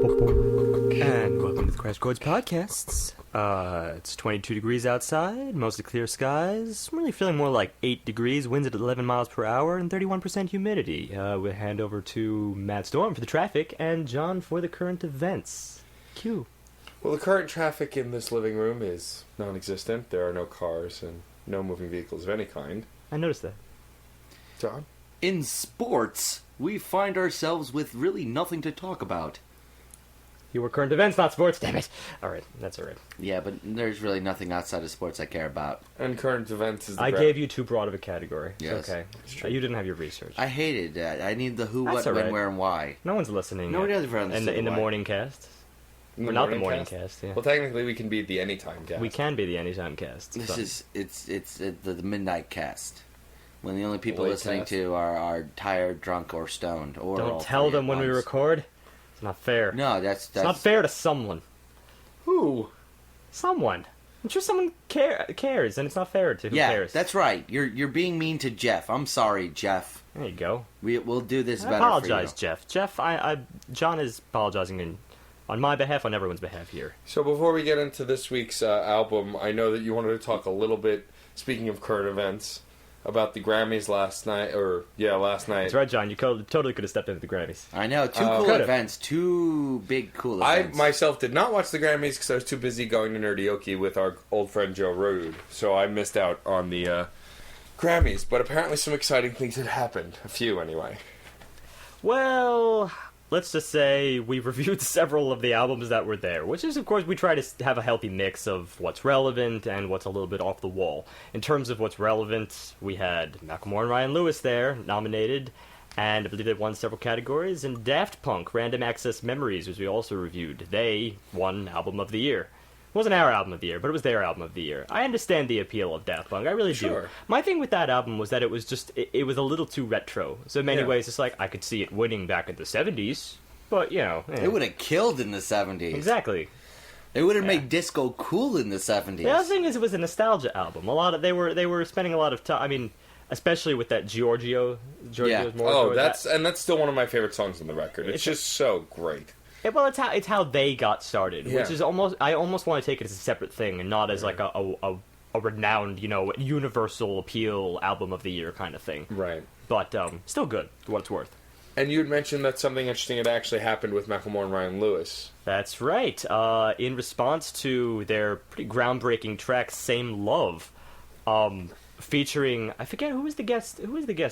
And welcome to the Chords podcasts. It's 22 degrees outside, mostly clear skies. I'm really feeling more like 8 degrees, winds at 11 miles per hour, and 31% humidity. We'll hand over to Matt Storm for the traffic, and John for the current events. Q. Well, the current traffic in this living room is non-existent. There are no cars and no moving vehicles of any kind. I noticed that. John? In sports, we find ourselves with really nothing to talk about. You were current events, not sports, damn it. Alright, that's alright. Yeah, but there's really nothing outside of sports I care about. And current events is the I gave you too broad of a category. Yes. Okay. You didn't have your research. I hated that. I need the who, That's what, when, alright. where, and why. No one's listening. Nobody yet. ever understood In the why. morning cast. In We're not the morning cast, yeah. Well, technically, we can be the anytime cast. We can be the anytime cast. It's the midnight cast. When the only people Late listening cast. to are tired, drunk, or stoned. Or all Don't tell three them at when we once. record. It's not fair. No, that's It's not fair to someone. Who? Someone. I'm sure someone cares, and it's not fair to who Yeah, cares. that's right. You're being mean to Jeff. I'm sorry, Jeff. There you go. We'll do this I better apologize, for you. Jeff. Jeff, John is apologizing on my behalf, on everyone's behalf here. So before we get into this week's album, I know that you wanted to talk a little bit, speaking of current events, about the Grammys last night. That's right, John. You totally could have stepped into the Grammys. I know, two cool could've. events, two big cool I events. myself did not watch the Grammys because I was too busy going to Nerdioki with our old friend Joe Rude, so I missed out on the Grammys. But apparently some exciting things had happened. A few, anyway. Well, let's just say we reviewed several of the albums that were there, which is, of course, we try to have a healthy mix of what's relevant and what's a little bit off the wall. In terms of what's relevant, we had Macklemore and Ryan Lewis there, nominated, and I believe they won several categories, and Daft Punk, Random Access Memories, which we also reviewed. They won Album of the Year. It wasn't our album of the year, but it was their album of the year. I understand the appeal of Daft Punk. I really do. Sure. My thing with that album was that it was just, it was a little too retro. So in many Yeah. ways, it's like, I could see it winning back in the 70s, but, you know. It would have killed in the 70s. Exactly. It would have made disco cool in the 70s. The other thing is it was a nostalgia album. They were spending a lot of time, I mean, especially with that Giorgio's Yeah. more. Oh, that's still one of my favorite songs on the record. It's just so great. Well, it's how they got started, Yeah. which is I almost want to take it as a separate thing and not as like a renowned, universal appeal album of the year kind of thing. Right. But still good for what it's worth. And you had mentioned that something interesting had actually happened with Macklemore and Ryan Lewis. That's right. In response to their pretty groundbreaking track "Same Love," featuring, I forget who was the guest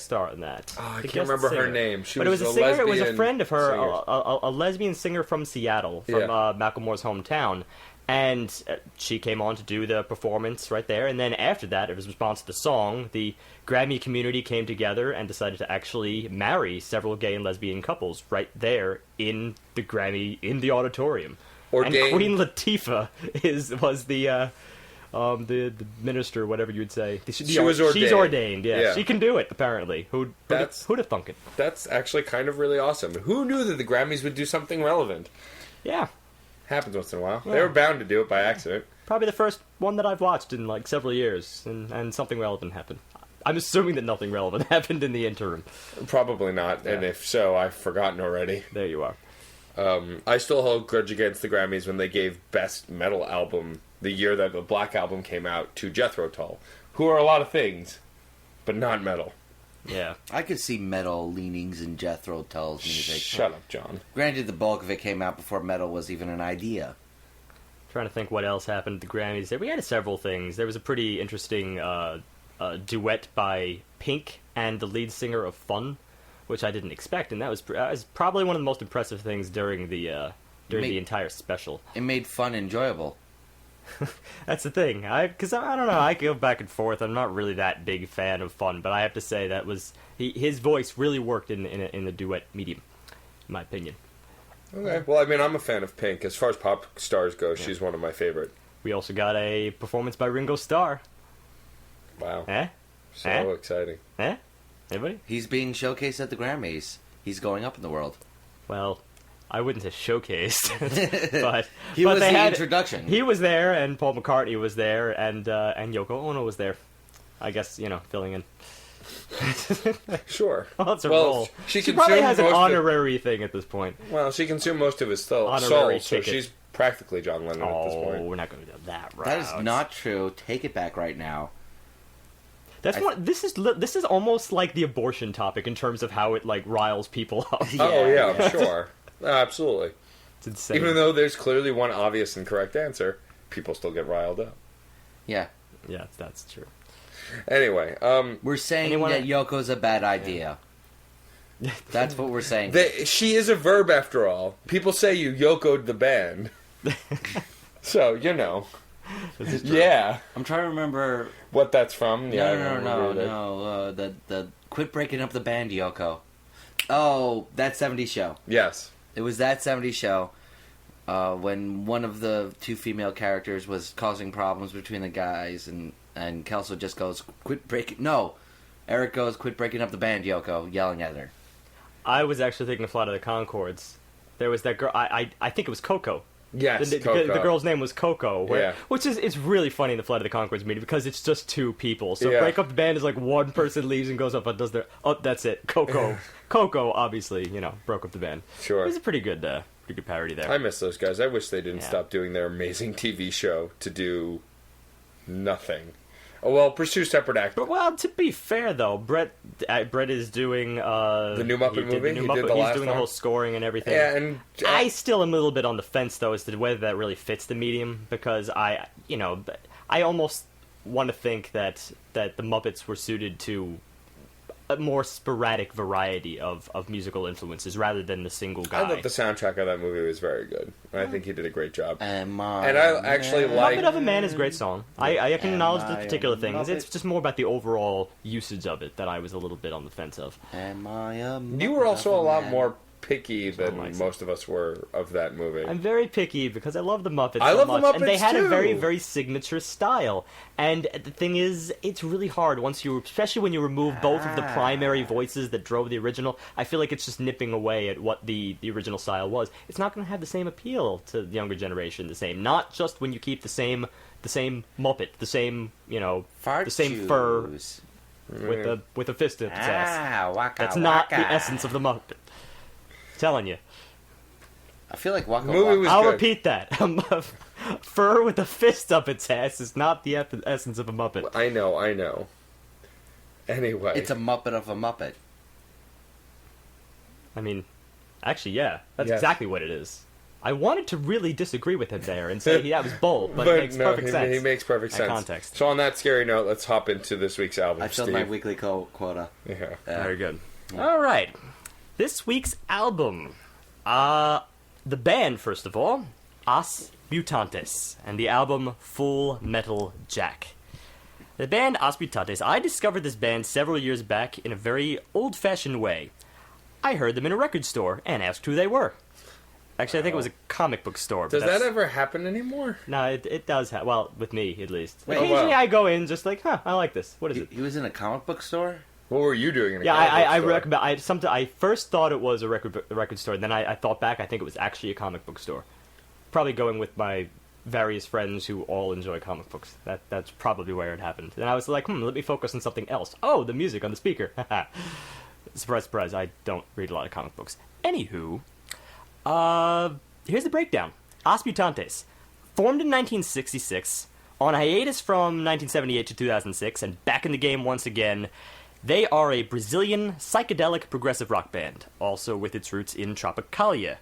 star in that. Oh, I The can't guest remember her singer. name. She But was it was a singer. It was a lesbian friend of her, singer. a lesbian singer from Seattle, from Yeah. Macklemore's hometown, and she came on to do the performance right there. And then after that, it was in response to the song, the Grammy community came together and decided to actually marry several gay and lesbian couples right there in the auditorium. Ordained. And Queen Latifah was the minister, whatever you would say. She was ordained. She's ordained, yeah. Yeah. She can do it, apparently. Who'd have thunk it? That's actually kind of really awesome. Who knew that the Grammys would do something relevant? Yeah. Happens once in a while. Yeah. They were bound to do it by accident. Probably the first one that I've watched in, like, several years, and something relevant happened. I'm assuming that nothing relevant happened in the interim. Probably not, and Yeah. if so, I've forgotten already. There you are. I still hold grudge against the Grammys when they gave Best Metal Album the year that the Black Album came out to Jethro Tull, who are a lot of things, but not metal. Yeah. I could see metal leanings in Jethro Tull's music. Shut up, John. Granted, the bulk of it came out before metal was even an idea. Trying to think what else happened at the Grammys. We had several things. There was a pretty interesting duet by Pink and the lead singer of Fun, which I didn't expect, and that was probably one of the most impressive things during the entire special. It made fun enjoyable. That's the thing. Because I don't know, I go back and forth. I'm not really that big fan of Fun, but I have to say that was his voice really worked in the duet medium, in my opinion. Okay. Well, I mean, I'm a fan of Pink. As far as pop stars go, she's one of my favorite. We also got a performance by Ringo Starr. Wow. Eh? So Eh? exciting. Eh? Anybody? He's being showcased at the Grammys. He's going up in the world. Well, I wouldn't say showcased, but He but was they the had, introduction. He was there, and Paul McCartney was there, and Yoko Ono was there. I guess filling in. Sure. Well, that's a Well, role. she She probably consumed has an most of- honorary thing at this point. Well, she consumed most of his soul, Honorary so ticket. she's practically John Lennon at this Oh, point. we're not going to go that route. That is not true. Take it back right now. That's what this is almost like the abortion topic in terms of how it like riles people up. Oh, yeah, yeah. I'm sure. Absolutely. It's insane. Even though there's clearly one obvious and correct answer, people still get riled up. Yeah. Yeah, that's true. Anyway, We're saying Anyone- that Yoko's a bad idea. That's what we're saying. she is a verb after all. People say you Yoko'd the band. So, This is true. yeah. I'm trying to remember. What that's from? Yeah, I No. remember The quit breaking up the band, Yoko. Oh, that '70s show. Yes. It was that '70s show when one of the two female characters was causing problems between the guys, and Kelso just goes, "Quit breaking." No, Eric goes, "Quit breaking up the band, Yoko," yelling at her. I was actually thinking of Flight of the Conchords. There was that girl. I think it was Coco. Yes, The Coco. girl's name was Coco. Yeah. Which is it's really funny in the Flight of the Conchords meeting because it's just two people. So Yeah. break up the band is like one person leaves and goes up and does their. Oh, that's it. Coco. Coco obviously broke up the band. Sure. It was a pretty good parody there. I miss those guys. I wish they didn't Yeah. stop doing their amazing TV show to do nothing. Oh, well, pursue separate acts. But well, to be fair though, Brett is doing The new Muppet he did movie? The new He Muppet. did the He's last doing the one? whole scoring and everything. Yeah, and I still am a little bit on the fence though as to whether that really fits the medium because I almost want to think that the Muppets were suited to a more sporadic variety of musical influences rather than the single guy. I thought the soundtrack of that movie was very good. I think he did a great job. And I actually like- Muppet of a Man is a great song. I can acknowledge the I particular a things. Muppet? It's just more about the overall usage of it that I was a little bit on the fence of. Am I a You were also a lot man? more picky than like most of us were of that movie. I'm very picky because I love the Muppets I so love the much, and they Muppets, had a very, too. very signature style. And the thing is, it's really hard especially when you remove both of the primary voices that drove the original. I feel like it's just nipping away at what the original style was. It's not going to have the same appeal to the younger generation. Not just when you keep the same Muppet, the same Fart the same fur shoes. with a fist in its ass. Waka, That's not the waka. essence of the Muppet. Telling you. I feel like Waka Movie Waka. was I'll good. repeat that. Fur with a fist up its ass is not the essence of a Muppet. I know. Anyway. It's a Muppet of a Muppet. I mean, actually, yeah, that's Yes. exactly what it is. I wanted to really disagree with him there and say that was bold, but, But it makes no, perfect he, sense. he makes perfect in sense. context. So on that scary note, let's hop into this week's album, I filled Steve. my weekly quota. Yeah. Very good. All right. This week's album. The band, first of all, As Mutantes, and the album Full Metal Jack. The band As Mutantes, I discovered this band several years back in a very old-fashioned way. I heard them in a record store and asked who they were. Actually, I think it was a comic book store. But Does that ever happen anymore? No, it does have. Well, with me, at least. Wait, Occasionally wow. I go in just like, I like this. What is it? He was in a comic book store? What were you doing in a Yeah, comic I book store? recommend. I first thought it was a record store. Then I thought back. I think it was actually a comic book store. Probably going with my various friends who all enjoy comic books. That's probably where it happened. And I was like, let me focus on something else. Oh, the music on the speaker. Surprise, surprise. I don't read a lot of comic books. Anywho, here's the breakdown. As Mutantes, formed in 1966. On hiatus from 1978 to 2006, and back in the game once again, they are a Brazilian psychedelic progressive rock band, also with its roots in Tropicalia.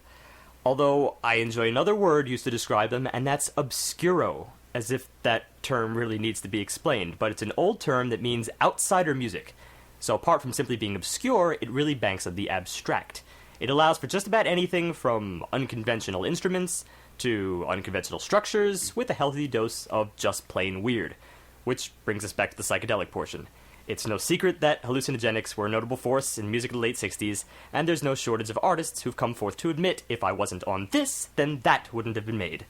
Although I enjoy another word used to describe them, and that's obscuro, as if that term really needs to be explained, but it's an old term that means outsider music. So apart from simply being obscure, it really banks on the abstract. It allows for just about anything from unconventional instruments to unconventional structures with a healthy dose of just plain weird. Which brings us back to the psychedelic portion. It's no secret that hallucinogenics were a notable force in music of the late 60s, and there's no shortage of artists who've come forth to admit, if I wasn't on this, then that wouldn't have been made.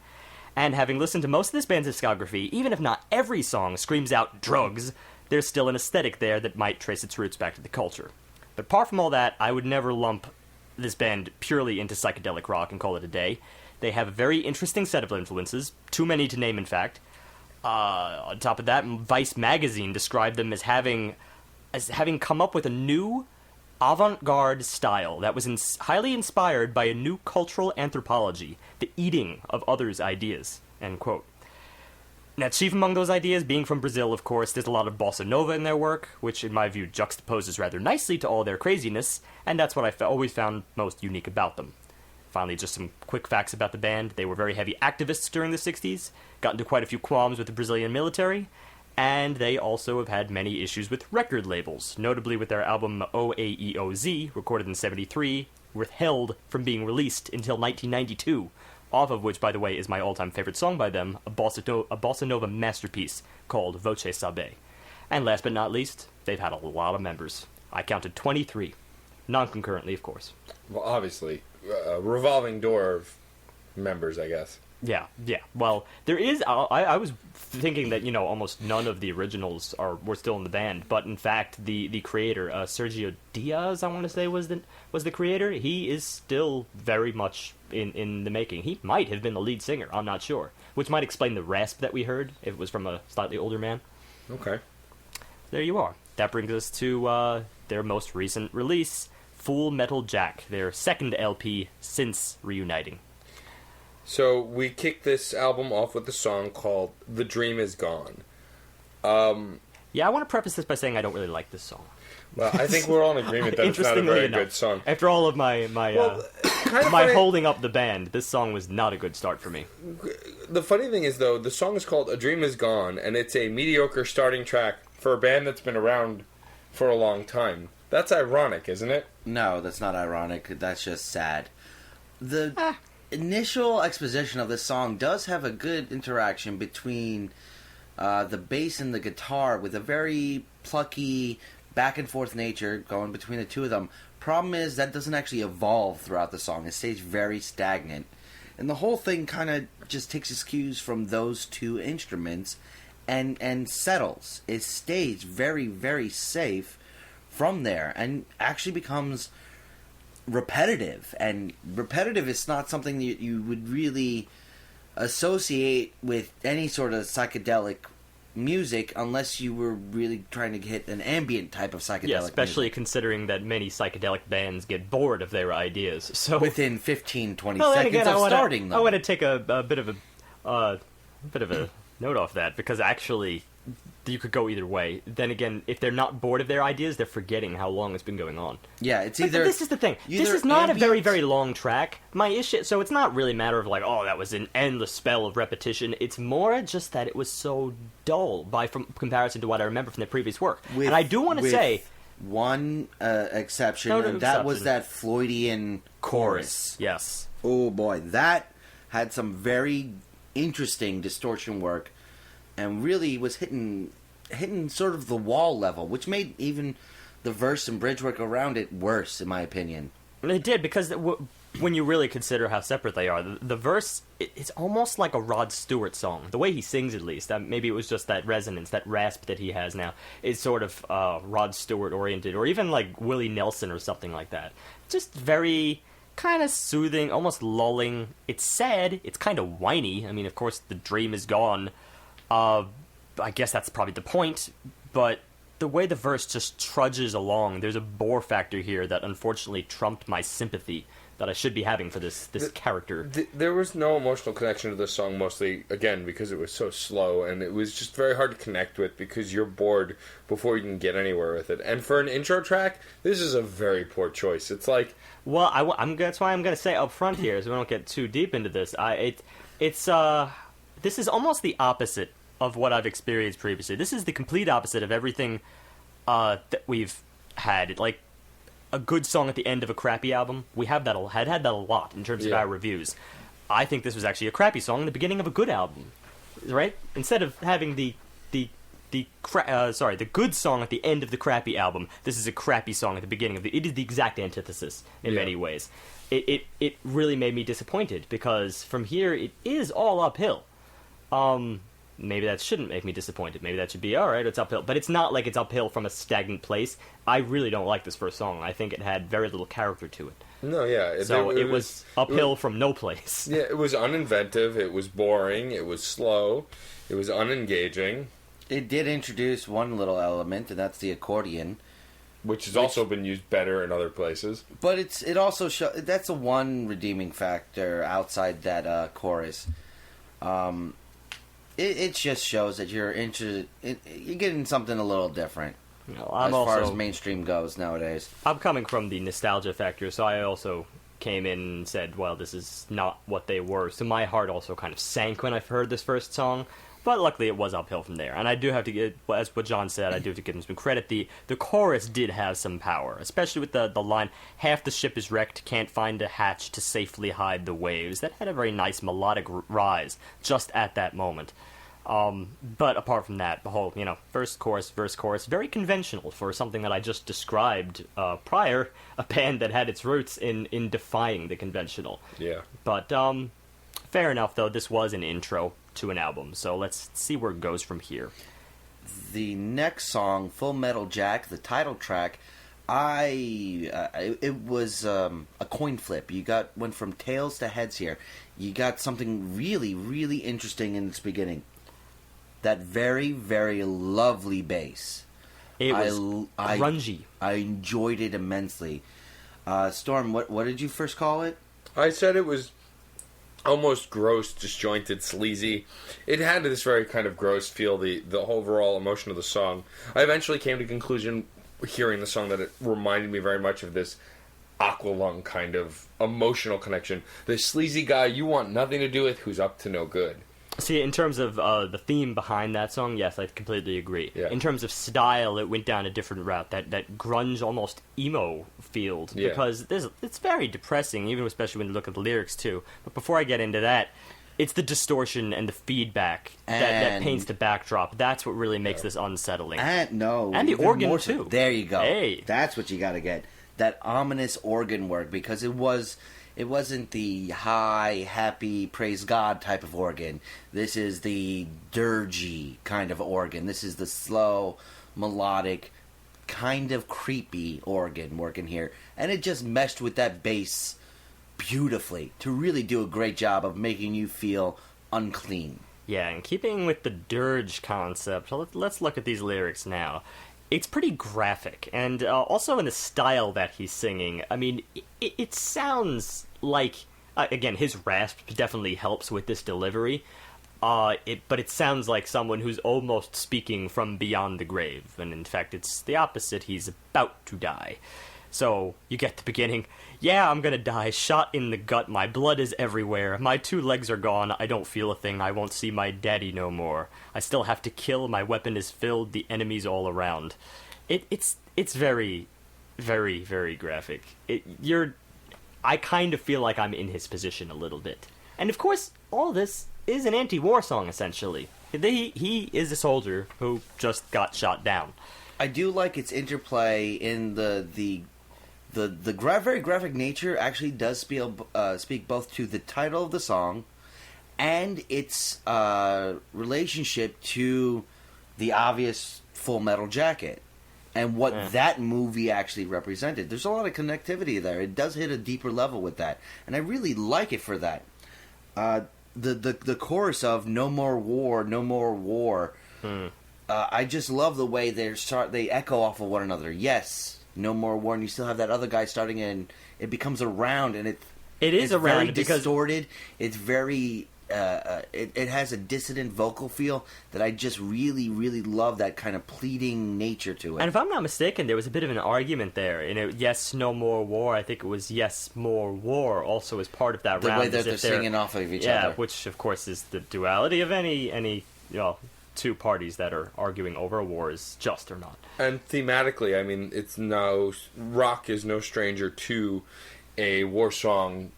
And having listened to most of this band's discography, even if not every song screams out drugs, there's still an aesthetic there that might trace its roots back to the culture. But apart from all that, I would never lump this band purely into psychedelic rock and call it a day. They have a very interesting set of influences, too many to name in fact. On top of that, Vice magazine described them as having come up with a new avant-garde style that was highly inspired by a new cultural anthropology, the eating of others' ideas, end quote. Now, chief among those ideas being from Brazil, of course, there's a lot of bossa nova in their work, which in my view juxtaposes rather nicely to all their craziness, and that's what I always found most unique about them. Finally, just some quick facts about the band. They were very heavy activists during the 60s, got into quite a few qualms with the Brazilian military, and they also have had many issues with record labels, notably with their album OAEOZ, recorded in 73, withheld from being released until 1992, off of which, by the way, is my all-time favorite song by them, a bossa nova masterpiece called Voce Sabe. And last but not least, they've had a lot of members. I counted 23. Non-concurrently, of course. Well, obviously. A revolving door of members, I guess. Yeah. Well, there is... I was thinking that, almost none of the originals were still in the band, but in fact, the creator, Sergio Diaz, I want to say, was the creator. He is still very much in the making. He might have been the lead singer, I'm not sure. Which might explain the rasp that we heard, if it was from a slightly older man. Okay. There you are. That brings us to their most recent release, Full Metal Jack, their second LP since reuniting. So we kicked this album off with a song called The Dream Is Gone. Yeah, I want to preface this by saying I don't really like this song. Well, I think we're all in agreement that it's not a very good song. After all of my holding up the band, this song was not a good start for me. The funny thing is, though, the song is called A Dream Is Gone, and it's a mediocre starting track for a band that's been around for a long time. That's ironic, isn't it? No, that's not ironic. That's just sad. The initial exposition of this song does have a good interaction between the bass and the guitar with a very plucky back and forth nature going between the two of them. Problem is that doesn't actually evolve throughout the song. It stays very stagnant. And the whole thing kind of just takes its cues from those two instruments and settles. It stays very, very safe from there and actually becomes repetitive. And repetitive is not something that you would really associate with any sort of psychedelic music unless you were really trying to hit an ambient type of psychedelic Yeah, especially music. Considering that many psychedelic bands get bored of their ideas. So Within 15, 20 well, seconds again, of starting them. I want to take a bit of a note off that, because actually you could go either way. Then again, if they're not bored of their ideas, they're forgetting how long it's been going on. Yeah, it's But either... this is the thing. This is not a very, very long track. My issue... So it's not really a matter of like, oh, that was an endless spell of repetition. It's more just that it was so dull from comparison to what I remember from their previous work. And I do want to say... one exception, and that was that Floydian chorus. Yes. Oh boy, that had some very interesting distortion work, and really was hitting sort of the wall level, which made even the verse and bridge work around it worse, in my opinion. And it did, because when you really consider how separate they are, the verse, it's almost like a Rod Stewart song. The way he sings, at least. Maybe it was just that resonance, that rasp that he has now, is sort of Rod Stewart-oriented, or even like Willie Nelson or something like that. Just very kind of soothing, almost lulling. It's sad, it's kind of whiny. I mean, of course, the dream is gone. I guess that's probably the point, but the way the verse just trudges along, there's a bore factor here that unfortunately trumped my sympathy that I should be having for this character. There was no emotional connection to this song, mostly, again, because it was so slow, and it was just very hard to connect with because you're bored before you can get anywhere with it. And for an intro track, this is a very poor choice. It's like... Well, that's why I'm going to say up front here, so we don't get too deep into this. This is almost the opposite of what I've experienced previously. This is the complete opposite of everything that we've had. Like, a good song at the end of a crappy album, we had that a lot in terms of our reviews. I think this was actually a crappy song in the beginning of a good album, right? Instead of having the the good song at the end of the crappy album. This is a crappy song at the beginning of it is the exact antithesis in many ways. It really made me disappointed because from here it is all uphill. Maybe that shouldn't make me disappointed. Maybe that should be alright, it's uphill. But it's not like it's uphill from a stagnant place. I really don't like this first song. I think it had very little character to it. No, yeah. It was uphill from no place. Yeah, it was uninventive, it was boring, it was slow, it was unengaging. It did introduce one little element, and that's the accordion. Which has also been used better in other places. But it also that's a one redeeming factor outside that chorus. It just shows that you're interested. You're getting something a little different. As far as mainstream goes nowadays. I'm coming from the nostalgia factor, so I also came in and said, well, this is not what they were. So my heart also kind of sank when I heard this first song. But luckily it was uphill from there. And I do have to give, as what John said, I do have to give him some credit. The chorus did have some power, especially with the line, half the ship is wrecked, can't find a hatch to safely hide the waves. That had a very nice melodic rise just at that moment. But apart from that, the whole, verse, chorus, very conventional for something that I just described prior, a band that had its roots in defying the conventional. Yeah. But, fair enough, though, this was an intro to an album, so let's see where it goes from here. The next song, Full Metal Jack, the title track, it was a coin flip. Went from tails to heads here. You got something really, really interesting in this beginning. That very, very lovely bass. It was grungy. I enjoyed it immensely. Storm, what did you first call it? I said it was almost gross, disjointed, sleazy. It had this very kind of gross feel, the overall emotion of the song. I eventually came to the conclusion, hearing the song, that it reminded me very much of this Aqualung kind of emotional connection. The sleazy guy you want nothing to do with who's up to no good. See, in terms of the theme behind that song, yes, I completely agree. Yeah. In terms of style, it went down a different route, that grunge, almost emo field, because it's very depressing, even especially when you look at the lyrics, too. But before I get into that, it's the distortion and the feedback that paints the backdrop. That's what really makes this unsettling. And the organ, too. There you go. Hey. That's what you gotta get. That ominous organ work, because it wasn't the high, happy, praise God type of organ. This is the dirgy kind of organ. This is the slow, melodic, kind of creepy organ working here. And it just meshed with that bass beautifully to really do a great job of making you feel unclean. Yeah, and keeping with the dirge concept, let's look at these lyrics now. It's pretty graphic, and also in the style that he's singing. I mean, it sounds like, again, his rasp definitely helps with this delivery, but it sounds like someone who's almost speaking from beyond the grave, and in fact it's the opposite, he's about to die. So, you get the beginning, yeah, I'm gonna die, shot in the gut, my blood is everywhere, my 2 legs are gone, I don't feel a thing, I won't see my daddy no more, I still have to kill, my weapon is filled, the enemies all around. It's very, very, very graphic. I kind of feel like I'm in his position a little bit. And of course, all this is an anti-war song, essentially. He is a soldier who just got shot down. I do like its interplay in the very graphic nature actually does speak both to the title of the song and its relationship to the obvious Full Metal Jacket and what that movie actually represented. There's a lot of connectivity there. It does hit a deeper level with that, and I really like it for that. The chorus of "No more war, no more war." I just love the way they echo off of one another. Yes, no more war, and you still have that other guy starting in. It becomes a round, and it's around very distorted. It's very it has a dissonant vocal feel that I just really, really love. That kind of pleading nature to it. And if I'm not mistaken, there was a bit of an argument there. Yes, no more war. I think it was yes, more war. Also, as part of that round, the way that they're singing off of each other. Yeah, which of course is the duality of any 2 parties that are arguing over a war is just or not. And thematically, I mean, rock is no stranger to a war song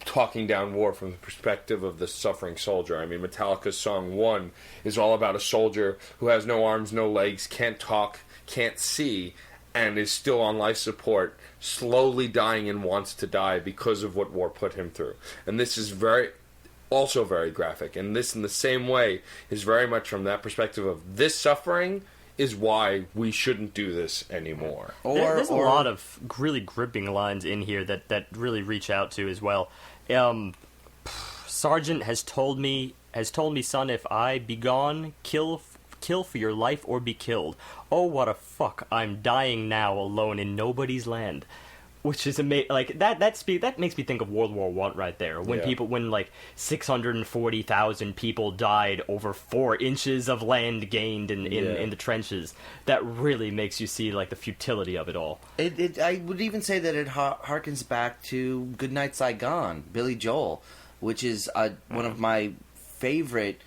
talking down war from the perspective of the suffering soldier. I mean, Metallica's song 1 is all about a soldier who has no arms, no legs, can't talk, can't see, and is still on life support, slowly dying and wants to die because of what war put him through. And this is also very graphic. And this, in the same way, is very much from that perspective of this suffering is why we shouldn't do this anymore. There's a lot of really gripping lines in here that really reach out to as well. Sergeant has told me, son, if I be gone, kill for your life or be killed. Oh, what a fuck! I'm dying now, alone in nobody's land. Which is amazing. Like that makes me think of World War I right there. When like 640,000 people died over 4 inches of land gained in the trenches. That really makes you see like the futility of it all. I would even say that it harkens back to Goodnight Saigon, Billy Joel, which is one of my favorite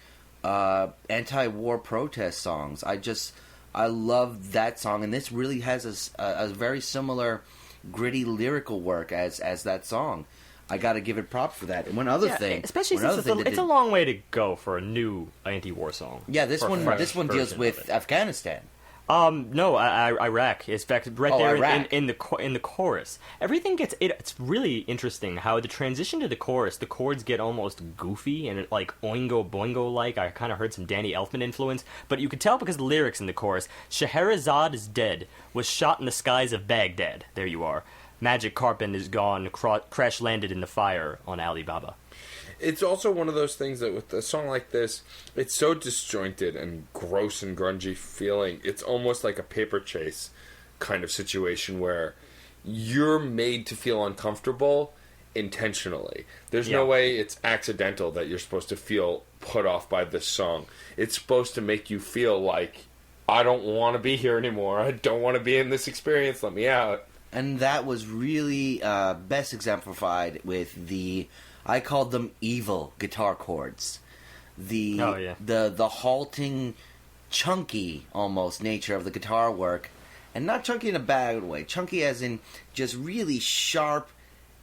anti-war protest songs. I love that song, and this really has a very similar gritty lyrical work as that song. I got to give it props for that. And one other thing, especially since it's a long way to go for a new anti-war song. Yeah, this one deals with Afghanistan. No, Iraq. In fact, there Iraq. in the chorus, everything gets it's really interesting how the transition to the chorus, the chords get almost goofy and like Oingo Boingo like. I kind of heard some Danny Elfman influence, but you could tell because the lyrics in the chorus: Scheherazade is dead, was shot in the skies of Baghdad. There you are. Magic Carpet is gone, crash landed in the fire on Alibaba. It's also one of those things that with a song like this, it's so disjointed and gross and grungy feeling. It's almost like a Paper Chase kind of situation where you're made to feel uncomfortable intentionally. There's no way it's accidental that you're supposed to feel put off by this song. It's supposed to make you feel like, I don't want to be here anymore. I don't want to be in this experience. Let me out. And that was really best exemplified with I called them evil guitar chords. The halting, chunky almost nature of the guitar work, and not chunky in a bad way. Chunky as in just really sharp,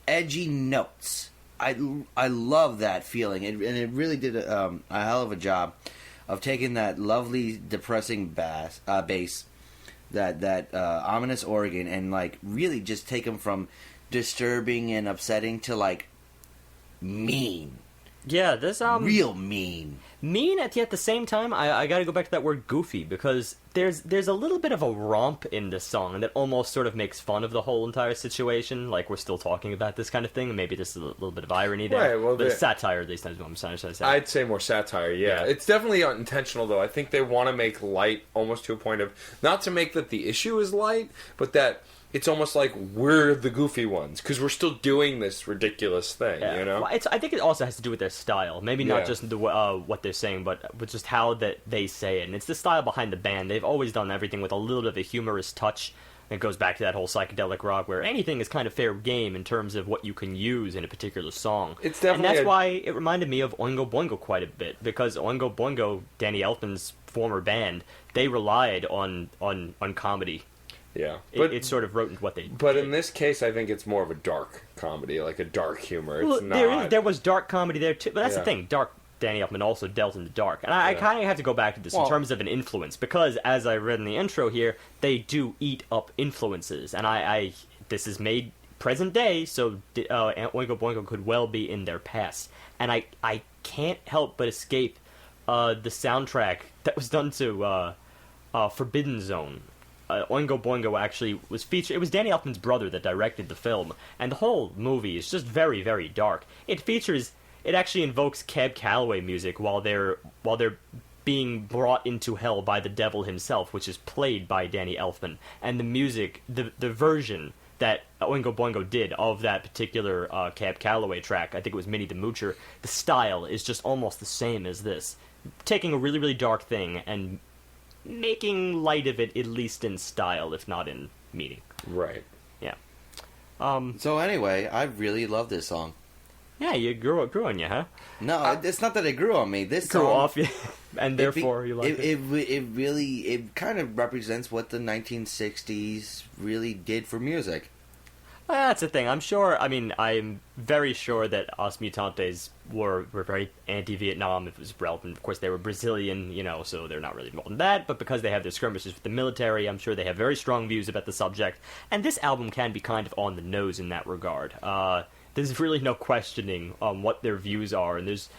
edgy notes. I love that feeling, and it really did a hell of a job of taking that lovely, depressing bass, that ominous organ, and like really just take them from disturbing and upsetting to like mean. Yeah, this real mean. Mean at the same time. I got to go back to that word goofy because there's a little bit of a romp in this song that almost sort of makes fun of the whole entire situation. Like we're still talking about this kind of thing, and maybe just a little bit of irony there. Right, well, but satire at least. Is what I'm trying to say. I'd say more satire. Yeah, it's definitely unintentional though. I think they want to make light almost to a point of not to make that the issue is light, but that it's almost like we're the goofy ones because we're still doing this ridiculous thing, you know? Well, I think it also has to do with their style. Maybe not just the what they're saying, but just how that they say it. And it's the style behind the band. They've always done everything with a little bit of a humorous touch. It goes back to that whole psychedelic rock where anything is kind of fair game in terms of what you can use in a particular song. It's definitely and that's why it reminded me of Oingo Boingo quite a bit, because Oingo Boingo, Danny Elfman's former band, they relied on comedy. Yeah, but it sort of wrote into what they But did. In this case, I think it's more of a dark comedy, like a dark humor. It's not. There was dark comedy there too, but that's the thing. Danny Elfman also dealt in the dark, and I kind of have to go back to this in terms of an influence, because as I read in the intro here, they do eat up influences, and this is made present day, so Oingo Boingo could well be in their past, and I can't help but escape the soundtrack that was done to Forbidden Zone. Oingo Boingo actually was featured. It was Danny Elfman's brother that directed the film, and the whole movie is just very, very dark. It actually invokes Cab Calloway music while they're being brought into hell by the devil himself, which is played by Danny Elfman. And the music, the version that Oingo Boingo did of that particular Cab Calloway track, I think it was Minnie the Moocher, the style is just almost the same as this. Taking a really, really dark thing and making light of it, at least in style, if not in meaning. Right. Yeah. So anyway, I really love this song. Yeah, you grew on you, huh? No, it's not that it grew on me. This grew song, off you, and therefore you like it. It really kind of represents what the 1960s really did for music. Well, that's the thing. I'm very sure that Os Mutantes were very anti-Vietnam, if it was relevant. Of course, they were Brazilian, so they're not really involved in that, but because they have their skirmishes with the military, I'm sure they have very strong views about the subject, and this album can be kind of on the nose in that regard. There's really no questioning what their views are, and there's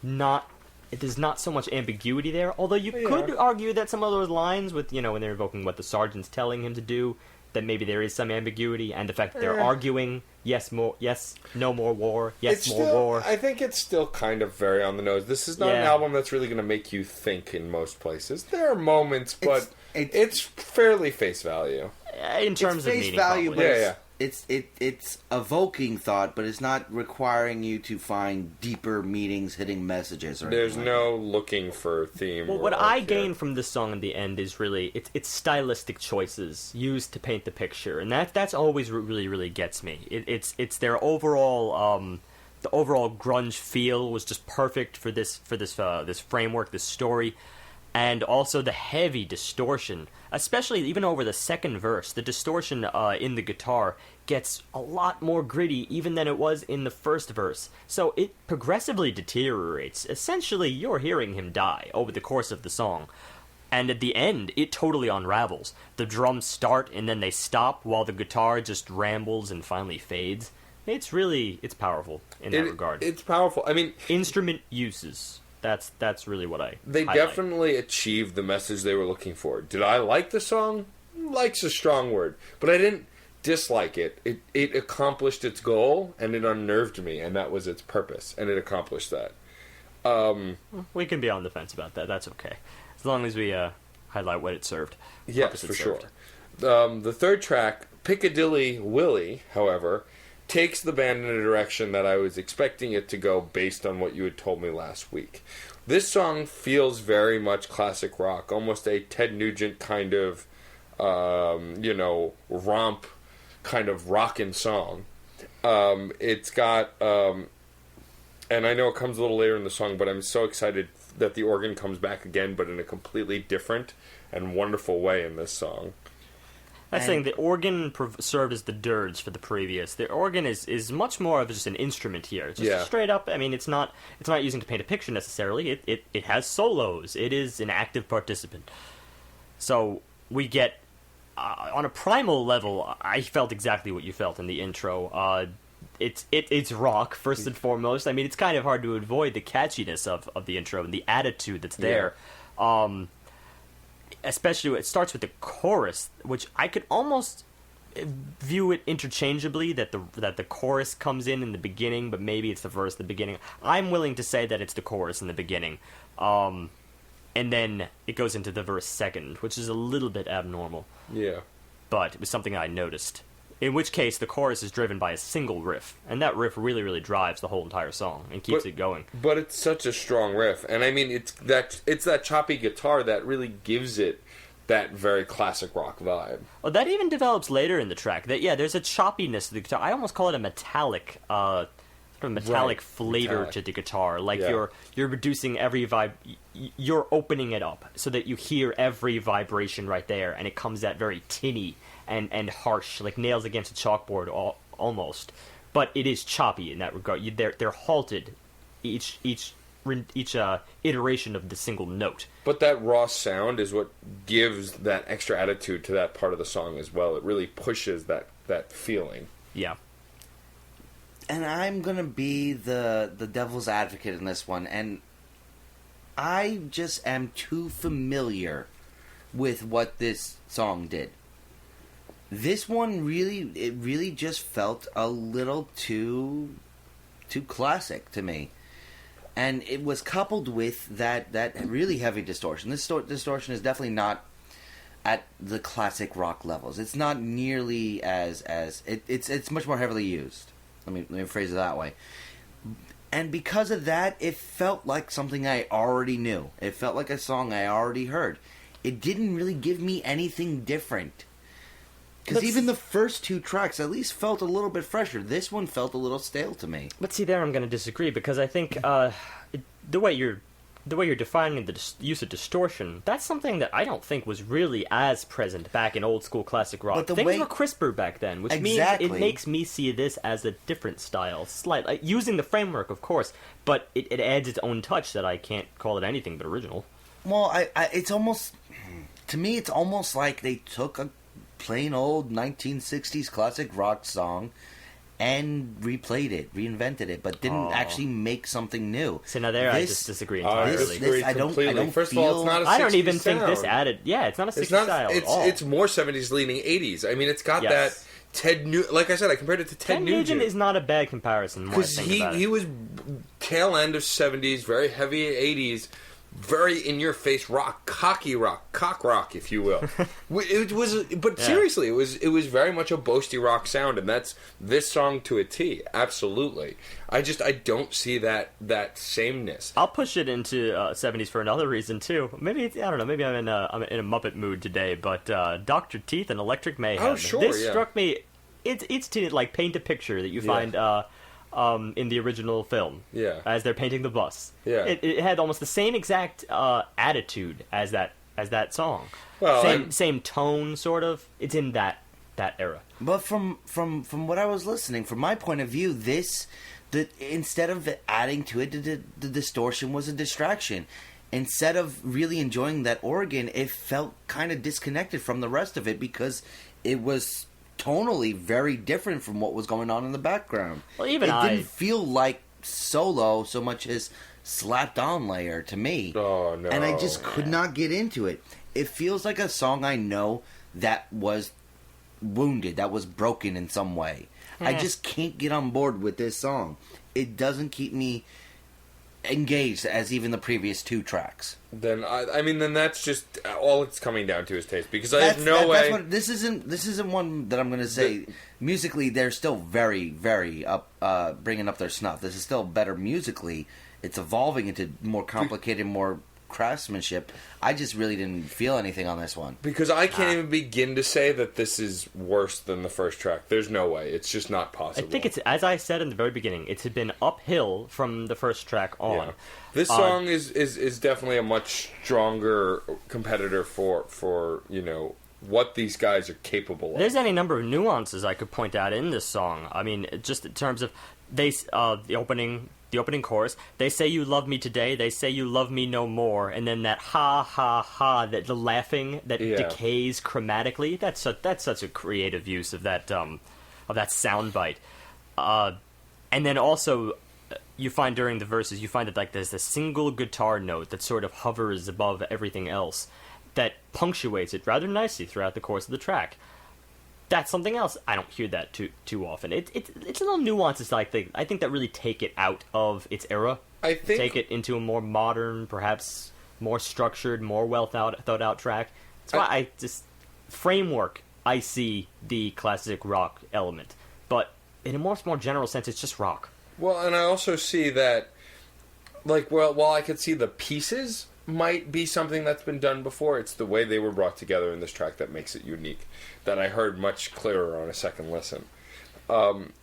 not so much ambiguity there, although you could argue that some of those lines with, when they're invoking what the sergeant's telling him to do, that maybe there is some ambiguity, and the fact that they're arguing, no more war, war. I think it's still kind of very on the nose. This is not an album that's really going to make you think in most places. There are moments, but it's fairly face value. In terms of meaning, value, probably. but it's evoking thought, but it's not requiring you to find deeper meanings, hitting messages. Or There's no looking for theme. Well, what I gain from this song in the end is really it's stylistic choices used to paint the picture, and that's always really really gets me. It's their overall the overall grunge feel was just perfect for this framework, this story. And also the heavy distortion, especially even over the second verse. The distortion in the guitar gets a lot more gritty even than it was in the first verse. So it progressively deteriorates. Essentially, you're hearing him die over the course of the song. And at the end, it totally unravels. The drums start and then they stop while the guitar just rambles and finally fades. It's powerful in that regard. It's powerful. I mean, instrument uses. That's really what They highlight. definitely achieved the message they were looking for. Did I like the song? Like's a strong word, but I didn't dislike it. It accomplished its goal, and it unnerved me, and that was its purpose, and it accomplished that. We can be on the fence about that. That's okay, as long as we highlight what it served. Yes, for sure. The third track, Piccadilly Willie, however, takes the band in a direction that I was expecting it to go based on what you had told me last week. This song feels very much classic rock, almost a Ted Nugent kind of, romp kind of rockin' song. It's got, and I know it comes a little later in the song, but I'm so excited that the organ comes back again, but in a completely different and wonderful way in this song. I'm saying the organ served as the dirge for the previous. The organ is much more of just an instrument here. Just straight up. I mean, it's not using to paint a picture necessarily. It has solos. It is an active participant. So we get on a primal level. I felt exactly what you felt in the intro. It's rock first and foremost. I mean, it's kind of hard to avoid the catchiness of the intro and the attitude that's there. Yeah. Especially, it starts with the chorus, which I could almost view it interchangeably, that the chorus comes in the beginning, but maybe it's the verse at the beginning. I'm willing to say that it's the chorus in the beginning. And then it goes into the verse second, which is a little bit abnormal. Yeah. But it was something I noticed. In which case, the chorus is driven by a single riff, and that riff really, really drives the whole entire song and keeps it going. But it's such a strong riff, and I mean, it's that choppy guitar that really gives it that very classic rock vibe. Oh, that even develops later in the track. There's a choppiness to the guitar. I almost call it a metallic, flavor to the guitar. Like you're reducing every you're opening it up so that you hear every vibration right there, and it comes out very tinny and harsh, like nails against a chalkboard almost. But it is choppy in that regard. They're halted each iteration of the single note. But that raw sound is what gives that extra attitude to that part of the song as well. It really pushes that feeling. Yeah. And I'm gonna be the devil's advocate in this one, and I just am too familiar with what this song did. This one really just felt a little too classic to me. And it was coupled with that really heavy distortion. This distortion is definitely not at the classic rock levels. It's not nearly as it's much more heavily used. Let me phrase it that way. And because of that, it felt like something I already knew. It felt like a song I already heard. It didn't really give me anything different. Because even the first two tracks at least felt a little bit fresher. This one felt a little stale to me. But see, there I'm going to disagree, because I think the way you're the way you're defining the use of distortion, that's something that I don't think was really as present back in old school classic rock. But the Things way- were crisper back then, which Exactly. means it makes me see this as a different style, slightly using the framework, of course, but it adds its own touch that I can't call it anything but original. Well, it's almost, to me, it's almost like they took a plain old 1960s classic rock song and replayed it, reinvented it, but didn't actually make something new. So now there, I This- just disagree I entirely. disagree I don't completely. First of feel- all, it's not a 60s I don't even think this sound. added. Yeah, it's not a 60s It's not. style at all. It's more 70s leaning 80s. I mean, it's got Yes. that Ted Nugent. Like I said, I compared it to Ted Ted Nugent is not a bad comparison. the more I because think about it. he was tail end of 70s, very heavy 80s, very in your face rock, cocky rock, cock rock, if you will. It was, but Yeah. seriously, it was very much a boasty rock sound, and that's this song to a T. Absolutely, I don't see that sameness. I'll push it into 70s for another reason too. Maybe I don't know. Maybe I'm in a Muppet mood today. But Dr. Teeth and Electric Mayhem. Oh, sure, This yeah. struck me. It's to like paint a picture that you find in the original film. Yeah. As they're painting the bus. Yeah. It had almost the same exact attitude as that song. Well, same tone, sort of. It's in that era. But from what I was listening, from my point of view, instead of adding to it, the distortion was a distraction. Instead of really enjoying that organ, it felt kind of disconnected from the rest of it because it was tonally very different from what was going on in the background. Well, even it didn't feel like solo so much as slapped on layer to me. Oh, no. And I just could not get into it. It feels like a song I know that was wounded, that was broken in some way. I just can't get on board with this song. It doesn't keep me engaged as even the previous two tracks. Then then that's just all it's coming down to is taste, because I have no way. This isn't one that I'm going to say musically they're still very very up, bringing up their snuff. This is still better musically. It's evolving into more complicated, more craftsmanship. I just really didn't feel anything on this one. Because I can't even begin to say that this is worse than the first track. There's no way. It's just not possible. I think it's, as I said in the very beginning, it's been uphill from the first track on. Yeah. This song is definitely a much stronger competitor for what these guys are capable of. There's any number of nuances I could point out in this song. I mean, just in terms of the opening chorus, they say you love me today, they say you love me no more, and then that ha ha ha, that the laughing that decays chromatically. That's such a creative use of that sound bite. And then also you find during the verses, you find that like there's a single guitar note that sort of hovers above everything else that punctuates it rather nicely throughout the course of the track. That's something else. I don't hear that too often. It's little nuances I think that really take it out of its era. I think take it into a more modern, perhaps more structured, more well thought out track. That's why I just framework. I see the classic rock element, but in a more general sense, it's just rock. Well, and I also see that, while I could see the pieces might be something that's been done before, it's the way they were brought together in this track that makes it unique, that I heard much clearer on a second listen.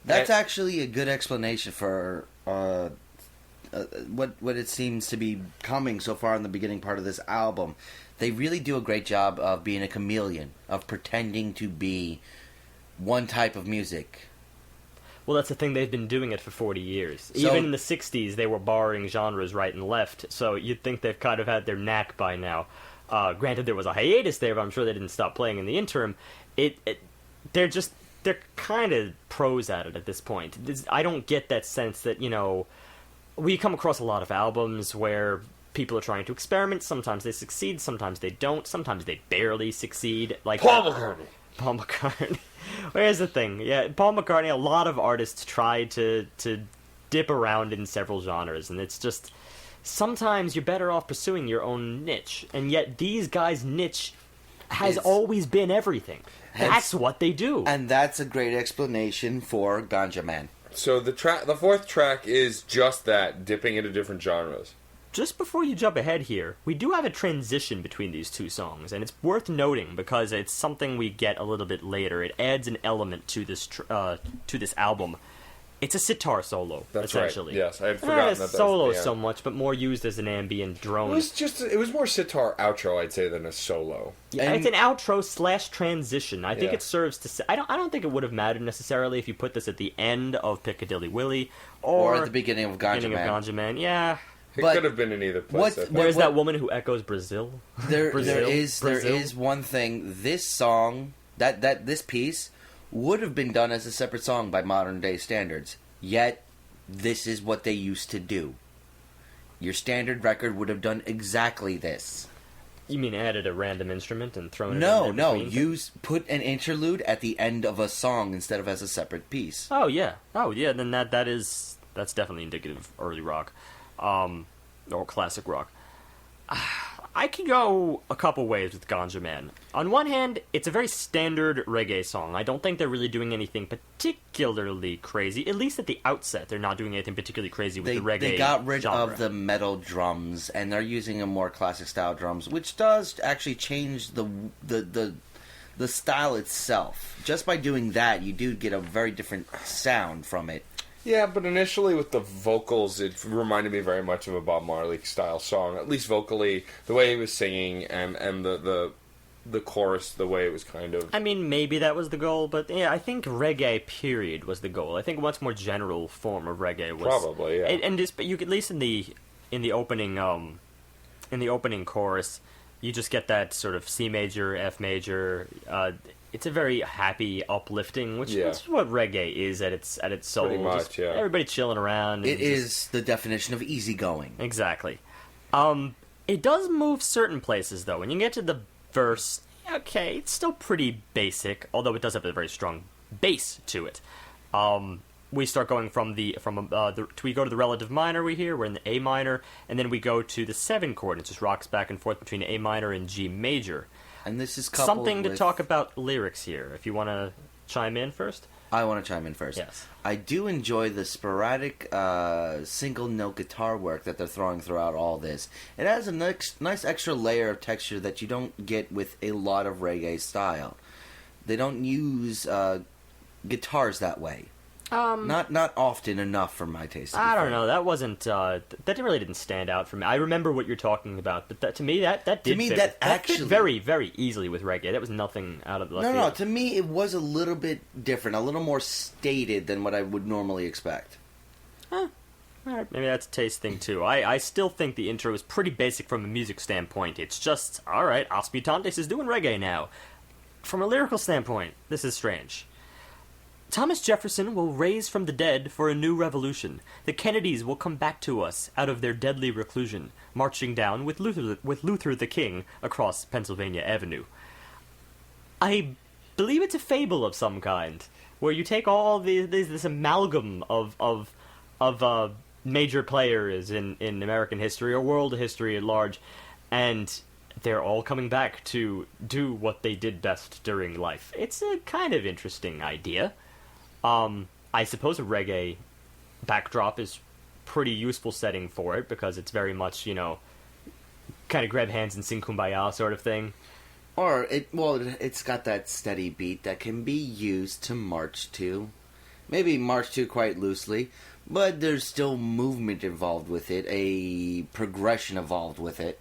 That's actually a good explanation for what it seems to be coming so far in the beginning part of this album. They really do a great job of being a chameleon, of pretending to be one type of music. Well, that's the thing. They've been doing it for 40 years. So, even in the 60s, they were borrowing genres right and left. So you'd think they've kind of had their knack by now. Granted, there was a hiatus there, but I'm sure they didn't stop playing in the interim. They're kind of pros at it at this point. I don't get that sense that, we come across a lot of albums where people are trying to experiment. Sometimes they succeed, sometimes they don't, sometimes they barely succeed. Like Paul McCartney. Paul McCartney. Here's the thing. Yeah, Paul McCartney, a lot of artists try to dip around in several genres, and it's just sometimes you're better off pursuing your own niche. And yet these guys' niche has always been everything. That's what they do. And that's a great explanation for Ganja Man. So the fourth track is just that, dipping into different genres. Just before you jump ahead here, we do have a transition between these two songs, and it's worth noting because it's something we get a little bit later. It adds an element to this album. It's a sitar solo, That's essentially. right. Yes, I had Not forgotten a that. solo Yeah. so much, but more used as an ambient drone. It was more sitar outro, I'd say, than a solo. Yeah, it's an outro / transition. I think Yeah. it serves to. I don't think it would have mattered necessarily if you put this at the end of Piccadilly Willie or at the beginning of Ganja Man. Ganja Man. Yeah, It But could have been in either place. what- I think. there's what- that woman who echoes Brazil. There Brazil? is one thing. This song, this piece, would have been done as a separate song by modern day standards. Yet, this is what they used to do. Your standard record would have done exactly this. You mean added a random instrument and thrown it No, in there no. between? Put an interlude at the end of a song instead of as a separate piece. Oh yeah. Then that's definitely indicative of early rock, or classic rock. I can go a couple ways with Ganja Man. On one hand, it's a very standard reggae song. I don't think they're really doing anything particularly crazy. At least at the outset, they're not doing anything particularly crazy with the reggae. They got rid genre. of the metal drums, and they're using a more classic style drums, which does actually change the style itself. Just by doing that, you do get a very different sound from it. Yeah, but initially with the vocals, it reminded me very much of a Bob Marley style song. At least vocally, the way he was singing and the chorus, the way it was kind of. I mean, maybe that was the goal, but yeah, I think reggae period was the goal. I think a much more general form of reggae was Probably, yeah. And just, but you could, at least in the opening chorus, you just get that sort of C major, F major. It's a very happy, uplifting, which is what reggae is at its soul. Pretty much, just yeah. Everybody chilling around. It is the definition of easygoing. Exactly. It does move certain places, though. When you get to the verse, okay, it's still pretty basic, although it does have a very strong bass to it. We start going we go to the relative minor. We're in the A minor, and then we go to the 7 chord. It just rocks back and forth between A minor and G major. And this is coupled Something to with- talk about lyrics here. If you want to chime in first. I want to chime in first. Yes. I do enjoy the sporadic single note guitar work that they're throwing throughout all this. It adds a nice extra layer of texture that you don't get with a lot of reggae style. They don't use guitars that way. Not often enough for my taste. I don't know. That wasn't. That really didn't stand out for me. I remember what you're talking about, but to me, that did me, fit. that fit actually- very, very easily with reggae. That was nothing out of the left No, field. to me, it was a little bit different, a little more stated than what I would normally expect. All right, maybe that's a taste thing too. I still think the intro is pretty basic from a music standpoint. It's just, all right, Mutantes is doing reggae now. From a lyrical standpoint, this is strange. Thomas Jefferson will raise from the dead for a new revolution. The Kennedys will come back to us out of their deadly reclusion, marching down with Luther the King across Pennsylvania Avenue. I believe it's a fable of some kind, where you take all this amalgam of major players in American history or world history at large, and they're all coming back to do what they did best during life. It's a kind of interesting idea. I suppose a reggae backdrop is pretty useful setting for it, because it's very much, kind of grab hands and sing Kumbaya sort of thing. Or, it's got that steady beat that can be used to march to. Maybe march to quite loosely, but there's still movement involved with it, a progression involved with it.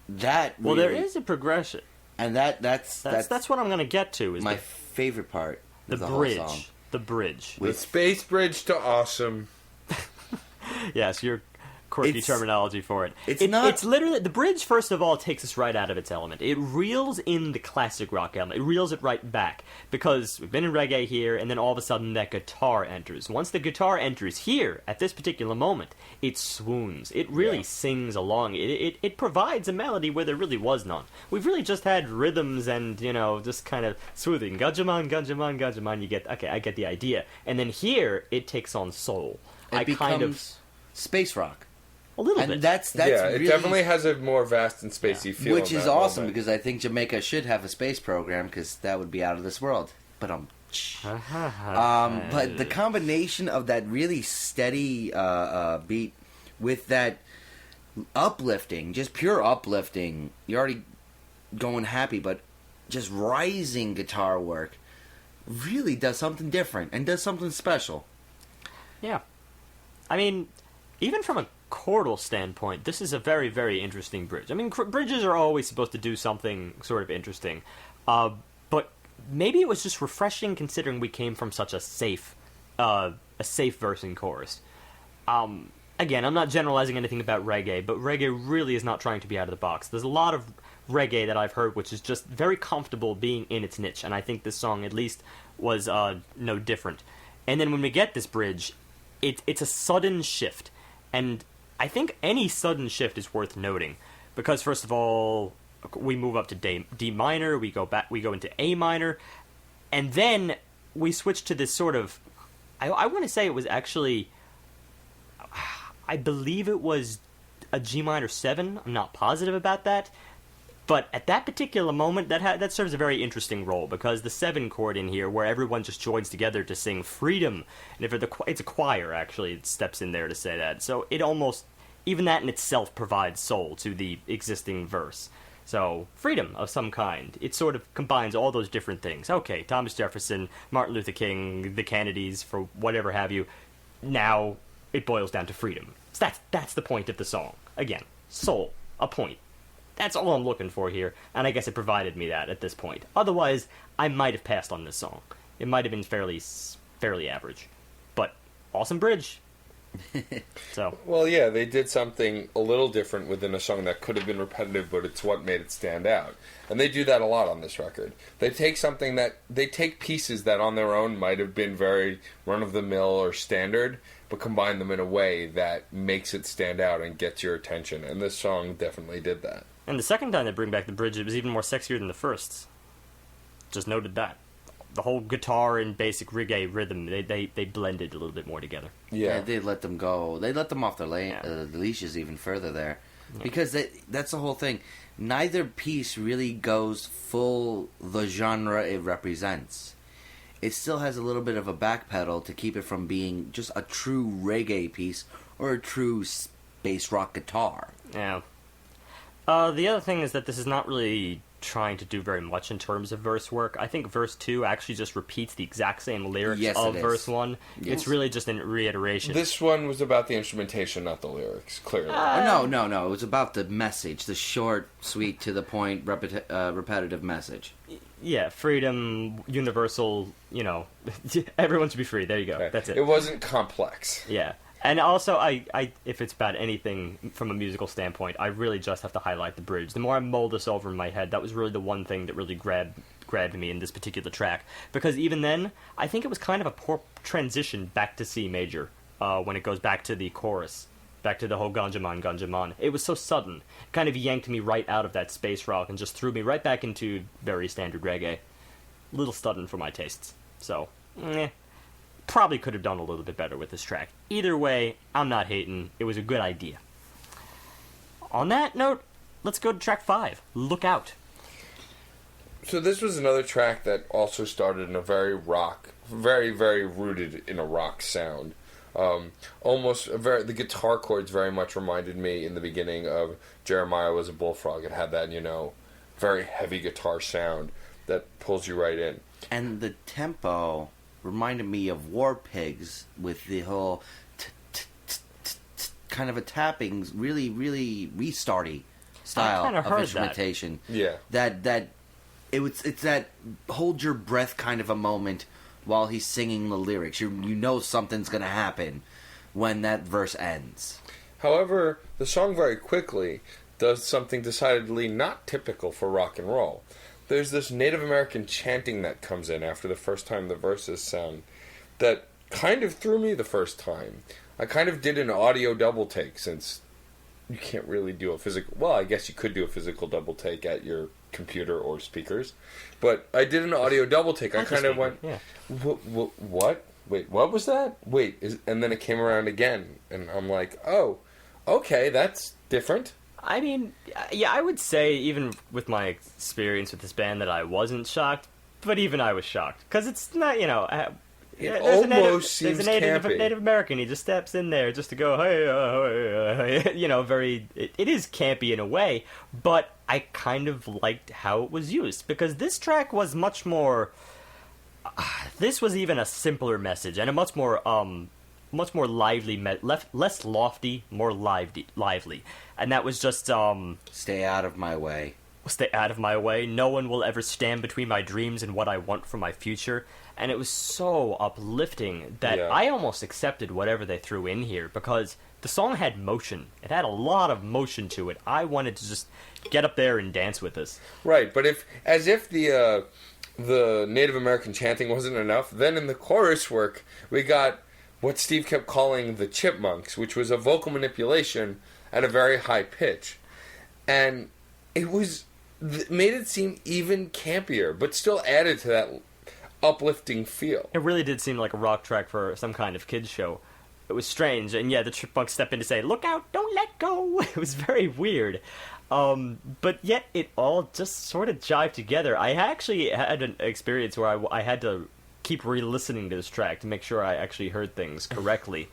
There is a progression. And that's what I'm going to get to. Is my favorite part. The of the whole bridge. song. The bridge. The space bridge to awesome. Yes, your quirky terminology for it. It's literally, the bridge, first of all, takes us right out of its element. It reels in the classic rock element. It reels it right back, because we've been in reggae here, and then all of a sudden that guitar enters. Once the guitar enters here, at this particular moment, it swoons. It really sings along. It provides a melody where there really was none. We've really just had rhythms and, just kind of smoothing. Gajaman, Gajaman, Gajaman, I get the idea. And then here, it takes on soul. It becomes space rock. A little and bit. That's it definitely has a more vast and spacey feel. Which in is that awesome, moment. because I think Jamaica should have a space program, because that would be out of this world. But but the combination of that really steady beat with that uplifting, just pure uplifting, you're already going happy, but just rising guitar work really does something different and does something special. Yeah. I mean, even from a chordal standpoint, this is a very, very interesting bridge. I mean, bridges are always supposed to do something sort of interesting. But maybe it was just refreshing considering we came from such a safe verse and chorus. Again, I'm not generalizing anything about reggae, but reggae really is not trying to be out of the box. There's a lot of reggae that I've heard which is just very comfortable being in its niche, and I think this song at least was no different. And then when we get this bridge, it's a sudden shift, and I think any sudden shift is worth noting, because first of all, we move up to D minor, we go into A minor, and then we switch to this sort of, I want to say it was actually, I believe it was a G minor 7. I'm not positive about that. But at that particular moment, that serves a very interesting role, because the 7 chord in here, where everyone just joins together to sing freedom, and it's a choir, actually, it steps in there to say that. So it almost, even that in itself provides soul to the existing verse. So, freedom of some kind. It sort of combines all those different things. Okay, Thomas Jefferson, Martin Luther King, the Kennedys, for whatever have you. Now, it boils down to freedom. So that's the point of the song. Again, soul, a point. That's all I'm looking for here, and I guess it provided me that at this point. Otherwise, I might have passed on this song. It might have been fairly average. But, awesome bridge. So. Well, yeah, they did something a little different within a song that could have been repetitive, but it's what made it stand out. And they do that a lot on this record. They take pieces that on their own might have been very run-of-the-mill or standard, but combine them in a way that makes it stand out and gets your attention. And this song definitely did that. And the second time they bring back the bridge, it was even more sexier than the first. Just noted that. The whole guitar and basic reggae rhythm, they blended a little bit more together. Yeah, they let them go. They let them off their leashes even further there. Yeah. Because that's the whole thing. Neither piece really goes full the genre it represents. It still has a little bit of a backpedal to keep it from being just a true reggae piece or a true space rock guitar. Yeah. The other thing is that this is not really trying to do very much in terms of verse work. I think verse 2 actually just repeats the exact same lyrics of verse 1. Yes. It's really just a reiteration. This one was about the instrumentation, not the lyrics, clearly. No. It was about the message, the short, sweet, to the point, repetitive message. Yeah, freedom, universal, everyone should be free. There you go. Okay. That's it. It wasn't complex. Yeah. And also, I if it's about anything from a musical standpoint, I really just have to highlight the bridge. The more I mull this over in my head, that was really the one thing that really grabbed me in this particular track. Because even then, I think it was kind of a poor transition back to C major when it goes back to the chorus, back to the whole Ganjaman, Ganjaman. It was so sudden. It kind of yanked me right out of that space rock and just threw me right back into very standard reggae. A little sudden for my tastes. So, probably could have done a little bit better with this track. Either way, I'm not hating. It was a good idea. On that note, let's go to track 5, Look Out. So this was another track that also started in a very rock, very, very rooted in a rock sound. The guitar chords very much reminded me in the beginning of Jeremiah Was a Bullfrog. It had that, very heavy guitar sound that pulls you right in. And the tempo reminded me of War Pigs with the whole kind of a tapping, really, really restarty style of instrumentation. That. Yeah, it's that hold your breath kind of a moment while he's singing the lyrics. You know something's gonna happen when that verse ends. However, the song very quickly does something decidedly not typical for rock and roll. There's this Native American chanting that comes in after the first time the verses sound that kind of threw me the first time. I kind of did an audio double take, since you can't really do a physical... Well, I guess you could do a physical double take at your computer or speakers. But I did an audio double take. I kind of went, yeah. What? Wait, what was that? And then it came around again. And I'm like, oh, okay, that's different. I mean, yeah, I would say, even with my experience with this band, that I wasn't shocked, but even I was shocked. Because it's not, it almost seems there's a campy. Native American, he just steps in there just to go, hey, it is campy in a way, but I kind of liked how it was used, because this track was much more, this was even a simpler message and a much more lively, less lofty, more lively, and that was just Stay out of my way. stay out of my way. No one will ever stand between my dreams and what I want for my future. And it was so uplifting that I almost accepted whatever they threw in here because the song had motion. It had a lot of motion to it. I wanted to just get up there and dance with this. Right, but as if the Native American chanting wasn't enough, then in the chorus work we got what Steve kept calling the chipmunks, which was a vocal manipulation at a very high pitch, and it made it seem even campier, but still added to that uplifting feel. It really did seem like a rock track for some kind of kids show. It was strange, and the chipmunks stepped in to say, "Look out, don't let go." It was very weird. But yet it all just sort of jived together. I actually had an experience where I had to keep re-listening to this track to make sure I actually heard things correctly.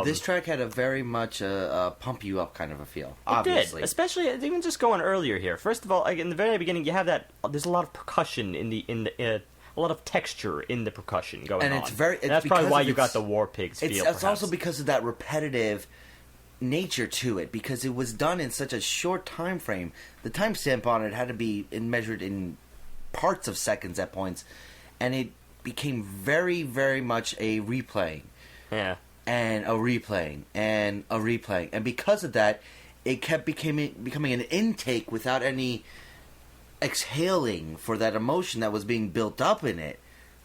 This track had a very much a pump you up kind of a feel. It did, especially even just going earlier here. First of all, in the very beginning, you have that. There's a lot of percussion a lot of texture in the percussion going on. And that's probably why you got the War Pigs feel. It's also because of that repetitive nature to it, because it was done in such a short time frame. The timestamp on it had to be measured in parts of seconds at points, and it became very, very much a replaying. Yeah. And a replaying, and a replaying. And because of that, it kept becoming an intake without any exhaling for that emotion that was being built up in it.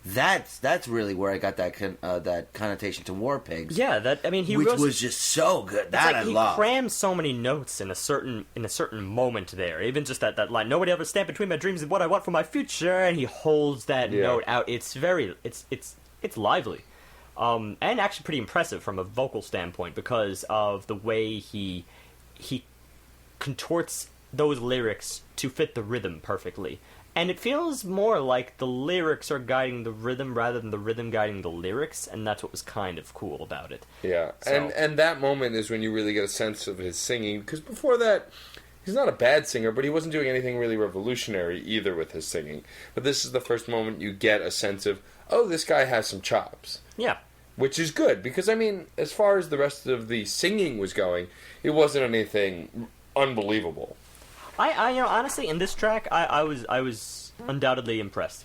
That's really where I got that connotation to War Pigs. Yeah, which was just so good. That I love. He crams so many notes in a certain moment there. Even just that line, "Nobody ever stand between my dreams and what I want for my future," and he holds that note out. It's lively, and actually pretty impressive from a vocal standpoint because of the way he contorts those lyrics to fit the rhythm perfectly. And it feels more like the lyrics are guiding the rhythm rather than the rhythm guiding the lyrics, and that's what was kind of cool about it. Yeah, so. and that moment is when you really get a sense of his singing, because before that, he's not a bad singer, but he wasn't doing anything really revolutionary either with his singing. But this is the first moment you get a sense of, oh, this guy has some chops. Yeah. Which is good, because, as far as the rest of the singing was going, it wasn't anything unbelievable. I honestly, in this track, I was undoubtedly impressed.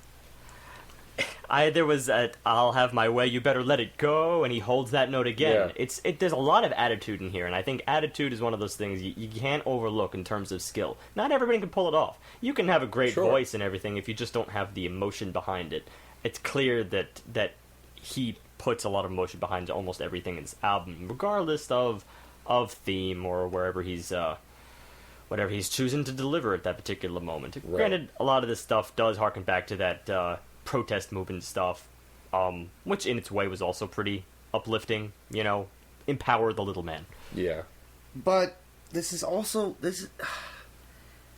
There was "I'll have my way, you better let it go," and he holds that note again. Yeah. There's a lot of attitude in here, and I think attitude is one of those things you can't overlook in terms of skill. Not everybody can pull it off. You can have a great voice and everything if you just don't have the emotion behind it. It's clear that he puts a lot of emotion behind almost everything in his album, regardless of theme or wherever he's whatever he's choosing to deliver at that particular moment. Right. Granted, a lot of this stuff does harken back to that protest movement stuff, which in its way was also pretty uplifting, empower the little man. Yeah. But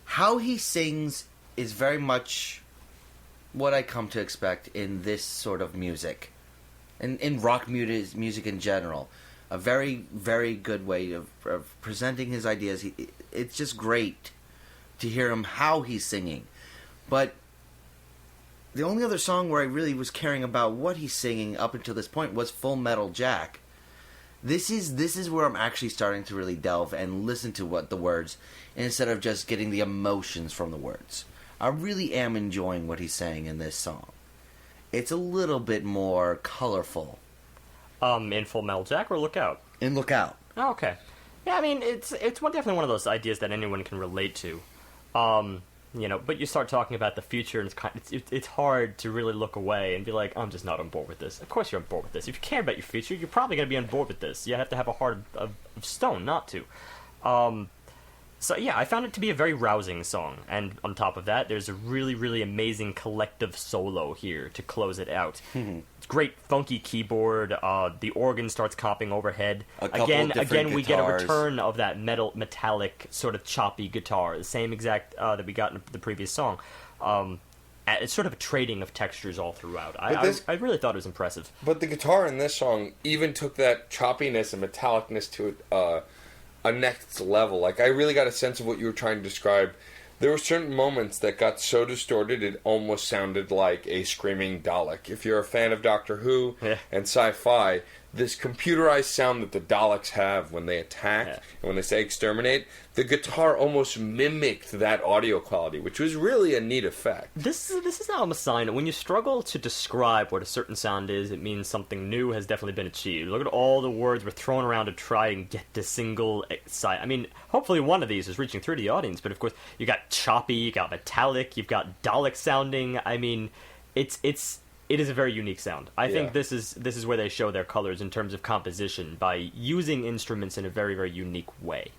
how he sings is very much what I come to expect in this sort of music. In rock music in general. A very, very good way of presenting his ideas. It's just great to hear him how he's singing. But the only other song where I really was caring about what he's singing up until this point was Full Metal Jack. This is where I'm actually starting to really delve and listen to what the words, instead of just getting the emotions from the words. I really am enjoying what he's saying in this song. It's a little bit more colorful. In Full Metal Jack or Lookout? In Lookout. Oh, okay. Yeah, it's definitely one of those ideas that anyone can relate to. But you start talking about the future, and it's hard to really look away and be like, I'm just not on board with this. Of course you're on board with this. If you care about your future, you're probably going to be on board with this. You have to have a heart of stone not to. So yeah, I found it to be a very rousing song, and on top of that, there's a really, really amazing collective solo here to close it out. It's great funky keyboard. The organ starts comping overhead. Again, we get a return of that metallic sort of choppy guitar, the same exact that we got in the previous song. It's sort of a trading of textures all throughout. I really thought it was impressive. But the guitar in this song even took that choppiness and metallicness to a next level. Like, I really got a sense of what you were trying to describe, there were certain moments that got so distorted it almost sounded like a screaming Dalek. If you're a fan of Doctor Who and sci-fi, this computerized sound that the Daleks have when they attack and when they say exterminate, the guitar almost mimicked that audio quality, which was really a neat effect. This is now a sign. When you struggle to describe what a certain sound is, it means something new has definitely been achieved. Look at all the words we're throwing around to try and get this single side. I mean, hopefully one of these is reaching through to the audience, but of course, you got choppy, you got metallic, you've got Dalek sounding. I mean, it is a very unique sound. I think this is where they show their colors in terms of composition, by using instruments in a very, very unique way.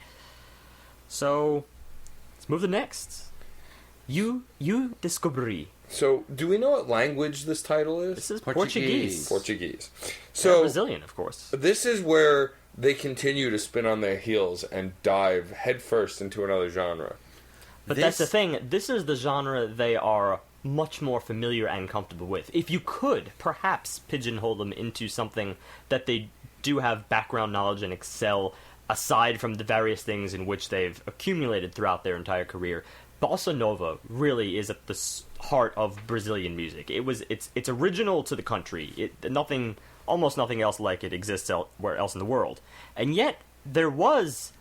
So, let's move to the next. You descobri. So, do we know what language this title is? This is Portuguese. Portuguese. So, and Brazilian, of course. This is where they continue to spin on their heels and dive headfirst into another genre. But that's the thing. This is the genre they are much more familiar and comfortable with. If you could perhaps pigeonhole them into something that they do have background knowledge and excel, aside from the various things in which they've accumulated throughout their entire career, bossa nova really is at the heart of Brazilian music. It's original to the country. Almost nothing else like it exists elsewhere else in the world. And yet there was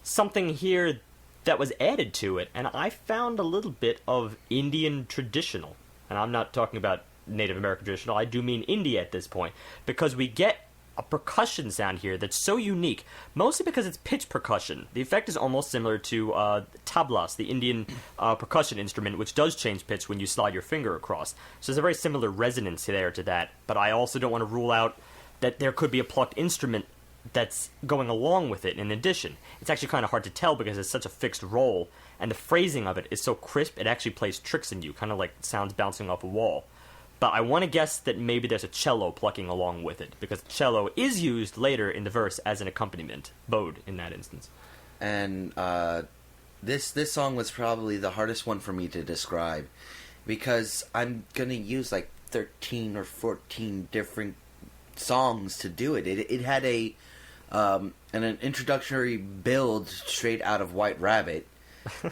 something here that was added to it, and I found a little bit of Indian traditional. And I'm not talking about Native American traditional, I do mean India at this point, because we get a percussion sound here that's so unique, mostly because it's pitch percussion. The effect is almost similar to tablas, the Indian percussion instrument, which does change pitch when you slide your finger across. So there's a very similar resonance there to that, but I also don't want to rule out that there could be a plucked instrument that's going along with it in addition. It's actually kind of hard to tell because it's such a fixed roll, and the phrasing of it is so crisp, it actually plays tricks in you, kind of like sounds bouncing off a wall. But I want to guess that maybe there's a cello plucking along with it, because cello is used later in the verse as an accompaniment, bowed in that instance. And this song was probably the hardest one for me to describe, because I'm going to use like 13 or 14 different songs to do it. It had an introductory build straight out of White Rabbit.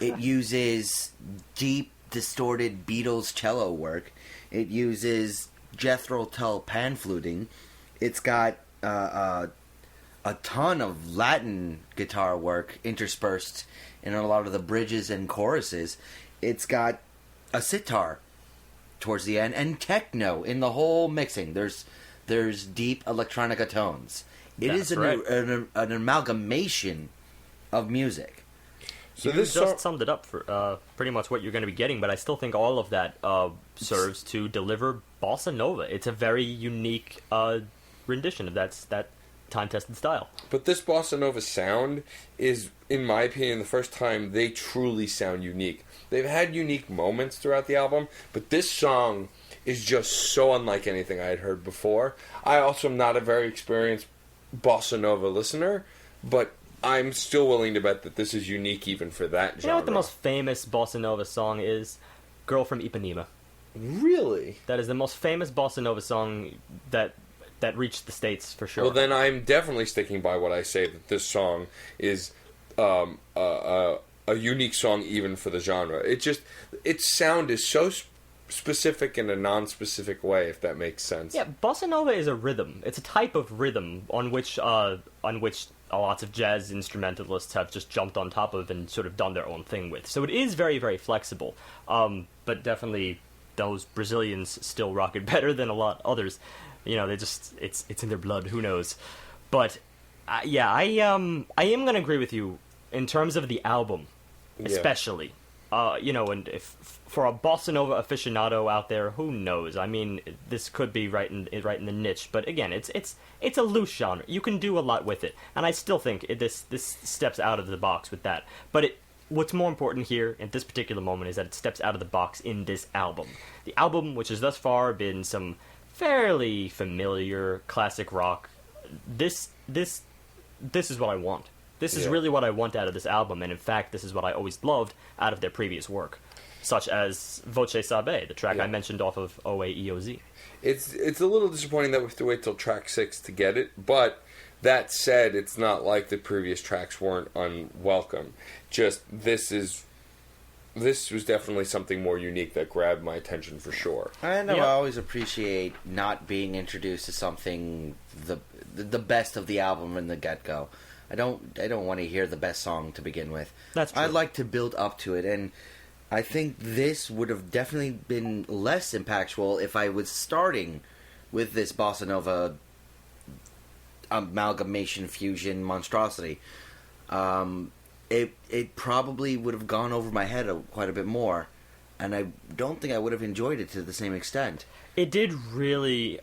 It uses deep, distorted Beatles cello work. It uses Jethro Tull pan fluting. It's got a ton of Latin guitar work interspersed in a lot of the bridges and choruses. It's got a sitar towards the end, and techno in the whole mixing. There's deep electronica tones. It is an amalgamation of music. So you just summed it up for pretty much what you're going to be getting, but I still think all of that serves to deliver bossa nova. It's a very unique rendition of that time-tested style. But this bossa nova sound is, in my opinion, the first time they truly sound unique. They've had unique moments throughout the album, but this song is just so unlike anything I had heard before. I also am not a very experienced bossa nova listener, but I'm still willing to bet that this is unique even for that genre. You know what the most famous bossa nova song is? Girl from Ipanema. Really? That is the most famous bossa nova song that reached the States, for sure. Well, then I'm definitely sticking by what I say, that this song is a unique song even for the genre. Its sound is so specific in a non-specific way, if that makes sense. Yeah, bossa nova is a rhythm. It's a type of rhythm on which lots of jazz instrumentalists have just jumped on top of and sort of done their own thing with. So it is very, very flexible. But definitely those Brazilians still rock it better than a lot others. You know, it's in their blood. Who knows? But I am going to agree with you in terms of the album, especially. And if for a bossa nova aficionado out there, who knows? I mean, this could be right in the niche, but again, it's a loose genre. You can do a lot with it, and I still think this steps out of the box with that. But what's more important here at this particular moment is that it steps out of the box in this album. The album, which has thus far been some fairly familiar classic rock, this is what I want. This is really what I want out of this album, and in fact, this is what I always loved out of their previous work, such as Voce Sabe, the track I mentioned off of OAEOZ. It's a little disappointing that we have to wait till track 6 to get it, but that said, it's not like the previous tracks weren't unwelcome. Just, this is this was definitely something more unique that grabbed my attention for sure. I know. Yeah. I always appreciate not being introduced to something the best of the album in the get-go. I don't want to hear the best song to begin with. That's true. I'd like to build up to it, and I think this would have definitely been less impactful if I was starting with this bossa nova amalgamation fusion monstrosity. It probably would have gone over my head quite a bit more, and I don't think I would have enjoyed it to the same extent. It did really.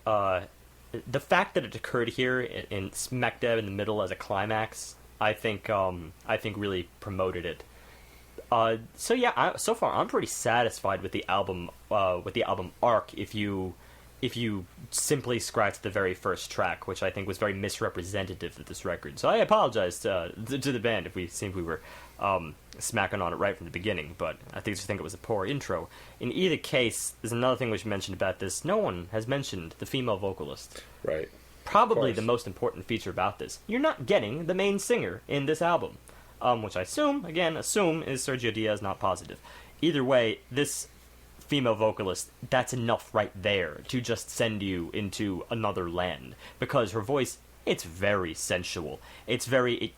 The fact that it occurred here in smack dab in the middle as a climax, I think really promoted it. So yeah, so far I'm pretty satisfied with the album arc. If you simply scratch the very first track, which I think was very misrepresentative of this record. So I apologize to the band if we seemed we were smacking on it right from the beginning, but I just think it was a poor intro. In either case, there's another thing we should mention about this. No one has mentioned the female vocalist. Right. Probably the most important feature about this. You're not getting the main singer in this album, which I assume is Sergio Diaz, not positive. Either way, this female vocalist, that's enough right there to just send you into another land, because her voice, it's very sensual. It's very...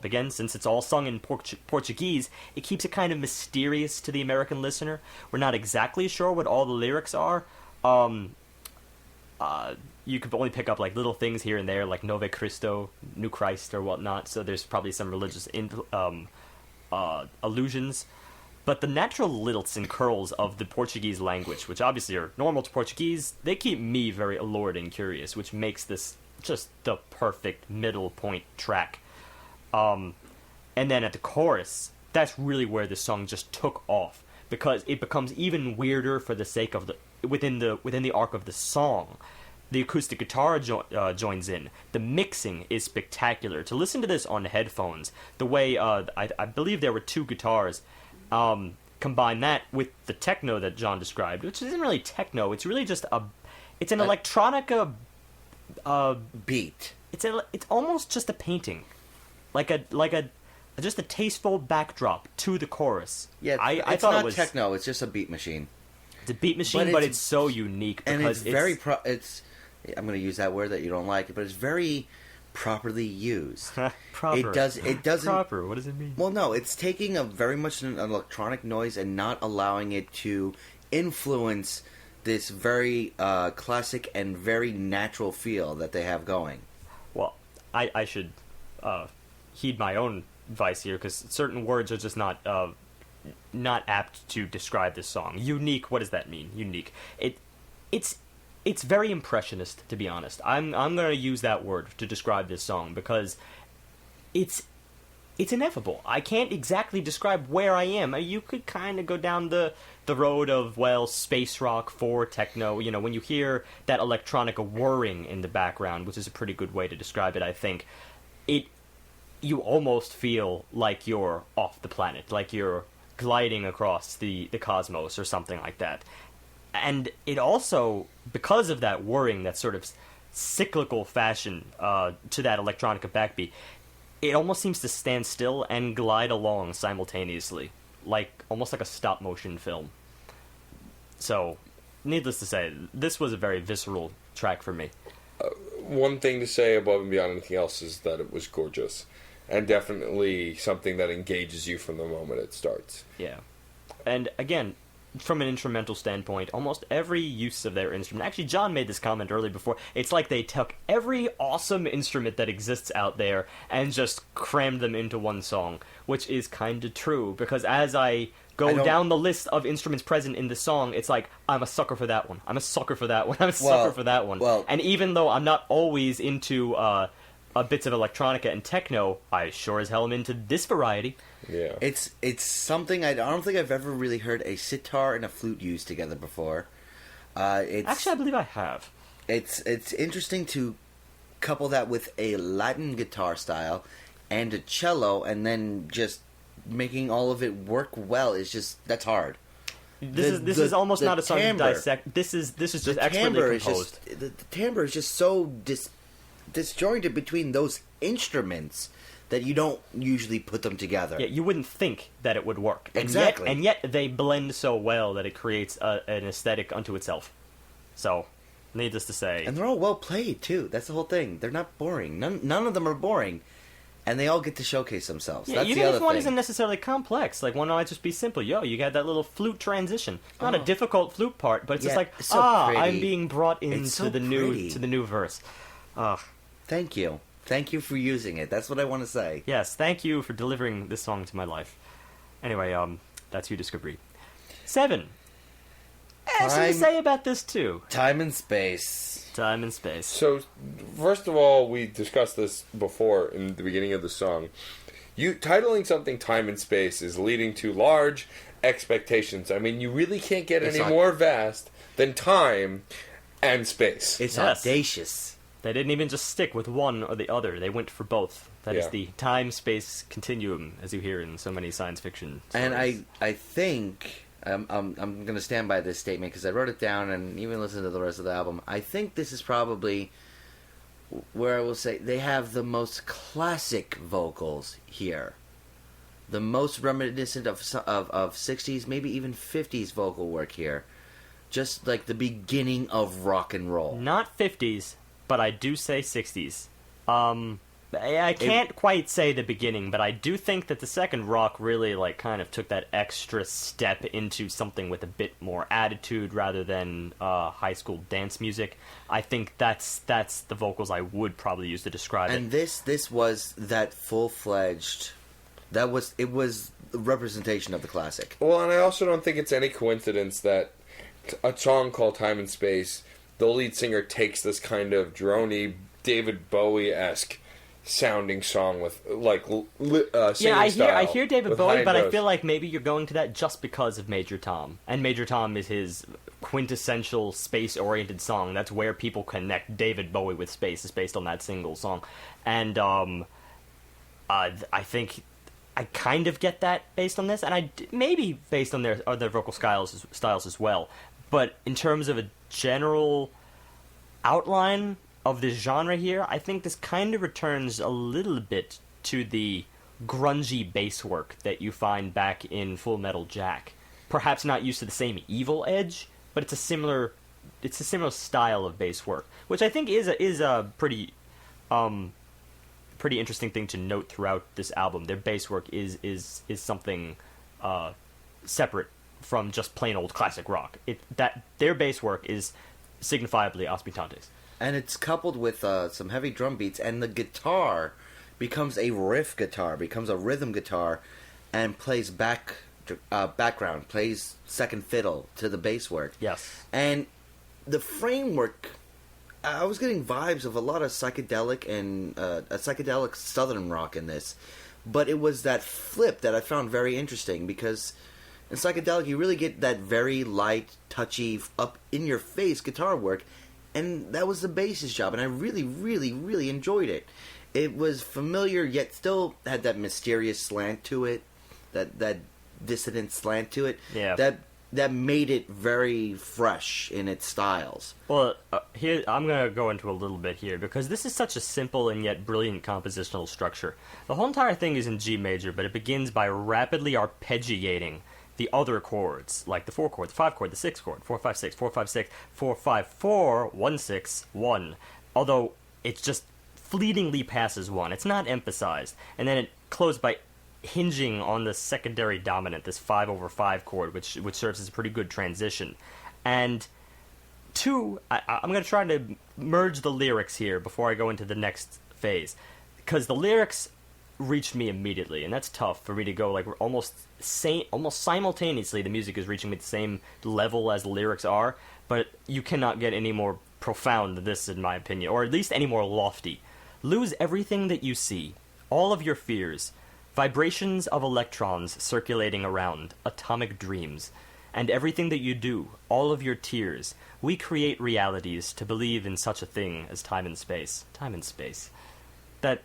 again, since it's all sung in Portuguese, it keeps it kind of mysterious to the American listener. We're not exactly sure what all the lyrics are. You could only pick up like little things here and there, like Nove Cristo, New Christ, or whatnot. So there's probably some religious allusions. But the natural lilts and curls of the Portuguese language, which obviously are normal to Portuguese, they keep me very allured and curious, which makes this just the perfect middle point track. And then at the chorus, that's really where the song just took off, because it becomes even weirder for the sake of within the arc of the song. The acoustic guitar joins in. The mixing is spectacular. To listen to this on headphones, the way I believe there were two guitars. Combine that with the techno that John described, which isn't really techno. It's really just it's an electronica beat. It's almost just a painting, just a tasteful backdrop to the chorus. Yeah, I it's thought not it was techno. It's just a beat machine. It's a beat machine, but it's so unique because and it's very. I'm going to use that word that you don't like, but it's very properly used. Proper. It doesn't. Proper. What does it mean? Well, no, it's taking a very much an electronic noise and not allowing it to influence this very classic and very natural feel that they have going. Well, I should heed my own advice here, because certain words are just not apt to describe this song. Unique. What does that mean? Unique. It's very impressionist, to be honest. I'm going to use that word to describe this song, because it's ineffable. I can't exactly describe where I am. You could kind of go down the road of, well, space rock for techno. You know, when you hear that electronica whirring in the background, which is a pretty good way to describe it, I think, you almost feel like you're off the planet, like you're gliding across the cosmos or something like that. And it also, because of that whirring, that sort of cyclical fashion to that electronica backbeat, it almost seems to stand still and glide along simultaneously, almost like a stop-motion film. So, needless to say, this was a very visceral track for me. One thing to say above and beyond anything else is that it was gorgeous, and definitely something that engages you from the moment it starts. Yeah. And again, from an instrumental standpoint, almost every use of their instrument... Actually, John made this comment earlier before. It's like they took every awesome instrument that exists out there and just crammed them into one song, which is kind of true, because as I go down the list of instruments present in the song, it's like, I'm a sucker for that one. I'm a sucker for that one. I'm a sucker for that one. Well, and even though I'm not always into bits of electronica and techno, I sure as hell am into this variety. Yeah, it's something I don't think I've ever really heard a sitar and a flute used together before. Actually, I believe I have. It's interesting to couple that with a Latin guitar style and a cello, and then just making all of it work well is that's hard. This is almost not a song to dissect. This is just expertly composed. The timbre is just so disjointed between those instruments that you don't usually put them together. Yeah, you wouldn't think that it would work. Exactly. And yet they blend so well that it creates an aesthetic unto itself. So, needless to say. And they're all well played, too. That's the whole thing. They're not boring. None of them are boring. And they all get to showcase themselves. Yeah, That's even the other if one thing. isn't necessarily complex, like one might just be simple. Yo, you got that little flute transition. Not a difficult flute part, but it's just like, it's so pretty. I'm being brought into It's so the new verse. Thank you. Thank you for using it. That's what I want to say. Yes, thank you for delivering this song to my life. Anyway, that's you, Discovery. 7. Something to say about this too. Time and space. Time and space. So, first of all, we discussed this before in the beginning of the song. You titling something "Time and Space" is leading to large expectations. I mean, you really can't get any more vast than time and space. It's Yes. audacious. They didn't even just stick with one or the other. They went for both. That is Yeah. the time-space continuum, as you hear in so many science fiction stories. And I think I'm going to stand by this statement because I wrote it down and even listened to the rest of the album. I think this is probably where I will say they have the most classic vocals here, the most reminiscent of 60s, maybe even 50s vocal work here, just like the beginning of rock and roll. Not 50s, but I do say 60s. I can't quite say the beginning, but I do think that the second rock really like kind of took that extra step into something with a bit more attitude rather than high school dance music. I think that's the vocals I would probably use to describe And it. this was that full-fledged. It was the representation of the classic. Well, and I also don't think it's any coincidence that a song called "Time and Space," the lead singer takes this kind of drony, David Bowie-esque sounding song with like singing I style hear David with Bowie, high but I notes. feel like maybe you're going to that just because of Major Tom. And Major Tom is his quintessential space-oriented song. That's where people connect David Bowie with space, is based on that single song. And I think I kind of get that based on this, and maybe based on their other vocal styles as well. But in terms of a general outline of this genre here, I think this kind of returns a little bit to the grungy bass work that you find back in Full Metal Jack. Perhaps not used to the same evil edge, but it's a similar style of bass work, which I think is a pretty interesting thing to note throughout this album. Their bass work is something separate from just plain old classic rock. Their bass work is signifiably Mutantes. And it's coupled with some heavy drum beats, and the guitar becomes a riff guitar, becomes a rhythm guitar, and plays background, plays second fiddle to the bass work. Yes. And the framework, I was getting vibes of a lot of psychedelic and a psychedelic southern rock in this, but it was that flip that I found very interesting, because in psychedelic you really get that very light, touchy, up-in-your-face guitar work, and that was the bass's job, and I really, really, really enjoyed it. It was familiar, yet still had that mysterious slant to it, that dissident slant to it. Yeah. That made it very fresh in its styles. Well, here I'm going to go into a little bit here, because this is such a simple and yet brilliant compositional structure. The whole entire thing is in G major, but it begins by rapidly arpeggiating the other chords, like the 4 chord, the 5 chord, the 6 chord, 4, 5, 6, 4, 5, 6, 4, 5, 4, 1, 6, 1. Although it just fleetingly passes 1. It's not emphasized. And then it closed by hinging on the secondary dominant, this 5/5 chord, which serves as a pretty good transition. And 2, I'm going to try to merge the lyrics here before I go into the next phase, because the lyrics reached me immediately, and that's tough for me to go like almost simultaneously. The music is reaching me at the same level as the lyrics are, but you cannot get any more profound than this, in my opinion, or at least any more lofty. Lose everything that you see, all of your fears, vibrations of electrons circulating around, atomic dreams, and everything that you do, all of your tears. We create realities to believe in such a thing as time and space. Time and space. That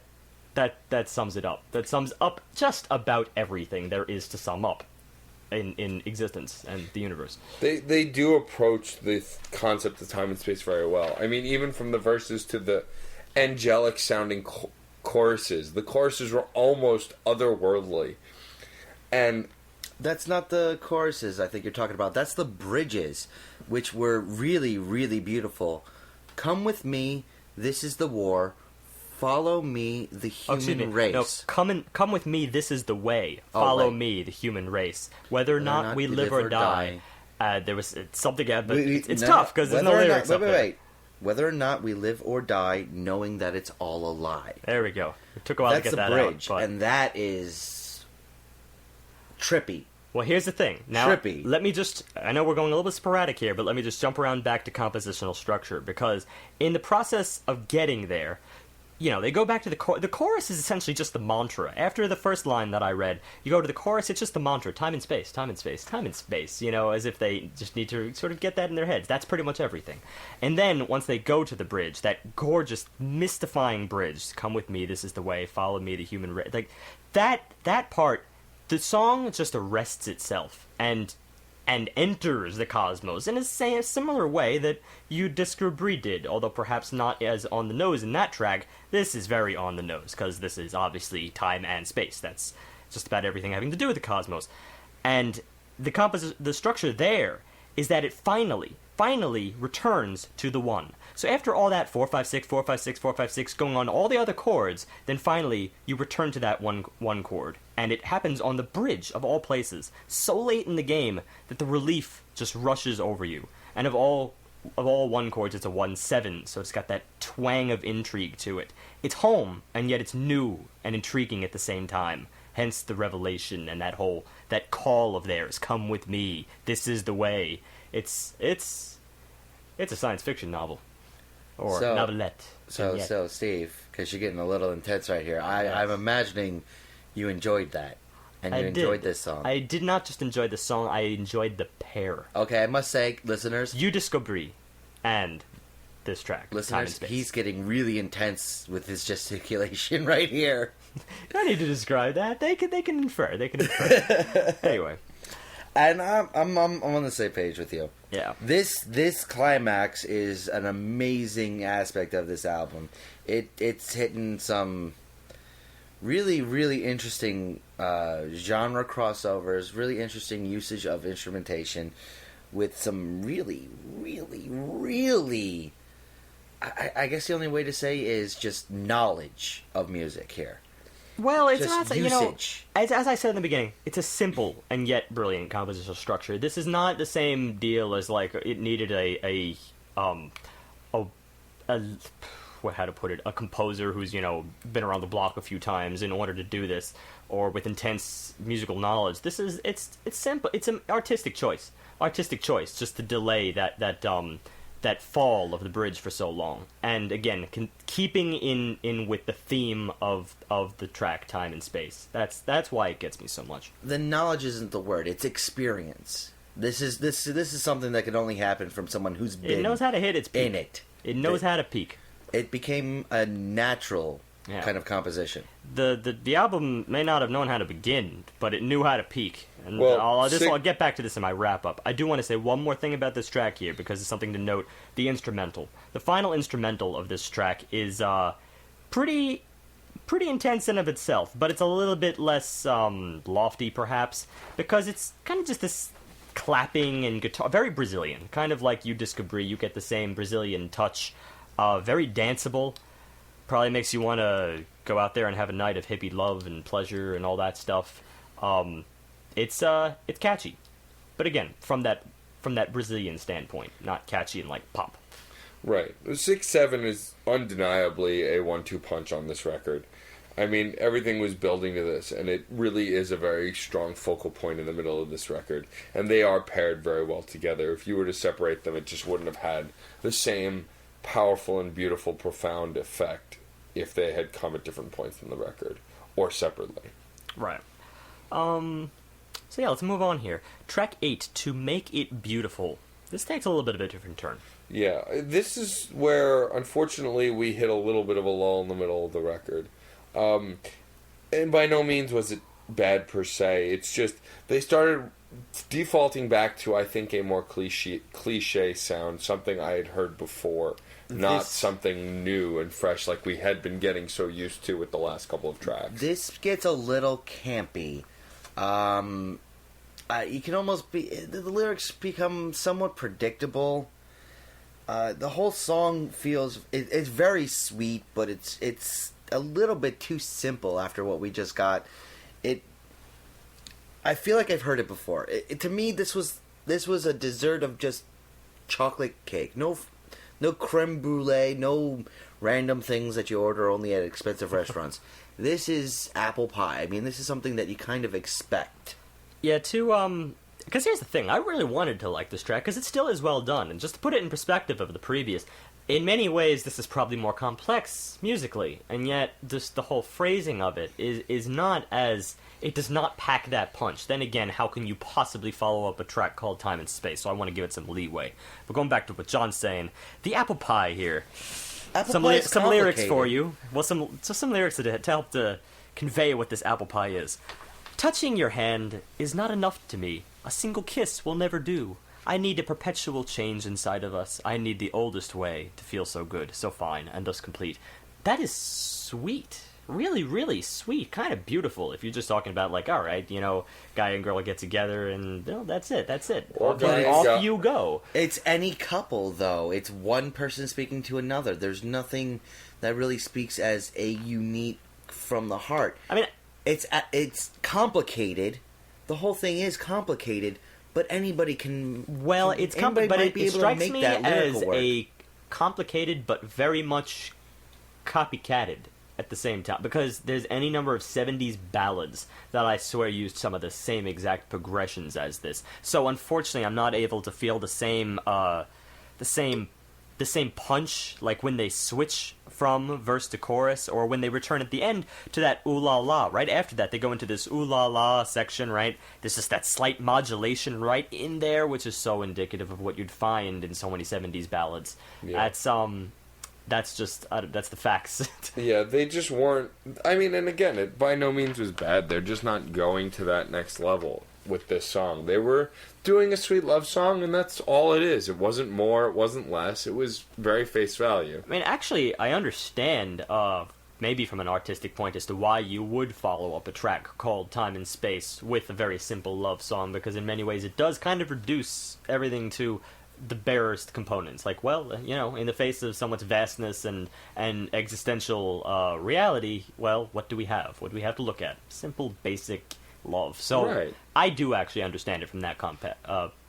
sums it up. That sums up just about everything there is to sum up in existence and the universe. They do approach the concept of time and space very well. I mean, even from the verses to the angelic sounding choruses. The choruses were almost otherworldly. And That's not the choruses I think you're talking about. That's the bridges, which were really, really beautiful. Come with me, this is the war. Follow me, the human race. No, come with me, this is the way. Follow right. me, the human race. Whether or not we live or die. There was something, but it's tough because there's no lyrics up there. Wait. Whether or not we live or die, knowing that it's all a lie. There we go. It took a while to get that bridge, out. But... and that is trippy. Well, here's the thing. Now, Trippy. Let me just... I know we're going a little bit sporadic here, but let me just jump around back to compositional structure, because in the process of getting there, you know, they go back to the chorus is essentially just the mantra. After the first line that I read, you go to the chorus, it's just the mantra. Time and space, time and space, time and space, you know, as if they just need to sort of get that in their heads. That's pretty much everything. And then, once they go to the bridge, that gorgeous, mystifying bridge, come with me, this is the way, follow me, the human race, like, that part, the song just arrests itself, and enters the cosmos in a similar way that You Discovery did, although perhaps not as on the nose in that track. This is very on the nose, because this is obviously time and space. That's just about everything having to do with the cosmos. And the structure there is that it finally returns to the one. So after all that 4 5 6 4 5 6 4 5 6 going on all the other chords, then finally you return to that one chord, and it happens on the bridge of all places, so late in the game that the relief just rushes over you. And of all one chords, it's a 1/7, so it's got that twang of intrigue to it. It's home, and yet it's new and intriguing at the same time. Hence the revelation and that call of theirs, come with me, this is the way. It's a science fiction novel. Or novelette. So Steve, because you're getting a little intense right here, I'm imagining you enjoyed that. And you enjoyed this song. I did not just enjoy the song, I enjoyed the pair. Okay, I must say, listeners... You Discovery and this track. Listeners, he's getting really intense with his gesticulation right here. I need to describe that. They can infer. Anyway. And I'm on the same page with you. Yeah. This climax is an amazing aspect of this album. It's hitting some really, really interesting genre crossovers, really interesting usage of instrumentation with some really, really, really... I guess the only way to say is just knowledge of music here. Well, it's just not, usage. As I said in the beginning, it's a simple and yet brilliant compositional structure. This is not the same deal as, like, it needed how to put it, a composer who's, been around the block a few times in order to do this, or with intense musical knowledge. It's simple. It's an artistic choice, just to delay that fall of the bridge for so long, and again, keeping in with the theme of the track, time and space. That's why it gets me so much. The knowledge isn't the word; it's experience. This is something that can only happen from someone who's been. It knows how to hit its peak. In it. It knows how to peak. It became a natural kind of composition. The album may not have known how to begin, but it knew how to peak. And I'll get back to this in my wrap-up. I do want to say one more thing about this track here, because it's something to note. The instrumental. The final instrumental of this track is pretty intense in of itself, but it's a little bit less lofty, perhaps, because it's kind of just this clapping and guitar, very Brazilian, kind of like You Discovery. You get the same Brazilian touch, very danceable. Probably makes you want to go out there and have a night of hippie love and pleasure and all that stuff. It's catchy, but again, from that Brazilian standpoint, not catchy and like pop. Right. 6/7 is undeniably a 1-2 punch on this record. I mean, everything was building to this, and it really is a very strong focal point in the middle of this record. And they are paired very well together. If you were to separate them, it just wouldn't have had the same powerful and beautiful, profound effect if they had come at different points in the record, or separately. Right. So yeah, let's move on here. Track 8, To Make It Beautiful. This takes a little bit of a different turn. Yeah, this is where, unfortunately, we hit a little bit of a lull in the middle of the record. And by no means was it bad per se. It's just, they started defaulting back to, I think, a more cliche sound, something I had heard before. not something new and fresh like we had been getting so used to with the last couple of tracks. This gets a little campy. You can almost be... The lyrics become somewhat predictable. The whole song feels... It's very sweet, but it's a little bit too simple after what we just got. I feel like I've heard it before. To me, this was a dessert of just chocolate cake. No creme brulee, no random things that you order only at expensive restaurants. This is apple pie. I mean, this is something that you kind of expect. Yeah, because here's the thing. I really wanted to like this track, because it still is well done. And just to put it in perspective of the previous, in many ways, this is probably more complex musically. And yet, just the whole phrasing of it is not as... It does not pack that punch. Then again, how can you possibly follow up a track called Time and Space? So I want to give it some leeway. But going back to what John's saying, the apple pie here. Some lyrics for you. Well, some lyrics to help to convey what this apple pie is. Touching your hand is not enough to me. A single kiss will never do. I need a perpetual change inside of us. I need the oldest way to feel so good, so fine, and thus complete. That is sweet. Really, really sweet. Kind of beautiful if you're just talking about, like, all right, guy and girl get together and that's it. Off you go. It's any couple, though. It's one person speaking to another. There's nothing that really speaks as a unique from the heart. I mean... It's complicated. The whole thing is complicated, but anybody can... Well, it's complicated, but it strikes me as a complicated but very much copycatted at the same time, because there's any number of 70s ballads that I swear used some of the same exact progressions as this. So unfortunately, I'm not able to feel the same punch, like when they switch from verse to chorus, or when they return at the end to that ooh la la. Right after that, they go into this ooh la la section, right? There's just that slight modulation right in there, which is so indicative of what you'd find in so many 70s ballads. Yeah. That's the facts. Yeah, they just weren't... I mean, and again, it by no means was bad. They're just not going to that next level with this song. They were doing a sweet love song, and that's all it is. It wasn't more, it wasn't less. It was very face value. I mean, actually, I understand, maybe from an artistic point, as to why you would follow up a track called Time and Space with a very simple love song, because in many ways it does kind of reduce everything to the barest components. Like, well, in the face of so much vastness and existential reality, well, what do we have? What do we have to look at? Simple, basic love. So right. I do actually understand it from that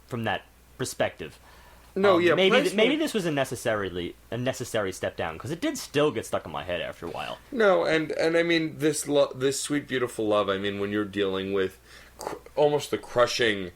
from that perspective. No, yeah, maybe this was a necessary step down, because it did still get stuck in my head after a while. No, and I mean this sweet beautiful love. I mean, when you're dealing with almost the crushing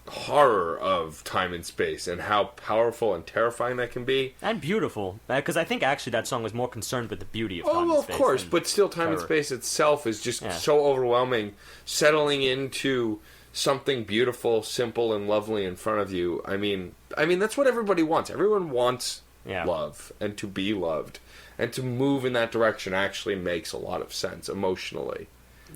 horror of time and space and how powerful and terrifying that can be, and beautiful, because I think actually that song was more concerned with the beauty of time and space. Of course, but still, time and space itself is just so overwhelming. Settling into something beautiful, simple, and lovely in front of you. I mean that's what everybody wants. Everyone wants love and to be loved, and to move in that direction actually makes a lot of sense emotionally,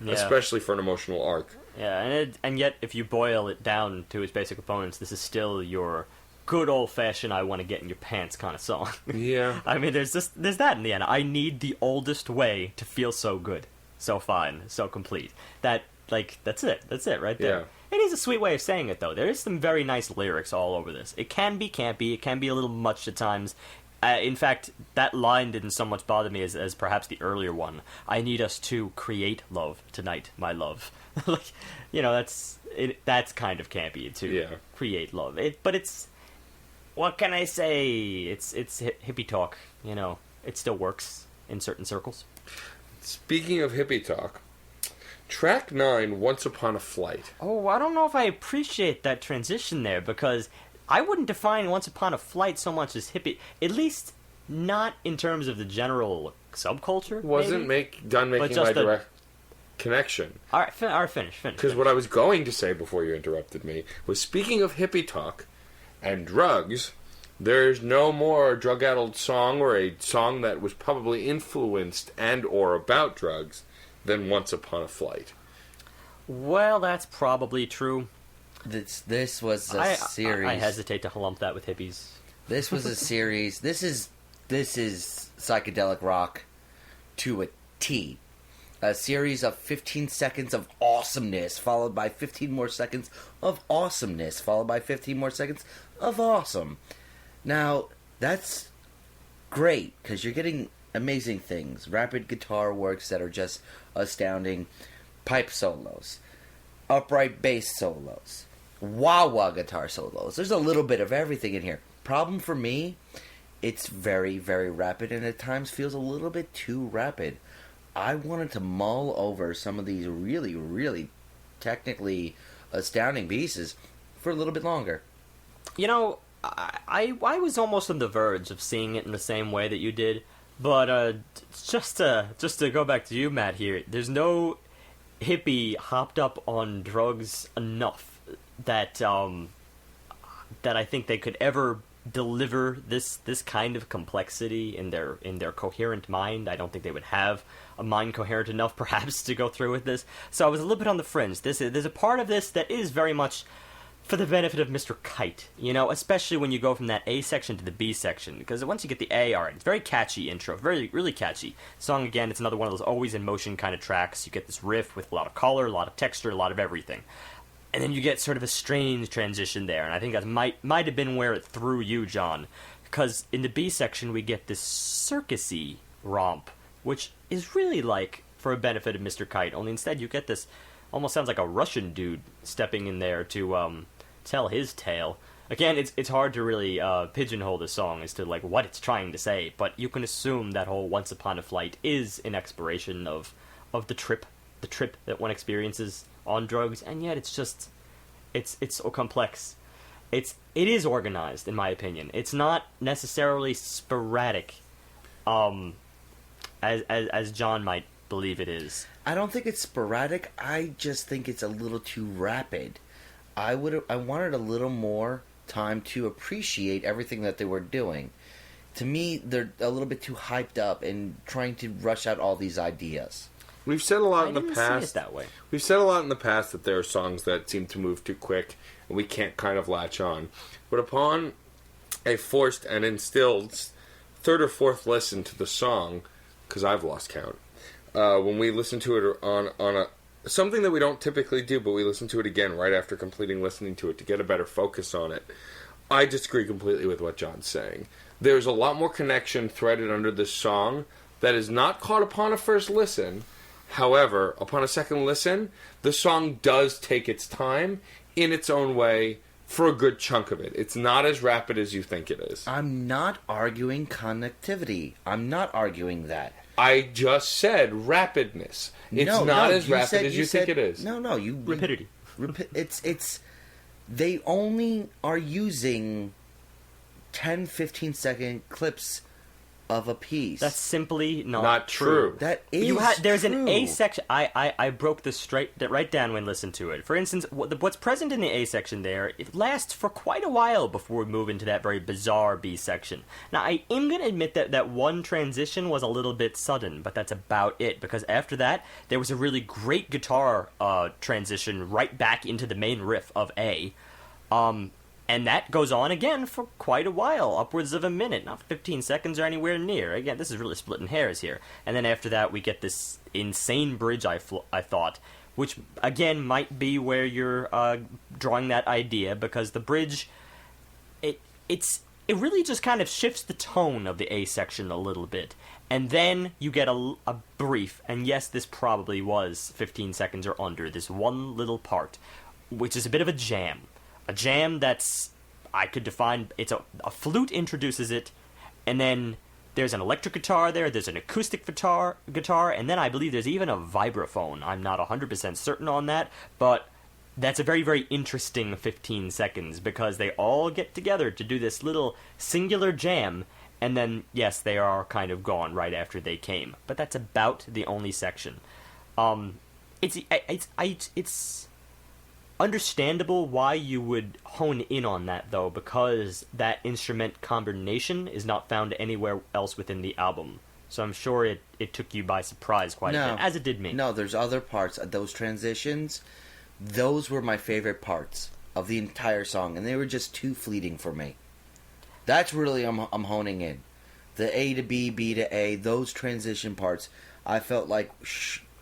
especially for an emotional arc. Yeah, and yet, if you boil it down to its basic components, this is still your good old-fashioned I want to get in your pants kind of song. Yeah. I mean, there's that in the end. I need the oldest way to feel so good, so fine, so complete. That's it right there. Yeah. It is a sweet way of saying it, though. There is some very nice lyrics all over this. It can be campy, it can be a little much at times. In fact, that line didn't so much bother me as perhaps the earlier one. I need us to create love tonight, my love. That's kind of campy too. Yeah. Create love. But it's, what can I say? It's hippie talk. It still works in certain circles. Speaking of hippie talk, track 9, Once Upon a Flight. Oh, I don't know if I appreciate that transition there, because I wouldn't define Once Upon a Flight so much as hippie, at least not in terms of the general subculture. Wasn't done making my direct connection. All right, finish. Because what I was going to say before you interrupted me was, speaking of hippie talk and drugs, there's no more drug-addled song, or a song that was probably influenced and or about drugs, than Once Upon a Flight. Well, that's probably true. This was a series. I hesitate to lump that with hippies. This was a series. This is This is psychedelic rock to a T. A series of 15 seconds of awesomeness, followed by 15 more seconds of awesomeness, followed by 15 more seconds of awesome. Now, that's great, because you're getting amazing things. Rapid guitar works that are just astounding. Pipe solos. Upright bass solos. Wah-wah guitar solos. There's a little bit of everything in here. Problem for me, it's very, very rapid, and at times feels a little bit too rapid. I wanted to mull over some of these really, really technically astounding pieces for a little bit longer. You know, I was almost on the verge of seeing it in the same way that you did, but just to go back to you, Matt, here, there's no hippie hopped up on drugs enough that that I think they could ever deliver this kind of complexity in their coherent mind. I don't think they would have a mind coherent enough, perhaps, to go through with this. So I was a little bit on the fringe. There's a part of this that is very much for the benefit of Mr. Kite, you know, especially when you go from that A section to the B section, because once you get the A, alright, it's very catchy intro, really catchy. Song, again, it's another one of those always in motion kind of tracks. You get this riff with a lot of color, a lot of texture, a lot of everything. And then you get sort of a strange transition there, and I think that might have been where it threw you, John, because in the B section we get this circusy romp, which is really like for a benefit of Mr. Kite, only instead you get this, almost sounds like a Russian dude stepping in there to tell his tale. Again, it's hard to really pigeonhole the song as to like what it's trying to say, but you can assume that whole Once Upon a Flight is an exploration of the trip that one experiences on drugs, and yet it's so complex. It is organized, in my opinion. It's not necessarily sporadic, as John might believe it is. I don't think it's sporadic. I just think it's a little too rapid. I wanted a little more time to appreciate everything that they were doing. To me, they're a little bit too hyped up and trying to rush out all these ideas. We've said a lot in the See past. it that way. We've said a lot in the past that there are songs that seem to move too quick and we can't kind of latch on. But upon a forced and instilled third or fourth listen to the song, because I've lost count, when we listen to it on a something that we don't typically do, but we listen to it again right after completing listening to it to get a better focus on it, I disagree completely with what John's saying. There's a lot more connection threaded under this song that is not caught upon a first listen. However, upon a second listen, the song does take its time in its own way for a good chunk of it. It's not as rapid as you think it is. I'm not arguing connectivity. I'm not arguing that. I just said rapidness. It's not as rapid as you think it is. No, Rapidity. It's they only are using 10, 15 second clips of a piece. That's simply not true. That is there's true. an A section. I broke this right down when listened to it. For instance, what's present in the A section there, it lasts for quite a while before we move into that very bizarre B section. Now, I am going to admit that one transition was a little bit sudden, but that's about it, because after that, there was a really great guitar transition right back into the main riff of A. And that goes on again for quite a while, upwards of a minute, not 15 seconds or anywhere near. Again, this is really splitting hairs here. And then after that, we get this insane bridge, I thought, which, again, might be where you're drawing that idea, because the bridge, it really just kind of shifts the tone of the A section a little bit. And then you get a brief, and yes, this probably was 15 seconds or under, this one little part, which is a bit of a jam. A jam that's, I could define, it's a flute introduces it, and then there's an electric guitar there's an acoustic guitar, and then I believe there's even a vibraphone. I'm not 100% certain on that, but that's a very, very interesting 15 seconds, because they all get together to do this little singular jam, and then, yes, they are kind of gone right after they came. But that's about the only section. It's understandable why you would hone in on that, though, because that instrument combination is not found anywhere else within the album. So I'm sure it took you by surprise quite a bit, as it did me. No, there's other parts. Those transitions, those were my favorite parts of the entire song, and they were just too fleeting for me. That's really I'm honing in. The A to B, B to A, those transition parts, I felt like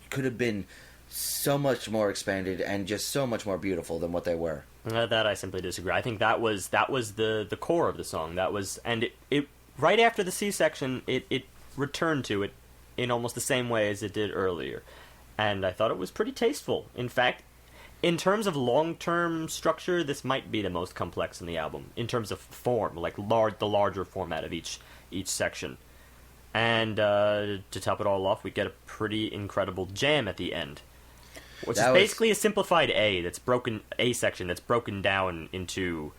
could have been so much more expanded and just so much more beautiful than what they were. That I simply disagree. I think that was the core of the song. That was, and it right after the C section, it returned to it in almost the same way as it did earlier, and I thought it was pretty tasteful. In fact, in terms of long-term structure, this might be the most complex in the album in terms of form, like the larger format of each section. And to top it all off, we get a pretty incredible jam at the end, which is basically a simplified A section that's broken down into,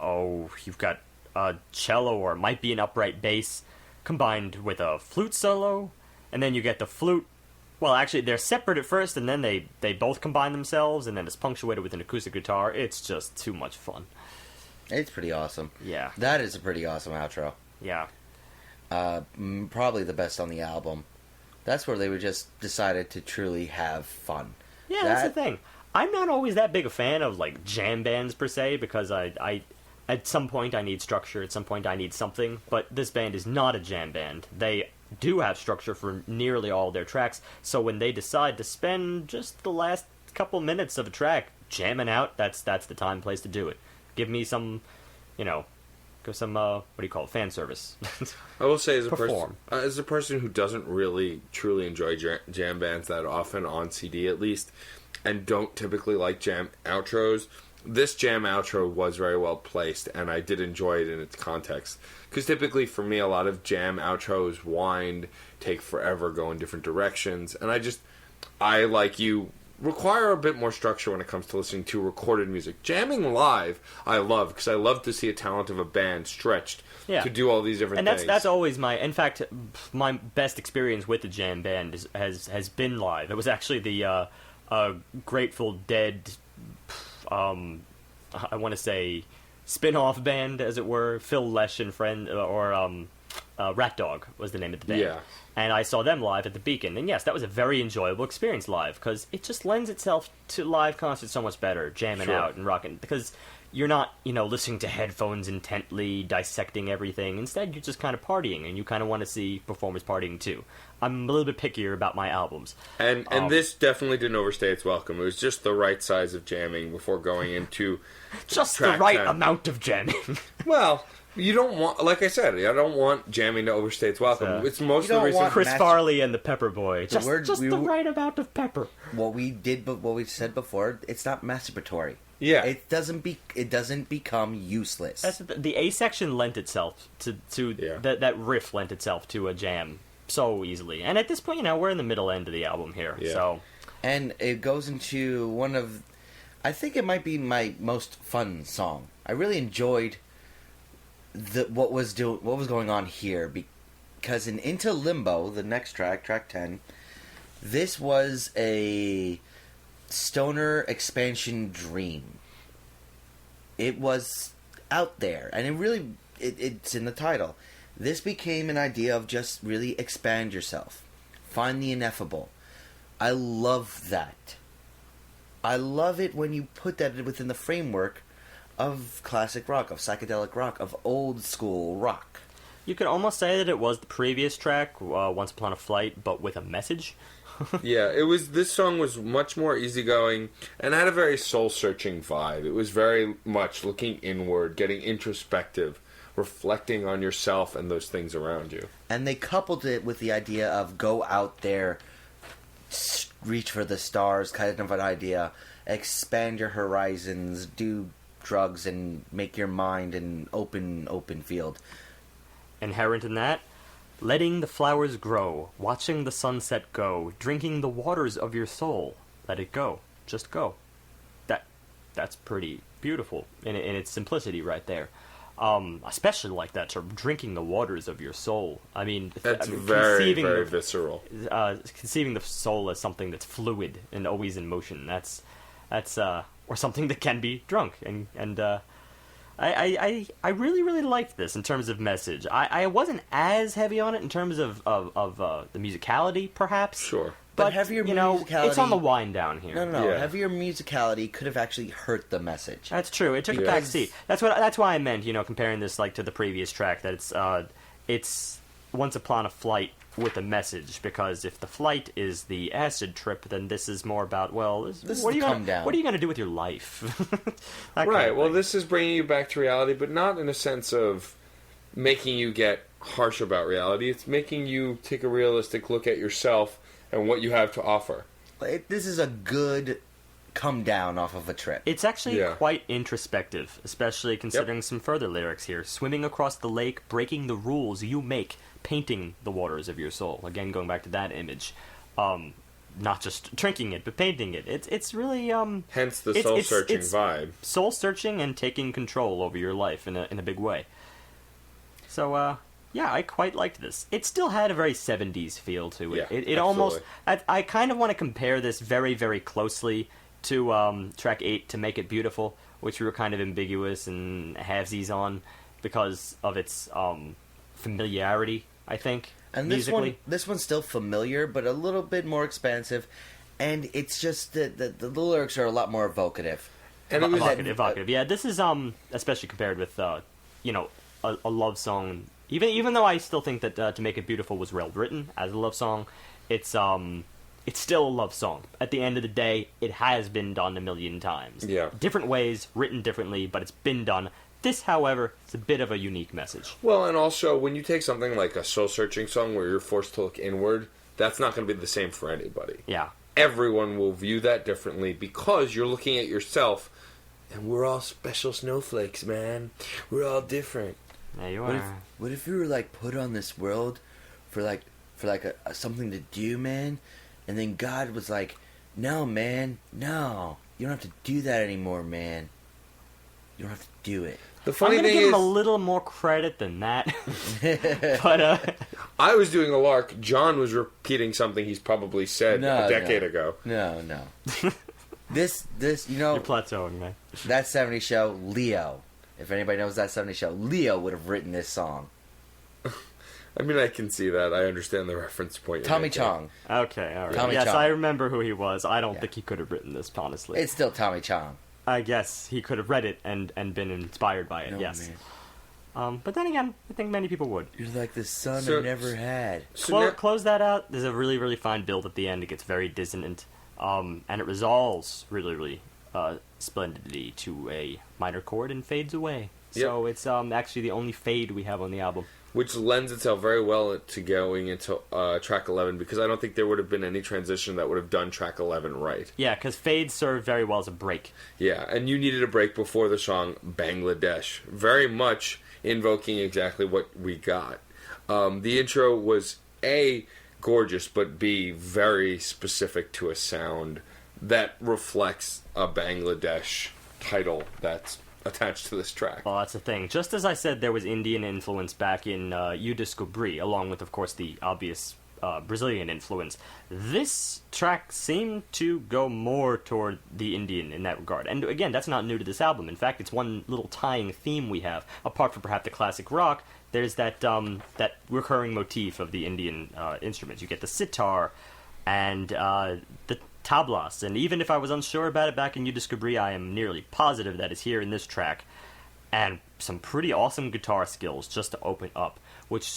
you've got a cello, or it might be an upright bass, combined with a flute solo, and then you get the flute. Well, actually, they're separate at first, and then they both combine themselves, and then it's punctuated with an acoustic guitar. It's just too much fun. It's pretty awesome. Yeah. That is a pretty awesome outro. Yeah. Probably the best on the album. That's where they would just decided to truly have fun. Yeah, that's the thing. I'm not always that big a fan of, like, jam bands per se, because I at some point I need structure, at some point I need something, but this band is not a jam band. They do have structure for nearly all their tracks, so when they decide to spend just the last couple minutes of a track jamming out, that's the time and place to do it. Give me some, what do you call it, fan service. I will say, as a person who doesn't really truly enjoy jam bands that often, on CD at least, and don't typically like jam outros, this jam outro was very well placed, and I did enjoy it in its context. Because typically, for me, a lot of jam outros wind, take forever, go in different directions, and I, like you, require a bit more structure when it comes to listening to recorded music. Jamming live, I love, because I love to see a talent of a band stretched to do all these different things. And that's always in fact, my best experience with the jam band has been live. It was actually the Grateful Dead, I want to say, spin-off band, as it were. Phil Lesh and friend, or Rat Dog was the name of the band. Yeah. And I saw them live at the Beacon. And yes, that was a very enjoyable experience live, because it just lends itself to live concerts so much better, jamming out and rocking. Because you're not, listening to headphones intently, dissecting everything. Instead, you're just kind of partying, and you kind of want to see performers partying too. I'm a little bit pickier about my albums. And this definitely didn't overstay its welcome. It was just the right size of jamming before going into just the right amount of jamming. Well, you don't want, like I said, I don't want jamming to overstay its welcome. It's most of the reason. Chris Farley and the Pepper Boy. Just the right amount of pepper. What we said before, it's not masturbatory. Yeah, it doesn't become useless. That's the A section lent itself to that riff lent itself to a jam so easily. And at this point, we're in the middle end of the album here. Yeah. So, and it goes into one of, I think it might be my most fun song. I really enjoyed what was going on here, because in Into Limbo, the next track 10, this was a stoner expansion dream. It was out there, and it's in the title. This became an idea of just really expand yourself, find the ineffable. I love that. I love it when you put that within the framework of classic rock, of psychedelic rock, of old school rock. You could almost say that it was the previous track, Once Upon a Flight, but with a message. Yeah, this song was much more easygoing and had a very soul-searching vibe. It was very much looking inward, getting introspective, reflecting on yourself and those things around you. And they coupled it with the idea of go out there, reach for the stars, kind of an idea, expand your horizons, do drugs, and make your mind an open field. Inherent in that, letting the flowers grow, watching the sunset go, drinking the waters of your soul. Let it go. Just go. That's pretty beautiful in its simplicity right there. Especially like that term, drinking the waters of your soul. That's very, very visceral. Conceiving the soul as something that's fluid and always in motion. That's or something that can be drunk. And I really, really liked this in terms of message. I wasn't as heavy on it in terms of the musicality, perhaps. Sure. But heavier musicality... it's on the wind down here. No. Yeah. Heavier musicality could have actually hurt the message. That's true. It took a back seat. That's why I meant, comparing this to the previous track, that it's once upon a flight with a message, because if the flight is the acid trip, then this is more about, well, This what is are you the gonna, come down. what are you going to do with your life? That kind Right. of Well, thing. this is bringing you back to reality, but not in a sense of making you get harsh about reality. It's making you take a realistic look at yourself and what you have to offer. This is a good come down off of a trip. It's actually Yeah. quite introspective, especially considering some further lyrics here. Swimming across the lake, breaking the rules you make, painting the waters of your soul. Again, going back to that image. Not just drinking it, but painting it. It's really Hence the It's- soul-searching it's- vibe. soul searching and taking control over your life in a big way. So yeah, I quite liked this. It still had a very 70s feel to it. Yeah, It almost I kind of want to compare this very, very closely to track 8, To Make It Beautiful, which we were kind of ambiguous and halvesies on because of its familiarity, I think. And musically. this one's still familiar, but a little bit more expansive. And it's just the lyrics are a lot more evocative. And it was Evocative. Yeah, this is especially compared with you know, a love song. Even though I still think that To Make It Beautiful was well written as a love song, it's still a love song. At the end of the day, it has been done a million times. Yeah. Different ways, written differently, but it's been done. This, however, is a bit of a unique message. Well, and also, when you take something like a soul-searching song where you're forced to look inward, that's not going to be the same for anybody. Yeah. Everyone will view that differently because you're looking at yourself, and we're all special snowflakes, man. We're all different. There you What if, are. what if you were like put on this world for like a something to do, man, and then God was like, "No, man, no, you don't have to do that anymore, man. You don't have to do it." The I'm funny gonna thing give is, him a little more credit than that. But I was doing a lark. John was repeating something he's probably said No, a decade no. ago. No, no. this you know you're plateauing, man. that 70s show, Leo. If anybody knows that 70s show, Leo would have written this song. I mean, I can see that. I understand the reference point. you're Tommy making. Chong. Okay, all right. Tommy yes, Chong. I remember who he was. I don't Yeah. think he could have written this, honestly. It's still Tommy Chong. I guess he could have read it and been inspired by it, No, yes. man. But then again, I think many people would. You're like the son So- I never had. So now- Close that out. There's a really, really fine build at the end. It gets very dissonant. And it resolves really, really splendidly to a minor chord and fades away. So it's actually the only fade we have on the album. which lends itself very well to going into track 11, because I don't think there would have been any transition that would have done track 11 right. Yeah, because fades serve very well as a break. Yeah, and you needed a break before the song Bangladesh, very much invoking exactly what we got. The intro was A, gorgeous, but B, very specific to a sound that reflects a Bangladesh title that's attached to this track. Well, that's the thing. Just as I said there was Indian influence back in You Descobri, along with, of course, the obvious Brazilian influence, this track seemed to go more toward the Indian in that regard. And again, that's not new to this album. In fact, it's one little tying theme we have. Apart from perhaps the classic rock, there's that that recurring motif of the Indian instruments. You get the sitar and the tablas, and even if I was unsure about it back in You Descobri, I am nearly positive that it's here in this track, and some pretty awesome guitar skills just to open up, which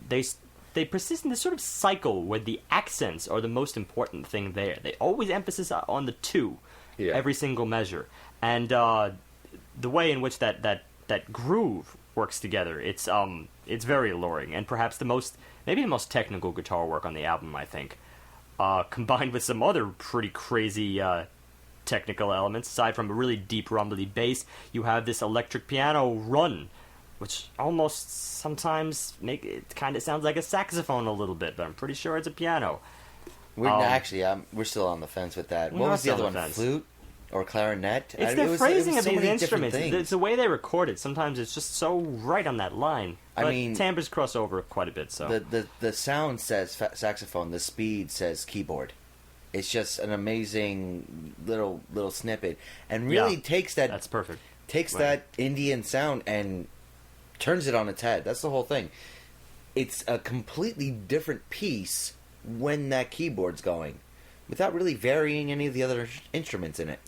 they persist in this sort of cycle where the accents are the most important thing there. They always emphasize on the two, Yeah. every single measure, and the way in which that groove works together, it's very alluring, and perhaps maybe the most technical guitar work on the album, I think. Combined with some other pretty crazy technical elements. Aside from a really deep rumbly bass, you have this electric piano run, which almost sometimes it kind of sounds like a saxophone a little bit, but I'm pretty sure it's a piano. We're still on the fence with that. We're What not was the still other on the one? fence. Flute or clarinet? It's It the was phrasing of so these many different instruments. things. It's the way they record it. Sometimes it's just so right on that line. I But mean, timbres cross over quite a bit, so... The sound says saxophone. The speed says keyboard. It's just an amazing little snippet, and really Yeah, takes that That's perfect. takes Right. that Indian sound and turns it on its head. That's the whole thing. It's a completely different piece when that keyboard's going, without really varying any of the other instruments in it.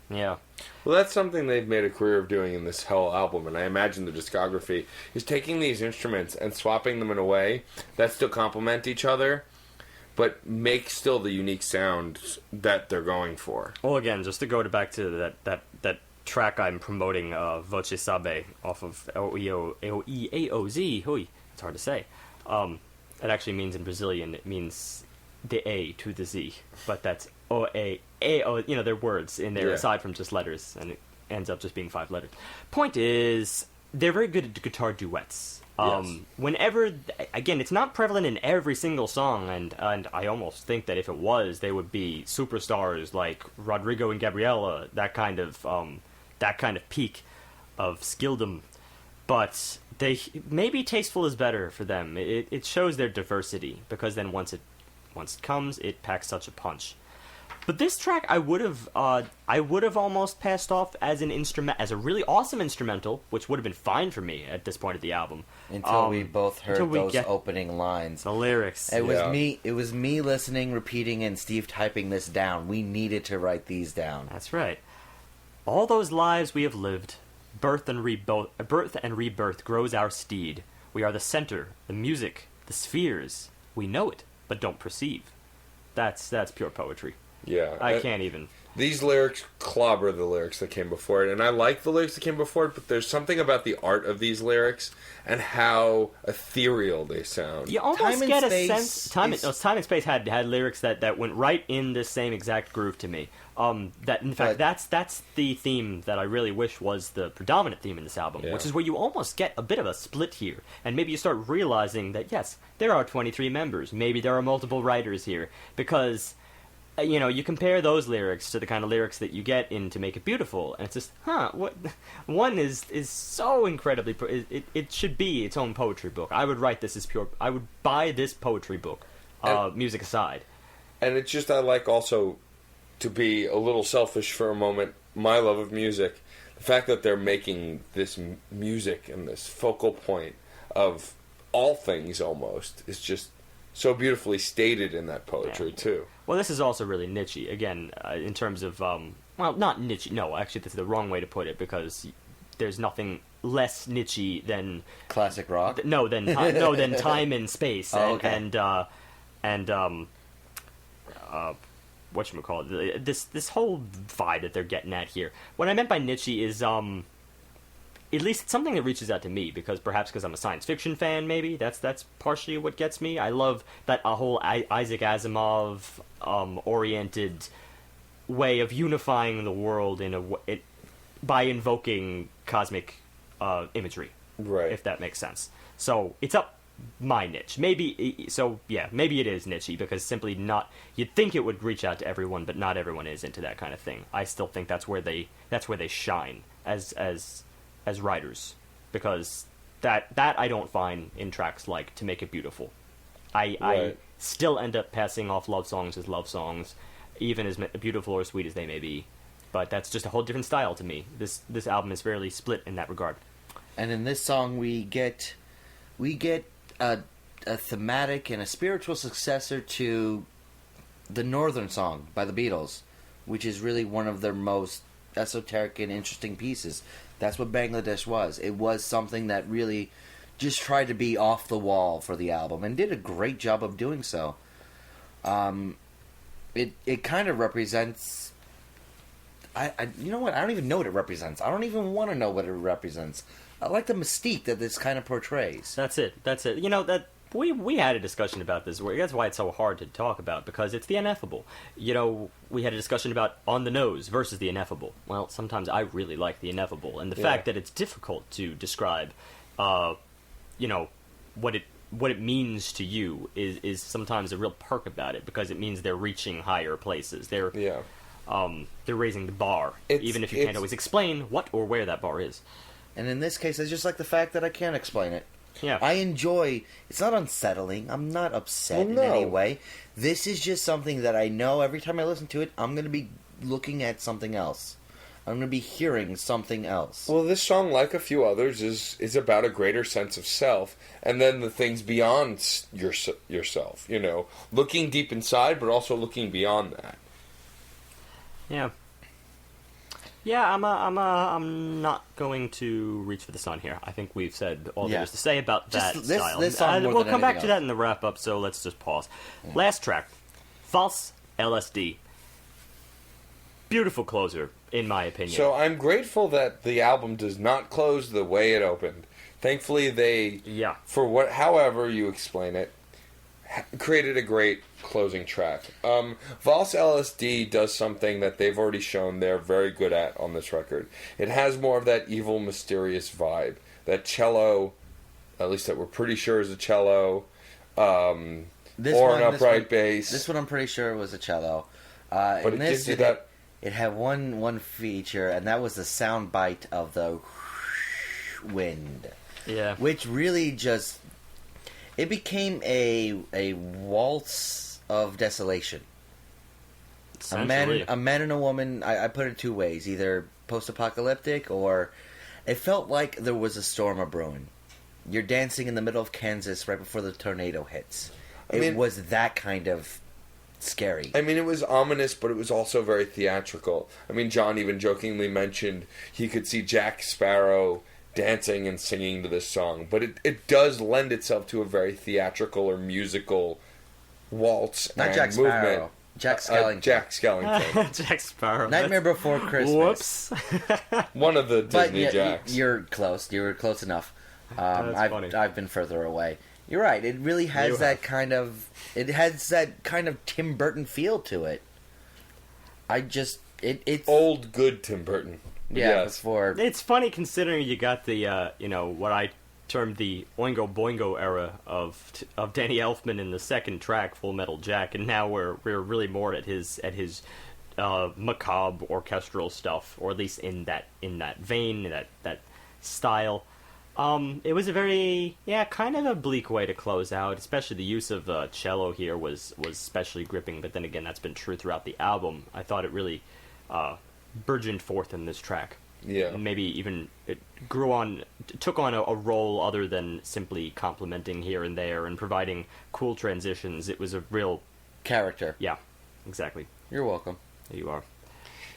Yeah. Well, that's something they've made a career of doing in this whole album, and I imagine the discography is taking these instruments and swapping them in a way that still complement each other, but make still the unique sound that they're going for. Well, again, just to go back to that track I'm promoting, Voce Sabe, off of AOZ, hui, it's hard to say. It actually means in Brazilian, it means the A to the Z, but that's O-A-O, they're words in there aside from just letters, and it ends up just being 5 letters. Point is, they're very good at guitar duets. Whenever, again, it's not prevalent in every single song, and I almost think that if it was, they would be superstars like Rodrigo and Gabriela, that kind of peak of skilldom. But maybe tasteful is better for them. It shows their diversity, because then once it comes, it packs such a punch. But this track, I would have almost passed off as as a really awesome instrumental, which would have been fine for me at this point of the album. Until we both heard those opening lines. The lyrics. It was me listening, repeating, and Steve typing this down. We needed to write these down. That's right. All those lives we have lived, birth and rebirth grows our steed. We are the center, the music, the spheres. We know it, but don't perceive. That's pure poetry. Yeah. I can't even. These lyrics clobber the lyrics that came before it, and I like the lyrics that came before it, but there's something about the art of these lyrics and how ethereal they sound. You almost get a sense... Time and Space had lyrics that went right in this same exact groove to me. That's the theme that I really wish was the predominant theme in this album, which is where you almost get a bit of a split here, and maybe you start realizing that, yes, there are 23 members, maybe there are multiple writers here, because... you compare those lyrics to the kind of lyrics that you get in To Make It Beautiful, and it's just, what? One is so incredibly... It should be its own poetry book. I would write this as pure... I would buy this poetry book, music aside. And it's just, I like also, to be a little selfish for a moment, my love of music, the fact that they're making this music and this focal point of all things almost is just so beautifully stated in that poetry, too. Well, this is also really niche-y, again, in terms of, not niche. No, actually, that's the wrong way to put it, because there's nothing less niche-y than... Classic rock? Than time and space, whatchamacallit, this whole vibe that they're getting at here. What I meant by niche-y is, at least it's something that reaches out to me, because I'm a science fiction fan, maybe. That's partially what gets me. I love that whole Isaac Asimov oriented way of unifying the world by invoking cosmic imagery, right? If that makes sense. So it's up my niche. Maybe it is niche-y, because simply not. You'd think it would reach out to everyone, but not everyone is into that kind of thing. I still think that's where they shine as writers, because that I don't find in tracks like To Make It Beautiful. I still end up passing off love songs as love songs, even as beautiful or sweet as they may be. But that's just a whole different style to me. This album is fairly split in that regard. And in this song, we get a thematic and a spiritual successor to the Northern Song by the Beatles, which is really one of their most esoteric and interesting pieces. That's what Bangladesh was. It was something that really just tried to be off the wall for the album, and did a great job of doing so. It kind of represents... you know what? I don't even know what it represents. I don't even want to know what it represents. I like the mystique that this kind of portrays. That's it. That we had a discussion about this. That's why it's so hard to talk about, because it's the ineffable. We had a discussion about On the Nose versus the ineffable. Well, sometimes I really like the ineffable, and the fact that it's difficult to describe, what it means to you is sometimes a real perk about it, because it means they're reaching higher places. They're raising the bar, even if you can't always explain what or where that bar is. And in this case, I just like the fact that I can't explain it. Yeah. I enjoy... It's not unsettling. I'm not upset in any way. This is just something that I know every time I listen to it, I'm going to be looking at something else. I'm going to be hearing something else. Well, this song, like a few others, is about a greater sense of self, and then the things beyond yourself. Looking deep inside, but also looking beyond that. Yeah. Yeah, I'm not going to reach for the sun here. I think we've said all there is to say about that style. This song more we'll than come back anything to that else. in the wrap up. So let's just pause. Last track, False LSD. Beautiful closer, in my opinion. So I'm grateful that the album does not close the way it opened. Thankfully, they, for however you explain it, created a great closing track. Valse LSD does something that they've already shown they're very good at on this record. It has more of that evil, mysterious vibe. That cello, at least that we're pretty sure is a cello, or an upright bass. This one I'm pretty sure was a cello. But it gives you that... It had one feature, and that was the sound bite of the wind. Yeah. Which really just... It became a waltz of desolation. A man and a woman, I put it two ways. Either post-apocalyptic or... It felt like there was a storm a-brewing. You're dancing in the middle of Kansas right before the tornado hits. It was that kind of... scary. I mean, it was ominous, but it was also very theatrical. I mean, John even jokingly mentioned he could see Jack Sparrow dancing and singing to this song. But it does lend itself to a very theatrical or musical waltz Not and Jack movement. Sparrow. Jack Skellington. Jack Skellington. Jack Sparrow. Nightmare Before Christmas. Whoops. One of the Disney Jacks. You're close. You were close enough. That's funny. I've been further away. You're right. It really has that kind of... It has that kind of Tim Burton feel to it. It's... Old, good Tim Burton. Yeah, yes. before... It's funny considering you got the, what I termed the Oingo Boingo era of Danny Elfman in the second track, Full Metal Jack, and now we're really more at his macabre orchestral stuff, or at least in that vein, that style. It was a very, kind of a bleak way to close out, especially the use of cello here was especially gripping, but then again, that's been true throughout the album. I thought it really burgeoned forth in this track. Yeah. And maybe even it took on a role other than simply complimenting here and there and providing cool transitions. It was a real... character. Yeah, exactly. You're welcome. There you are.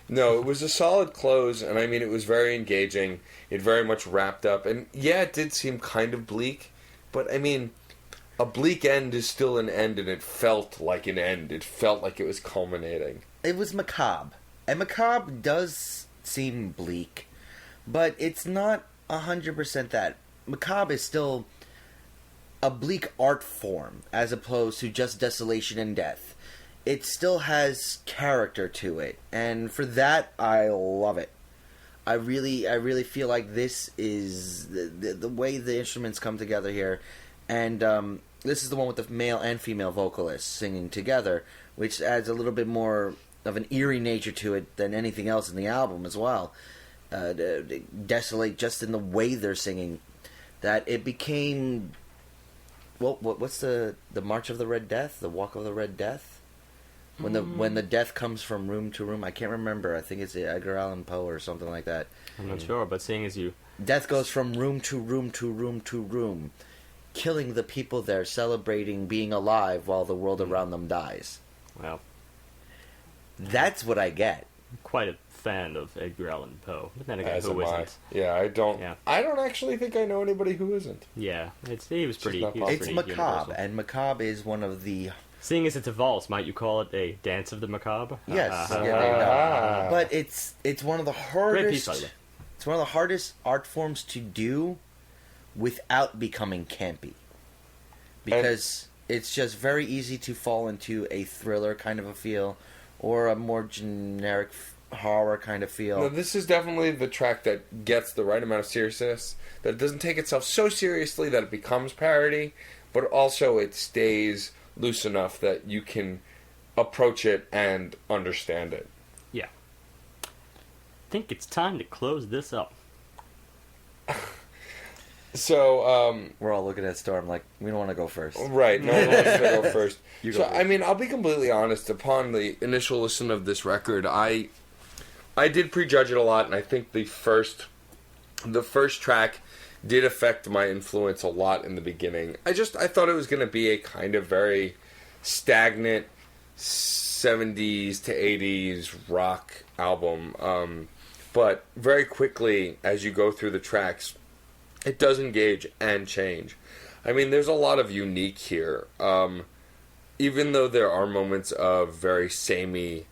No, it was a solid close, and I mean, it was very engaging. It very much wrapped up, and yeah, it did seem kind of bleak, but I mean, a bleak end is still an end, and it felt like an end. It felt like it was culminating. It was macabre, and macabre does seem bleak, but it's not 100% that. Macabre is still a bleak art form, as opposed to just desolation and death. It still has character to it, and for that, I love it. I really feel like this is the way the instruments come together here, and this is the one with the male and female vocalists singing together, which adds a little bit more of an eerie nature to it than anything else in the album as well. Desolate just in the way they're singing, that it became... Well, what's the March of the Red Death? The Walk of the Red Death? When the death comes from room to room, I can't remember. I think it's Edgar Allan Poe or something like that. I'm not sure, but seeing as you... Death goes from room to room to room to room, killing the people there, celebrating being alive while the world around them dies. Well, that's what I get. Quite a fan of Edgar Allan Poe. But then again, As who am I. isn't? Yeah, I don't. Yeah. I don't actually think I know anybody who isn't. Yeah, he was pretty. not He was It's pretty macabre, universal. and macabre is one of the... Seeing as it's a valse, might you call it a dance of the macabre? Yes, Ah. yeah, there you go. But it's one of the Great piece, by the hardest. way. It's one of the hardest art forms to do without becoming campy, because it's just very easy to fall into a thriller kind of a feel, or a more generic horror kind of feel. No, this is definitely the track that gets the right amount of seriousness. That it doesn't take itself so seriously that it becomes parody, but also it stays loose enough that you can approach it and understand it. Yeah. I think it's time to close this up. So, We're all looking at Storm like, we don't want to go first. right, no one wants to go first. You So, go first. I mean, I'll be completely honest. Upon the initial listen of this record, I did prejudge it a lot, and I think the first track did affect my influence a lot in the beginning. I thought it was going to be a kind of very stagnant 70s to 80s rock album. but very quickly, as you go through the tracks, it does engage and change. I mean, there's a lot of unique here. Even though there are moments of very samey,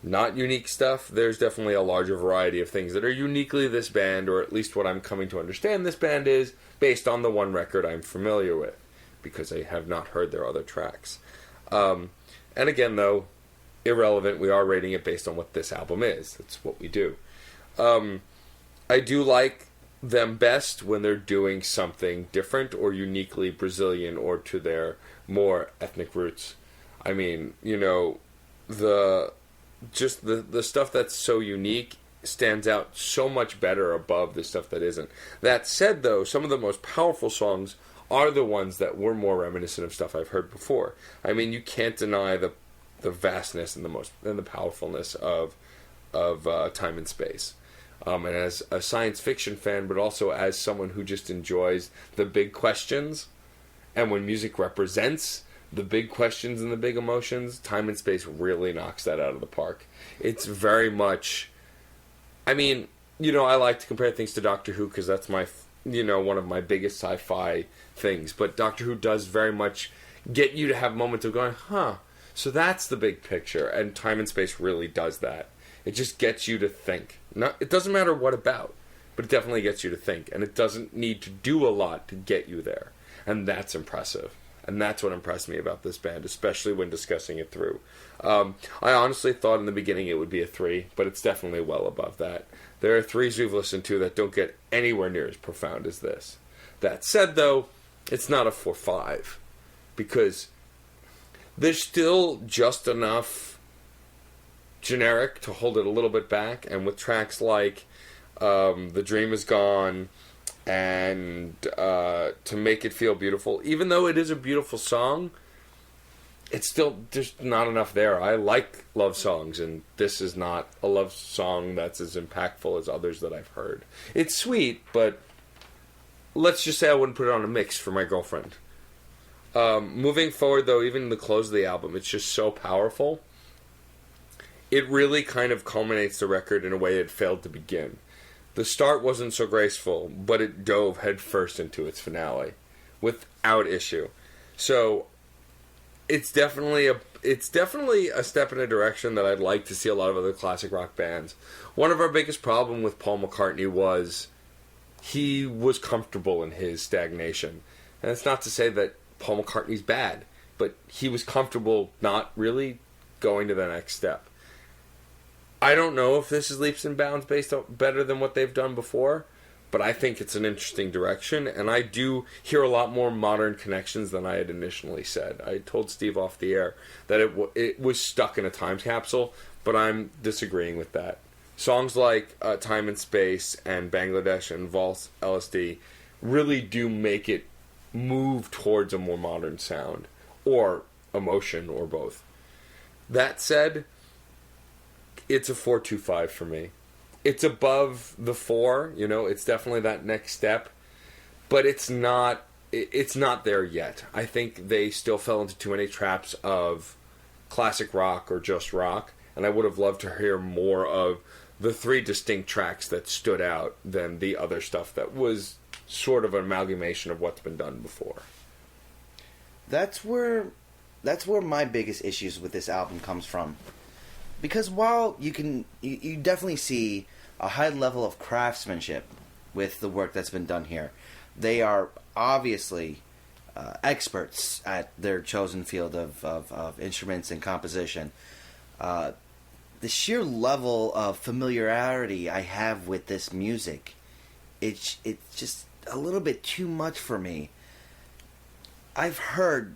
not unique stuff, there's definitely a larger variety of things that are uniquely this band, or at least what I'm coming to understand this band is, based on the one record I'm familiar with, because I have not heard their other tracks. And again, though, irrelevant, we are rating it based on what this album is. That's what we do. I do like them best when they're doing something different or uniquely Brazilian or to their more ethnic roots. I mean, you know, the stuff that's so unique stands out so much better above the stuff that isn't. That said, though, some of the most powerful songs are the ones that were more reminiscent of stuff I've heard before. I mean, you can't deny the vastness and the powerfulness of Time and Space. And as a science fiction fan, but also as someone who just enjoys the big questions, and when music represents the big questions and the big emotions, Time and Space really knocks that out of the park. It's very much... I mean, you know, I like to compare things to Doctor Who because that's my, you know, one of my biggest sci-fi things. But Doctor Who does very much get you to have moments of going, huh, so that's the big picture. And Time and Space really does that. It just gets you to think. It doesn't matter what about, but it definitely gets you to think. And it doesn't need to do a lot to get you there. And that's impressive. And that's what impressed me about this band, especially when discussing it through. I honestly thought in the beginning it would be a 3, but it's definitely well above that. There are 3s we've listened to that don't get anywhere near as profound as this. That said, though, it's not a 4-5, because there's still just enough generic to hold it a little bit back, and with tracks like The Dream Is Gone and To Make It Feel Beautiful, even though it is a beautiful song, it's still just not enough there. I like love songs, and this is not a love song that's as impactful as others that I've heard. It's sweet, but let's just say I wouldn't put it on a mix for my girlfriend. Moving forward, though, even in the close of the album, it's just so powerful. It really kind of culminates the record in a way it failed to begin. The start wasn't so graceful, but it dove headfirst into its finale without issue. So it's definitely a step in a direction that I'd like to see a lot of other classic rock bands. One of our biggest problems with Paul McCartney was he was comfortable in his stagnation. And it's not to say that Paul McCartney's bad, but he was comfortable not really going to the next step. I don't know if this is leaps and bounds based on better than what they've done before, but I think it's an interesting direction, and I do hear a lot more modern connections than I had initially said. I told Steve off the air that it was stuck in a time capsule, but I'm disagreeing with that. Songs like Time and Space and Bangladesh and Valse LSD really do make it move towards a more modern sound, or emotion, or both. That said, it's a 4.25 for me. It's above the 4, you know, it's definitely that next step, but it's not there yet. I think they still fell into too many traps of classic rock or just rock, and I would have loved to hear more of the 3 distinct tracks that stood out than the other stuff that was sort of an amalgamation of what's been done before. That's where my biggest issues with this album comes from. Because while you definitely see a high level of craftsmanship with the work that's been done here, they are obviously experts at their chosen field of instruments and composition. The sheer level of familiarity I have with this music, it's just a little bit too much for me. I've heard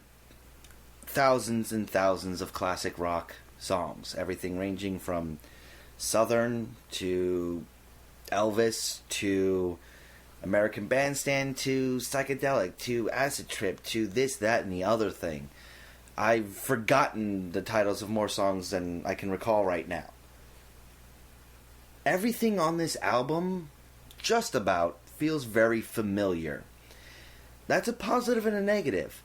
thousands and thousands of classic rock songs, everything ranging from Southern to Elvis to American Bandstand to psychedelic to acid trip to this, that, and the other thing. I've forgotten the titles of more songs than I can recall right now. Everything on this album, just about, feels very familiar. That's a positive and a negative.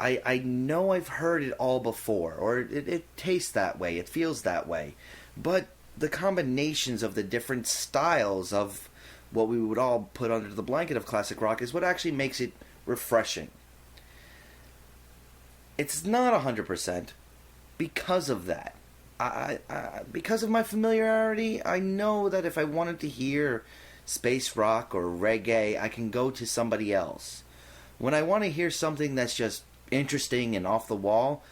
I know I've heard it all before, or it tastes that way, it feels that way, but the combinations of the different styles of what we would all put under the blanket of classic rock is what actually makes it refreshing. It's not 100% because of that. Because of my familiarity, I know that if I wanted to hear space rock or reggae, I can go to somebody else. When I want to hear something that's just interesting and off the wall,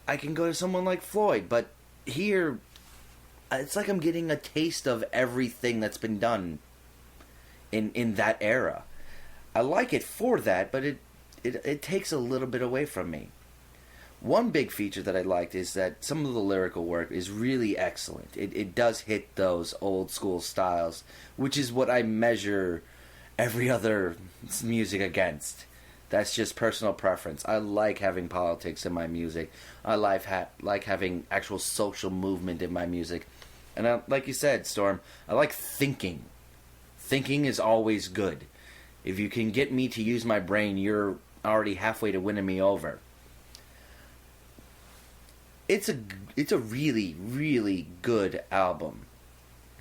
I can go to someone like Floyd. But here, it's like I'm getting a taste of everything that's been done in that era. I like it for that, but it takes a little bit away from me. One big feature that I liked is that some of the lyrical work is really excellent. It does hit those old school styles, which is what I measure every other music against. That's just personal preference. I like having politics in my music. I like having actual social movement in my music. And like you said, Storm, I like thinking. Thinking is always good. If you can get me to use my brain, you're already halfway to winning me over. It's a really, really good album.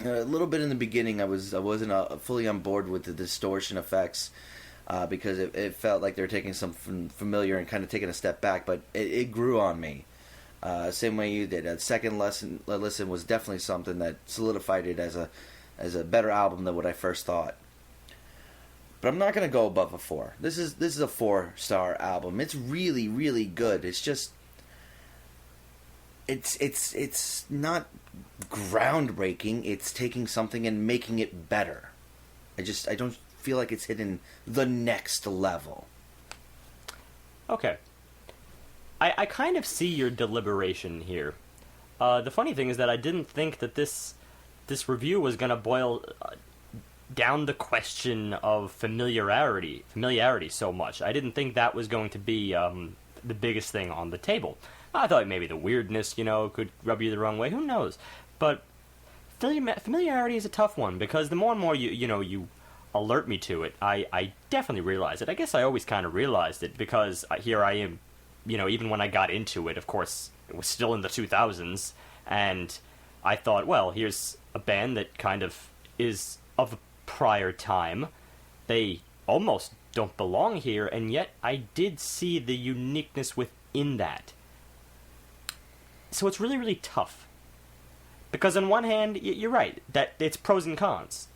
A little bit in the beginning, I wasn't fully on board with the distortion effects because it felt like they were taking something familiar and kind of taking a step back. But it grew on me, same way you did. A second listen was definitely something that solidified it as a better album than what I first thought. But I'm not going to go above a 4. This is a 4-star album. It's really, really good. It's just it's not groundbreaking. It's taking something and making it better. I don't feel like it's hitting the next level. Okay. I kind of see your deliberation here. The funny thing is that I didn't think that this review was going to boil down the question of familiarity so much. I didn't think that was going to be the biggest thing on the table. I thought maybe the weirdness, could rub you the wrong way. Who knows? But familiarity is a tough one because the more and more you alert me to it, I definitely realize it. I guess I always kind of realized it because here I am, even when I got into it, of course, it was still in the 2000s, and I thought, well, here's a band that kind of is of a prior time. They almost don't belong here, and yet I did see the uniqueness within that. So it's really, really tough. Because on one hand, you're right, that it's pros and cons.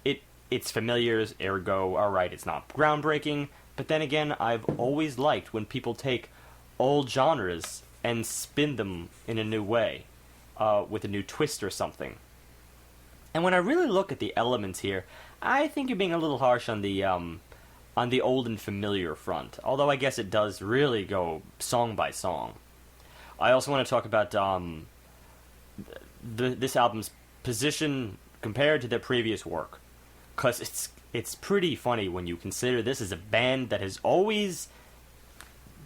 It's familiar, ergo, alright, it's not groundbreaking, but then again, I've always liked when people take old genres and spin them in a new way, with a new twist or something. And when I really look at the elements here, I think you're being a little harsh on the old and familiar front, although I guess it does really go song by song. I also want to talk about this album's position compared to their previous work, because it's pretty funny when you consider this as a band that has always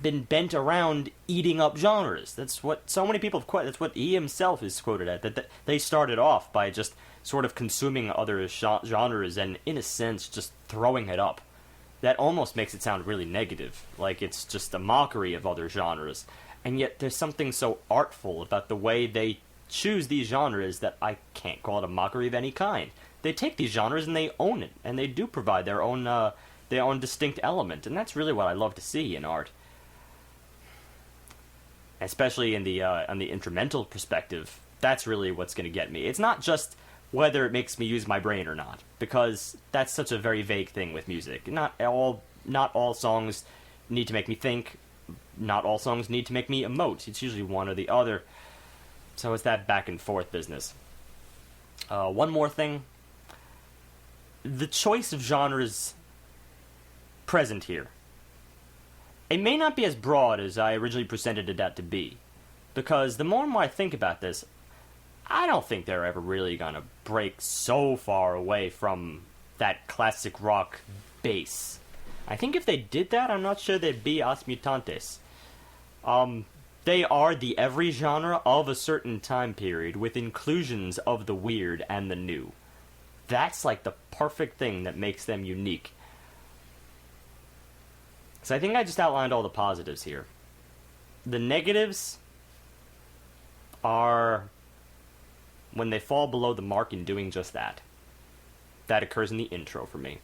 been bent around eating up genres. That's what so many people have quoted. That's what he himself is quoted at. That they started off by just sort of consuming other genres and, in a sense, just throwing it up. That almost makes it sound really negative, like it's just a mockery of other genres. And yet there's something so artful about the way they choose these genres that I can't call it a mockery of any kind. They take these genres and they own it, and they do provide their own distinct element, and that's really what I love to see in art. Especially in the on the instrumental perspective, that's really what's going to get me. It's not just whether it makes me use my brain or not, because that's such a very vague thing with music. Not all songs need to make me think. Not all songs need to make me emote. It's usually one or the other. So it's that back and forth business. One more thing. The choice of genres present here. It may not be as broad as I originally presented it out to be, because the more and more I think about this, I don't think they're ever really going to break so far away from that classic rock base. I think if they did that, I'm not sure they'd be As Mutantes. They are the every genre of a certain time period with inclusions of the weird and the new. That's like the perfect thing that makes them unique. So I think I just outlined all the positives here. The negatives are when they fall below the mark in doing just that, that occurs in the intro for me.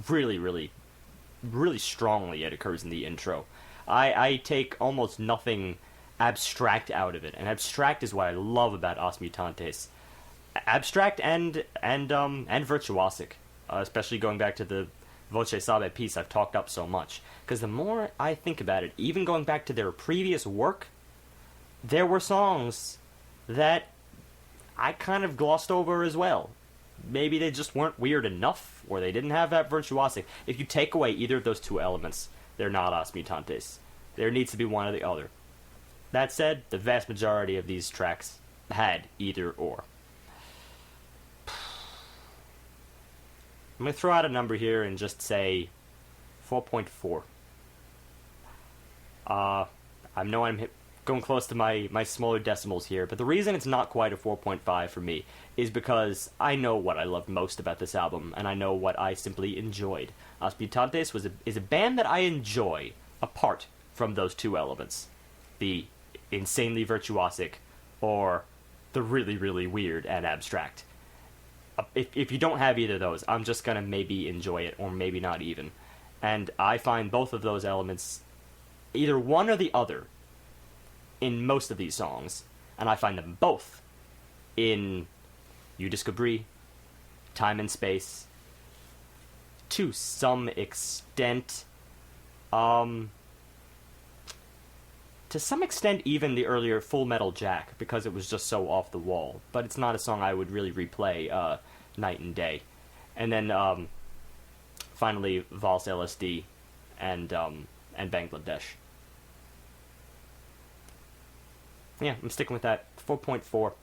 Really, really, really strongly it occurs in the intro. I take almost nothing abstract out of it, and abstract is what I love about Os Mutantes. Abstract and virtuosic, especially going back to the Voce Sabe piece I've talked up so much. Because the more I think about it, even going back to their previous work, there were songs that I kind of glossed over as well. Maybe they just weren't weird enough, or they didn't have that virtuosic. If you take away either of those two elements, they're not Os Mutantes. There needs to be one or the other. That said, the vast majority of these tracks had either or. I'm going to throw out a number here and just say 4.4. I know I'm going close to my smaller decimals here, but the reason it's not quite a 4.5 for me is because I know what I loved most about this album, and I know what I simply enjoyed. Os Mutantes is a band that I enjoy apart from those two elements. The insanely virtuosic or the really, really weird and abstract. If you don't have either of those, I'm just going to maybe enjoy it or maybe not even. And I find both of those elements, either one or the other, in most of these songs, and I find them both in You Discovery, Time and Space, to some extent, even the earlier Full Metal Jack, because it was just so off the wall. But it's not a song I would really replay night and day. And then finally Vals LSD and Bangladesh. Yeah, I'm sticking with that. 4.4.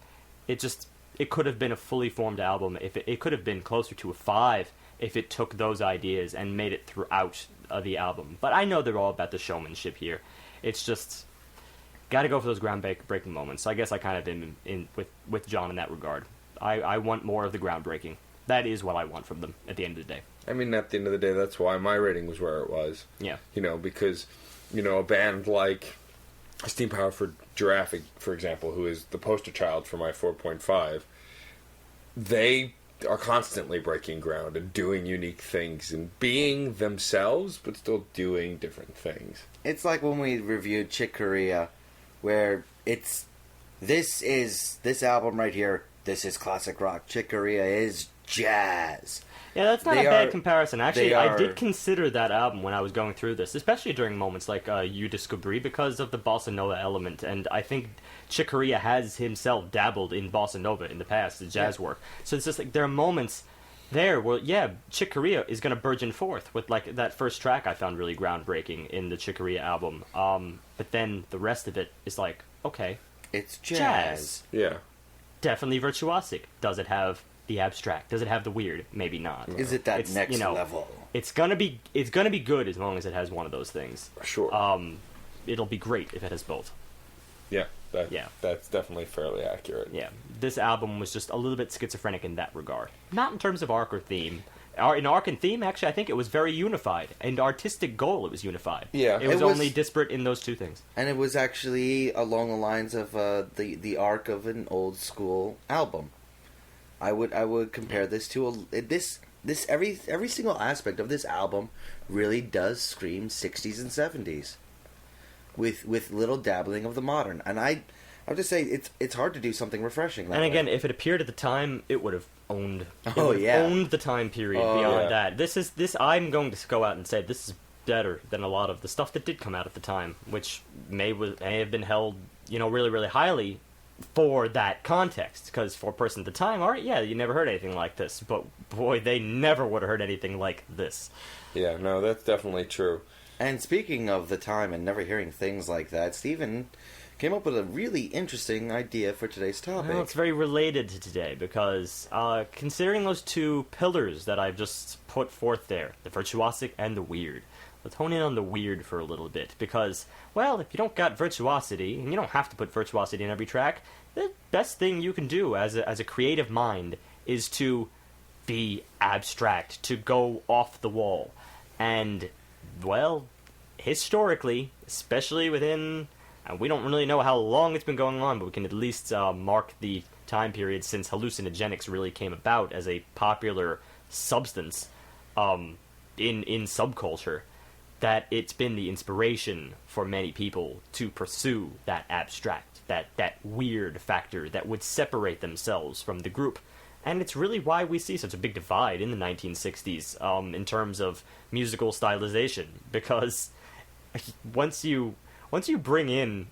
It could have been a fully formed album. If it could have been closer to a 5 if it took those ideas and made it throughout the album. But I know they're all about the showmanship here. It's just got to go for those groundbreaking moments. So I guess I kind of am in with John in that regard. I want more of the groundbreaking. That is what I want from them at the end of the day. I mean, at the end of the day, that's why my rating was where it was. Yeah. Because, a band like Steam Power for Giraffe, for example, who is the poster child for my 4.5, they are constantly breaking ground and doing unique things and being themselves, but still doing different things. It's like when we reviewed Chick Corea, where this album right here, this is classic rock. Chick Corea is jazz. Yeah, that's not a bad comparison. Actually, I did consider that album when I was going through this, especially during moments like You Discovery, because of the bossa nova element. And I think Chick Corea has himself dabbled in bossa nova in the past, the jazz work. So it's just like there are moments there where, yeah, Chick Corea is going to burgeon forth with like that first track I found really groundbreaking in the Chick Corea album. But then the rest of it is like, okay, it's jazz. Yeah. Definitely virtuosic. Does it have the abstract? Does it have the weird? Maybe not. Is it that next level? It's gonna be good as long as it has one of those things. Sure. It'll be great if it has both. Yeah. That's definitely fairly accurate. Yeah. This album was just a little bit schizophrenic in that regard. Not in terms of arc or theme. In arc and theme, actually, I think it was very unified. And artistic goal, it was unified. Yeah. It was only disparate in those two things. And it was actually along the lines of the arc of an old school album. I would compare this to every single aspect of this album really does scream 60s and 70s, with little dabbling of the modern. And I have to say it's hard to do something refreshing. That and again, way. if it appeared at the time, it would have owned. Owned the time period beyond that. This. I'm going to go out and say this is better than a lot of the stuff that did come out at the time, which may have been held really, really highly for that context, because for a person at the time, alright, yeah, you never heard anything like this, but boy, they never would have heard anything like this. Yeah, no, that's definitely true. And speaking of the time and never hearing things like that, Stephen came up with a really interesting idea for today's topic. Well, it's very related to today, because considering those two pillars that I've just put forth there, the virtuosic and the weird, let's hone in on the weird for a little bit, because, well, if you don't got virtuosity, and you don't have to put virtuosity in every track, the best thing you can do as a creative mind is to be abstract, to go off the wall. And, well, historically, especially within, and we don't really know how long it's been going on, but we can at least mark the time period since hallucinogenics really came about as a popular substance in subculture, that it's been the inspiration for many people to pursue that abstract, that weird factor that would separate themselves from the group. And it's really why we see such a big divide in the 1960s in terms of musical stylization, because once you bring in,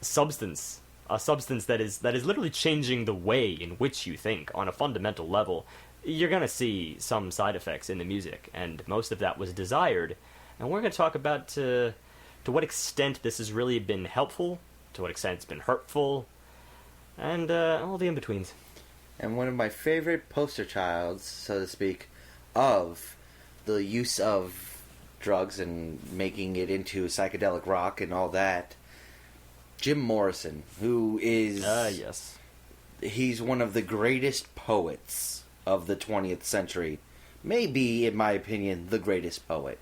substance, a substance that is literally changing the way in which you think on a fundamental level, you're going to see some side effects in the music, and most of that was desired. And we're going to talk about to what extent this has really been helpful, to what extent it's been hurtful, and all the in-betweens. And one of my favorite poster childs, so to speak, of the use of drugs and making it into psychedelic rock and all that, Jim Morrison, who is... yes. He's one of the greatest poets of the 20th century. Maybe, in my opinion, the greatest poet.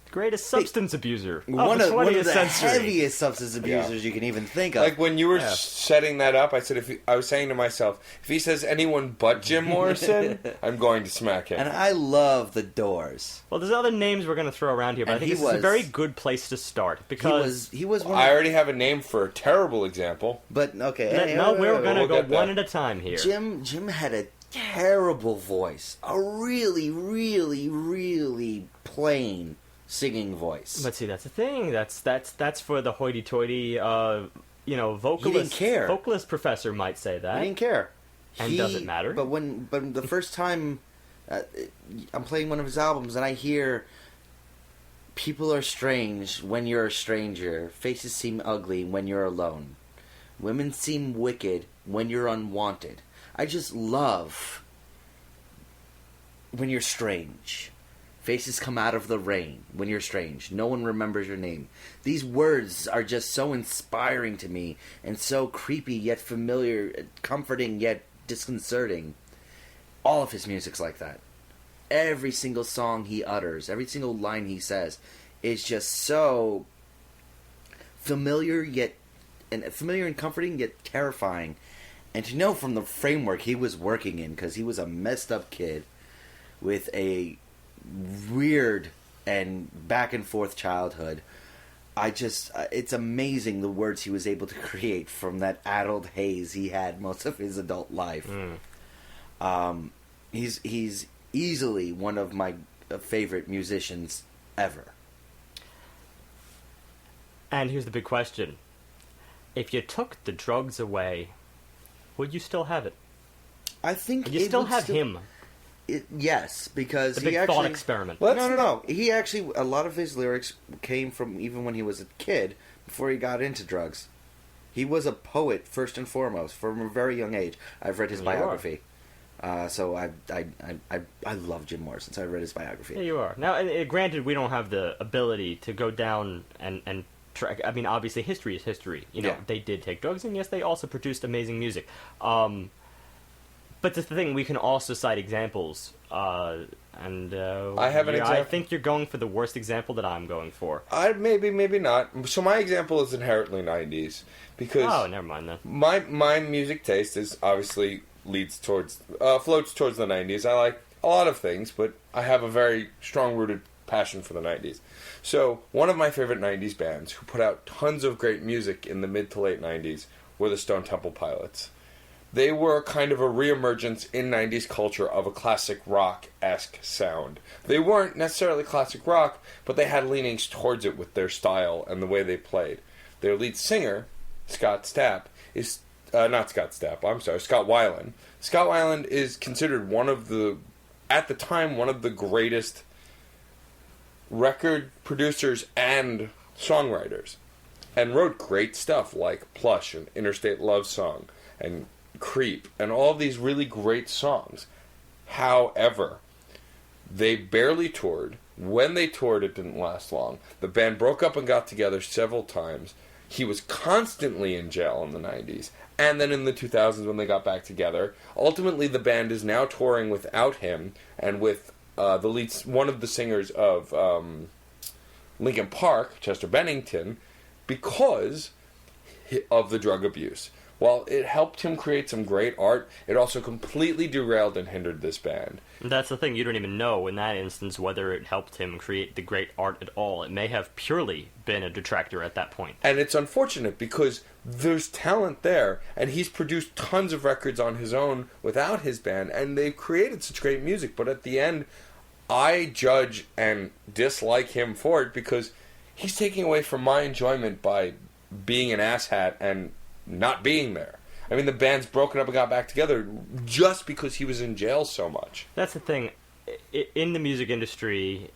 Greatest substance abuser of one the 20th of the century. heaviest substance abusers you can even think of. Like when you were setting that up, I was saying to myself, if he says anyone but Jim Morrison, I'm going to smack him. And I love the Doors. Well, there's other names we're going to throw around here, but I think this is a very good place to start, because he was one I already have a name for a terrible example. But okay, we're going to go one at a time here. Jim had a terrible voice, a really, really, really plain singing voice. But see, that's the thing. That's for the hoity-toity, vocalist. He didn't care. Vocalist professor might say that. He didn't care. And does it matter? But the first time I'm playing one of his albums and I hear people are strange when you're a stranger, faces seem ugly when you're alone, women seem wicked when you're unwanted. I just love when you're strange. Faces come out of the rain when you're strange. No one remembers your name. These words are just so inspiring to me and so creepy yet familiar, comforting yet disconcerting. All of his music's like that. Every single song he utters, every single line he says is just so familiar and comforting yet terrifying. And to know from the framework he was working in, because he was a messed up kid with a weird and back and forth childhood, it's amazing the words he was able to create from that addled haze he had most of his adult life. He's easily one of my favorite musicians ever. And here's the big question: if you took the drugs away, would you still have it? I think would you still have him? Yes, because the big thought experiment. No. He actually, a lot of his lyrics came from even when he was a kid, before he got into drugs. He was a poet first and foremost from a very young age. I've read his biography, so I love Jim Morrison. So I read his biography. Yeah, you are. Now, granted, we don't have the ability to go down and track. I mean, obviously, history is history. They did take drugs, and yes, they also produced amazing music. But the thing, we can also cite examples, I have an example. I think you're going for the worst example that I'm going for. Maybe not. So my example is inherently 90s, because never mind then. My music taste is obviously floats towards the 90s. I like a lot of things, but I have a very strong-rooted passion for the 90s. So one of my favorite 90s bands who put out tons of great music in the mid to late 90s were the Stone Temple Pilots. They were kind of a reemergence in 90s culture of a classic rock-esque sound. They weren't necessarily classic rock, but they had leanings towards it with their style and the way they played. Their lead singer, Scott Weiland. Scott Weiland is considered at the time, one of the greatest record producers and songwriters, and wrote great stuff like Plush and Interstate Love Song and Creep and all of these really great songs. However, they barely toured. When they toured, it didn't last long. The band broke up and got together several times. He was constantly in jail in the 90s. And then in the 2000s when they got back together, ultimately the band is now touring without him and with one of the singers of Linkin Park, Chester Bennington, because of the drug abuse. while it helped him create some great art, it also completely derailed and hindered this band. That's the thing, you don't even know in that instance whether it helped him create the great art at all. It may have purely been a detractor at that point. And it's unfortunate because there's talent there, and he's produced tons of records on his own without his band, and they've created such great music, but at the end, I judge and dislike him for it because he's taking away from my enjoyment by being an asshat and not being there. I mean, the band's broken up and got back together just because he was in jail so much. That's the thing. In the music industry,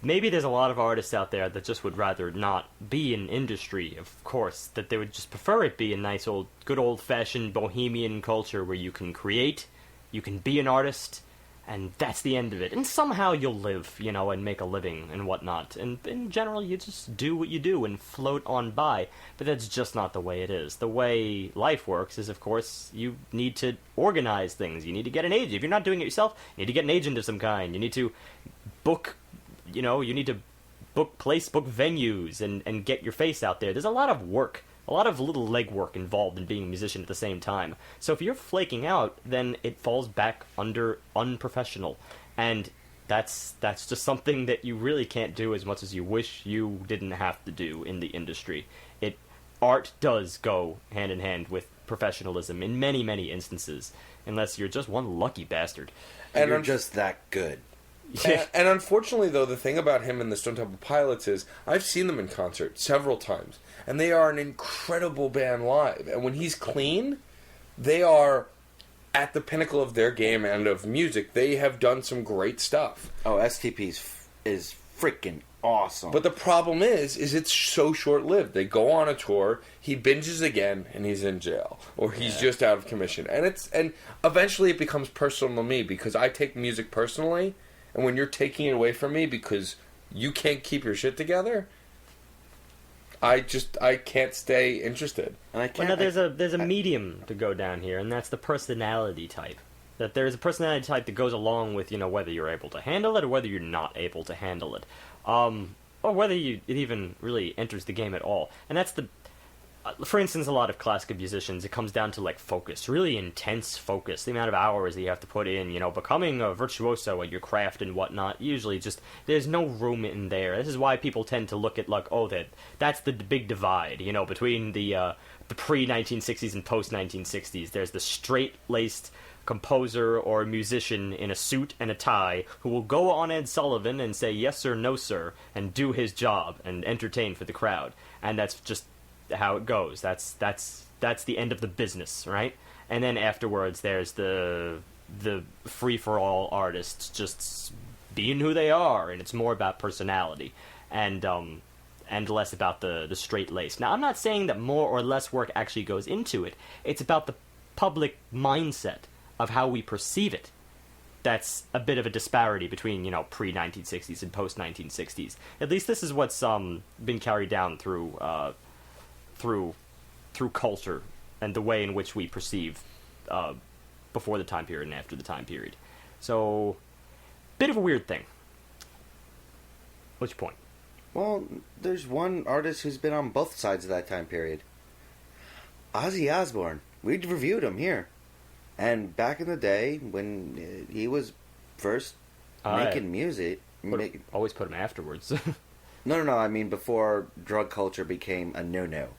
maybe there's a lot of artists out there that just would rather not be in industry, of course, that they would just prefer it be a nice good old-fashioned bohemian culture where you can create, you can be an artist, and that's the end of it. And somehow you'll live, and make a living and whatnot. And in general, you just do what you do and float on by. But that's just not the way it is. The way life works is, of course, you need to organize things. You need to get an agent. If you're not doing it yourself, you need to get an agent of some kind. You need to book, you need to book venues and get your face out there. There's a lot of work. A lot of little legwork involved in being a musician at the same time. So if you're flaking out, then it falls back under unprofessional. And that's just something that you really can't do as much as you wish you didn't have to do in the industry. Art does go hand in hand with professionalism in many, many instances, unless you're just one lucky bastard. And you're just that good. And unfortunately, though, the thing about him and the Stone Temple Pilots is I've seen them in concert several times, and they are an incredible band live. And when he's clean, they are at the pinnacle of their game and of music. They have done some great stuff. Oh, STP is freaking awesome. But the problem is it's so short-lived. They go on a tour, he binges again, and he's in jail. Or he's just out of commission. And eventually it becomes personal to me because I take music personally. And when you're taking it away from me because you can't keep your shit together, I can't stay interested. And I can't. Well, no, there's a medium to go down here, and that's the personality type. That there's a personality type that goes along with whether you're able to handle it or whether you're not able to handle it, or whether it even really enters the game at all. And that's for instance, a lot of classical musicians, it comes down to focus, really intense focus, the amount of hours that you have to put in, becoming a virtuoso at your craft and whatnot. Usually just, there's no room in there. This is why people tend to look at that's the big divide, between the pre-1960s and post-1960s. There's the straight-laced composer or musician in a suit and a tie who will go on Ed Sullivan and say yes sir, no sir, and do his job and entertain for the crowd. And that's just how it goes. That's the end of the business, right? And then afterwards, there's the free for all artists just being who they are, and it's more about personality and less about the straight lace. Now, I'm not saying that more or less work actually goes into it. It's about the public mindset of how we perceive it. That's a bit of a disparity between pre-1960s and post-1960s. At least this is what's been carried down through culture and the way in which we perceive before the time period and after the time period. So, bit of a weird thing. What's your point? Well, there's one artist who's been on both sides of that time period. Ozzy Osbourne. We reviewed him here. And back in the day, when he was first making music... Always put him afterwards. No, I mean before drug culture became a no-no.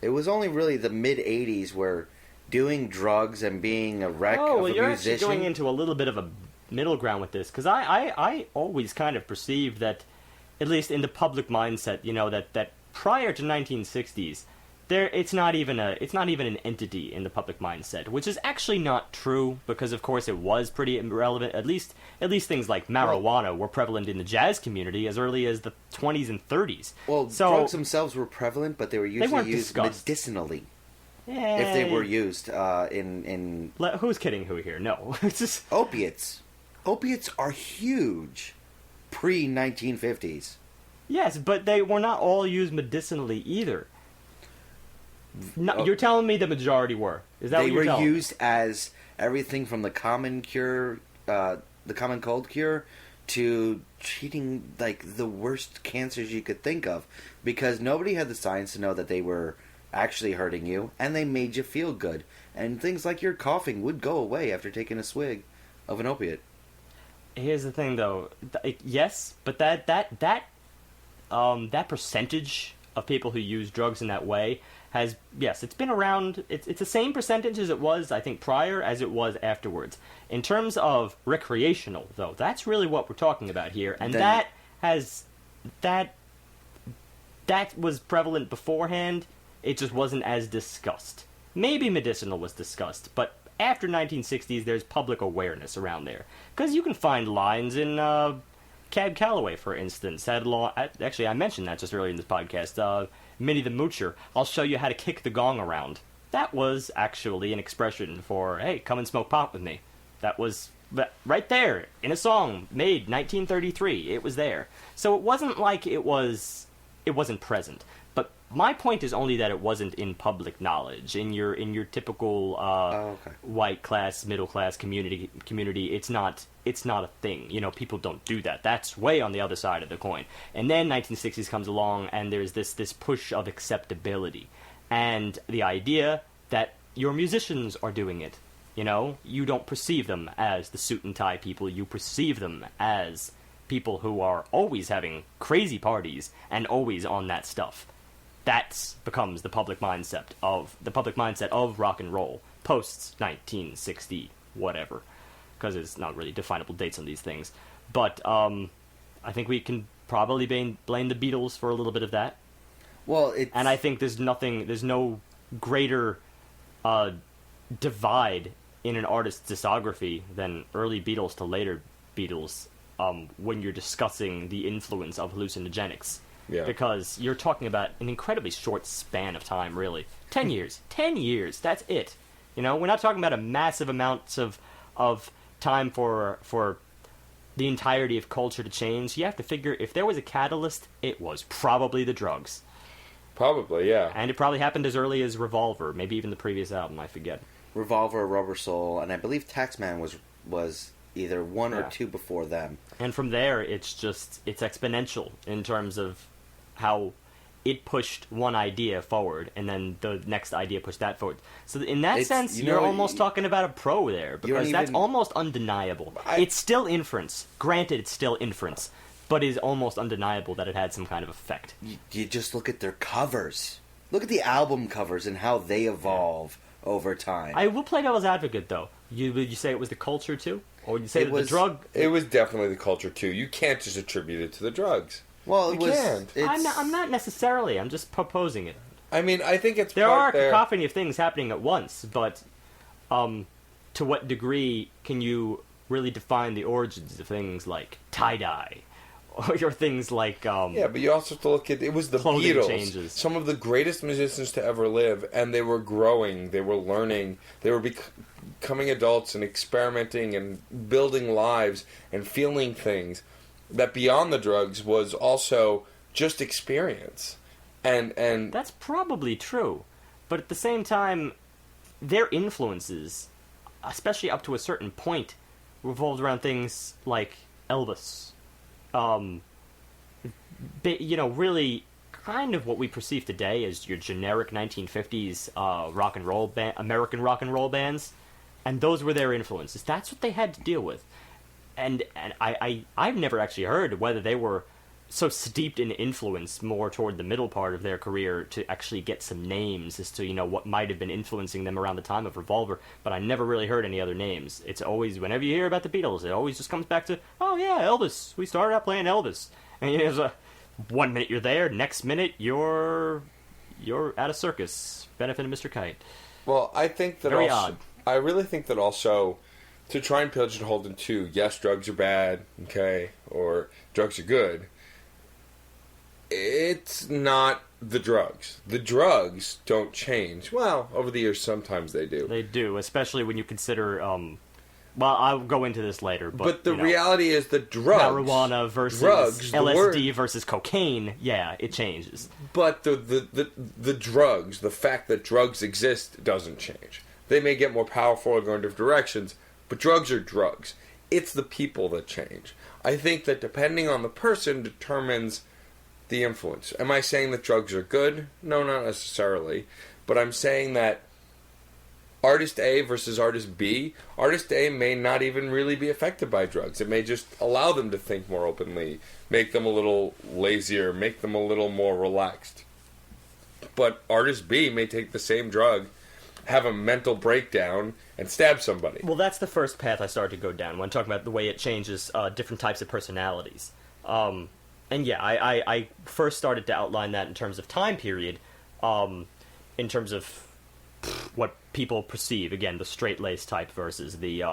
It was only really the mid-'80s where doing drugs and being a wreck of a musician... you're actually going into a little bit of a middle ground with this, because I always kind of perceived that, at least in the public mindset, that prior to 1960s, it's not even an entity in the public mindset, which is actually not true, because of course it was pretty irrelevant. At least things like marijuana were prevalent in the jazz community as early as the 20s and 30s. Well, drugs themselves were prevalent, but they were usually used medicinally. Yeah. If they were used in... Who's kidding who here? No. It's just... Opiates. Opiates are huge pre-1950s. Yes, but they were not all used medicinally either. No, you're telling me the majority were. Is that what you're telling me? They were used as everything from the common cure, the common cold cure, to treating the worst cancers you could think of, because nobody had the science to know that they were actually hurting you, and they made you feel good. And things like your coughing would go away after taking a swig of an opiate. Here's the thing, though. Yes, but that percentage of people who use drugs in that way has, yes, it's been around. It's the same percentage as it was, I think, prior as it was afterwards. In terms of recreational, though, that's really what we're talking about here, and that was prevalent beforehand. It just wasn't as discussed. Maybe medicinal was discussed, but after 1960s, there's public awareness around there. Because you can find lines in Cab Calloway, for instance. Actually, I mentioned that just earlier in this podcast. Minnie the Moocher, I'll show you how to kick the gong around. That was actually an expression for, hey, come and smoke pot with me. That was right there, in a song made 1933. It was there. So it wasn't like it wasn't present. But my point is only that it wasn't in public knowledge. In your typical white class, middle class community, it's not a thing. You know, people don't do that. That's way on the other side of the coin. And then 1960s comes along, and there's this push of acceptability, and the idea that your musicians are doing it. You know, you don't perceive them as the suit and tie people. You perceive them as people who are always having crazy parties and always on that stuff. That becomes the public mindset of rock and roll post 1960 whatever, because there's not really definable dates on these things. But I think we can probably blame the Beatles for a little bit of that. Well, and I think there's no greater divide in an artist's discography than early Beatles to later Beatles when you're discussing the influence of hallucinogenics. Yeah. Because you're talking about an incredibly short span of time, really. 10 years. 10 years, that's it. You know, we're not talking about a massive amounts of time for the entirety of culture to change. You have to figure, if there was a catalyst, it was probably the drugs. Probably, yeah. And it probably happened as early as Revolver, maybe even the previous album, I forget. Revolver, Rubber Soul, and I believe Taxman was either one or two before them. And from there, it's exponential in terms of how it pushed one idea forward, and then the next idea pushed that forward. So in that sense, you're almost talking about a pro there, because that's almost undeniable. It's still inference. Granted, it's still inference, but it is almost undeniable that it had some kind of effect. You just look at their covers. Look at the album covers and how they evolve over time. I will play devil's advocate, though. Would you say it was the culture, too? Or would you say the drug... It was definitely the culture, too. You can't just attribute it to the drugs. Well, you can't. I'm not necessarily. I'm just proposing it. I mean, I think it's there are a cacophony of things happening at once, but to what degree can you really define the origins of things like tie-dye? Or things like... yeah, but you also have to look at... It was the Beatles. Changes. Some of the greatest musicians to ever live, and they were growing, they were learning, they were becoming adults and experimenting and building lives and feeling things that beyond the drugs was also just experience. And that's probably true. But at the same time, their influences, especially up to a certain point, revolved around things like Elvis. Really kind of what we perceive today as your generic 1950s rock and roll American rock and roll bands. And those were their influences. That's what they had to deal with. And I've never actually heard whether they were so steeped in influence more toward the middle part of their career to actually get some names as to, what might have been influencing them around the time of Revolver, but I never really heard any other names. It's always, whenever you hear about the Beatles, it always just comes back to, oh yeah, Elvis. We started out playing Elvis. And there's one minute you're there, next minute you're at a circus, benefiting Mr. Kite. Well, I think that very odd. I really think that also... To try and pigeonhole into, yes, drugs are bad, okay, or drugs are good, it's not the drugs. The drugs don't change. Well, over the years, sometimes they do. They do, especially when you consider, well, I'll go into this later, but the reality is the drugs... Marijuana versus LSD versus cocaine, yeah, it changes. But the drugs, the fact that drugs exist, doesn't change. They may get more powerful or go in different directions, but drugs are drugs. It's the people that change. I think that depending on the person determines the influence. Am I saying that drugs are good? No, not necessarily. But I'm saying that artist A versus artist B, artist A may not even really be affected by drugs. It may just allow them to think more openly, make them a little lazier, make them a little more relaxed. But artist B may take the same drug, have a mental breakdown, and stab somebody. Well, that's the first path I started to go down when talking about the way it changes different types of personalities. And yeah, I first started to outline that in terms of time period, in terms of what people perceive. Again, the straight-laced type versus the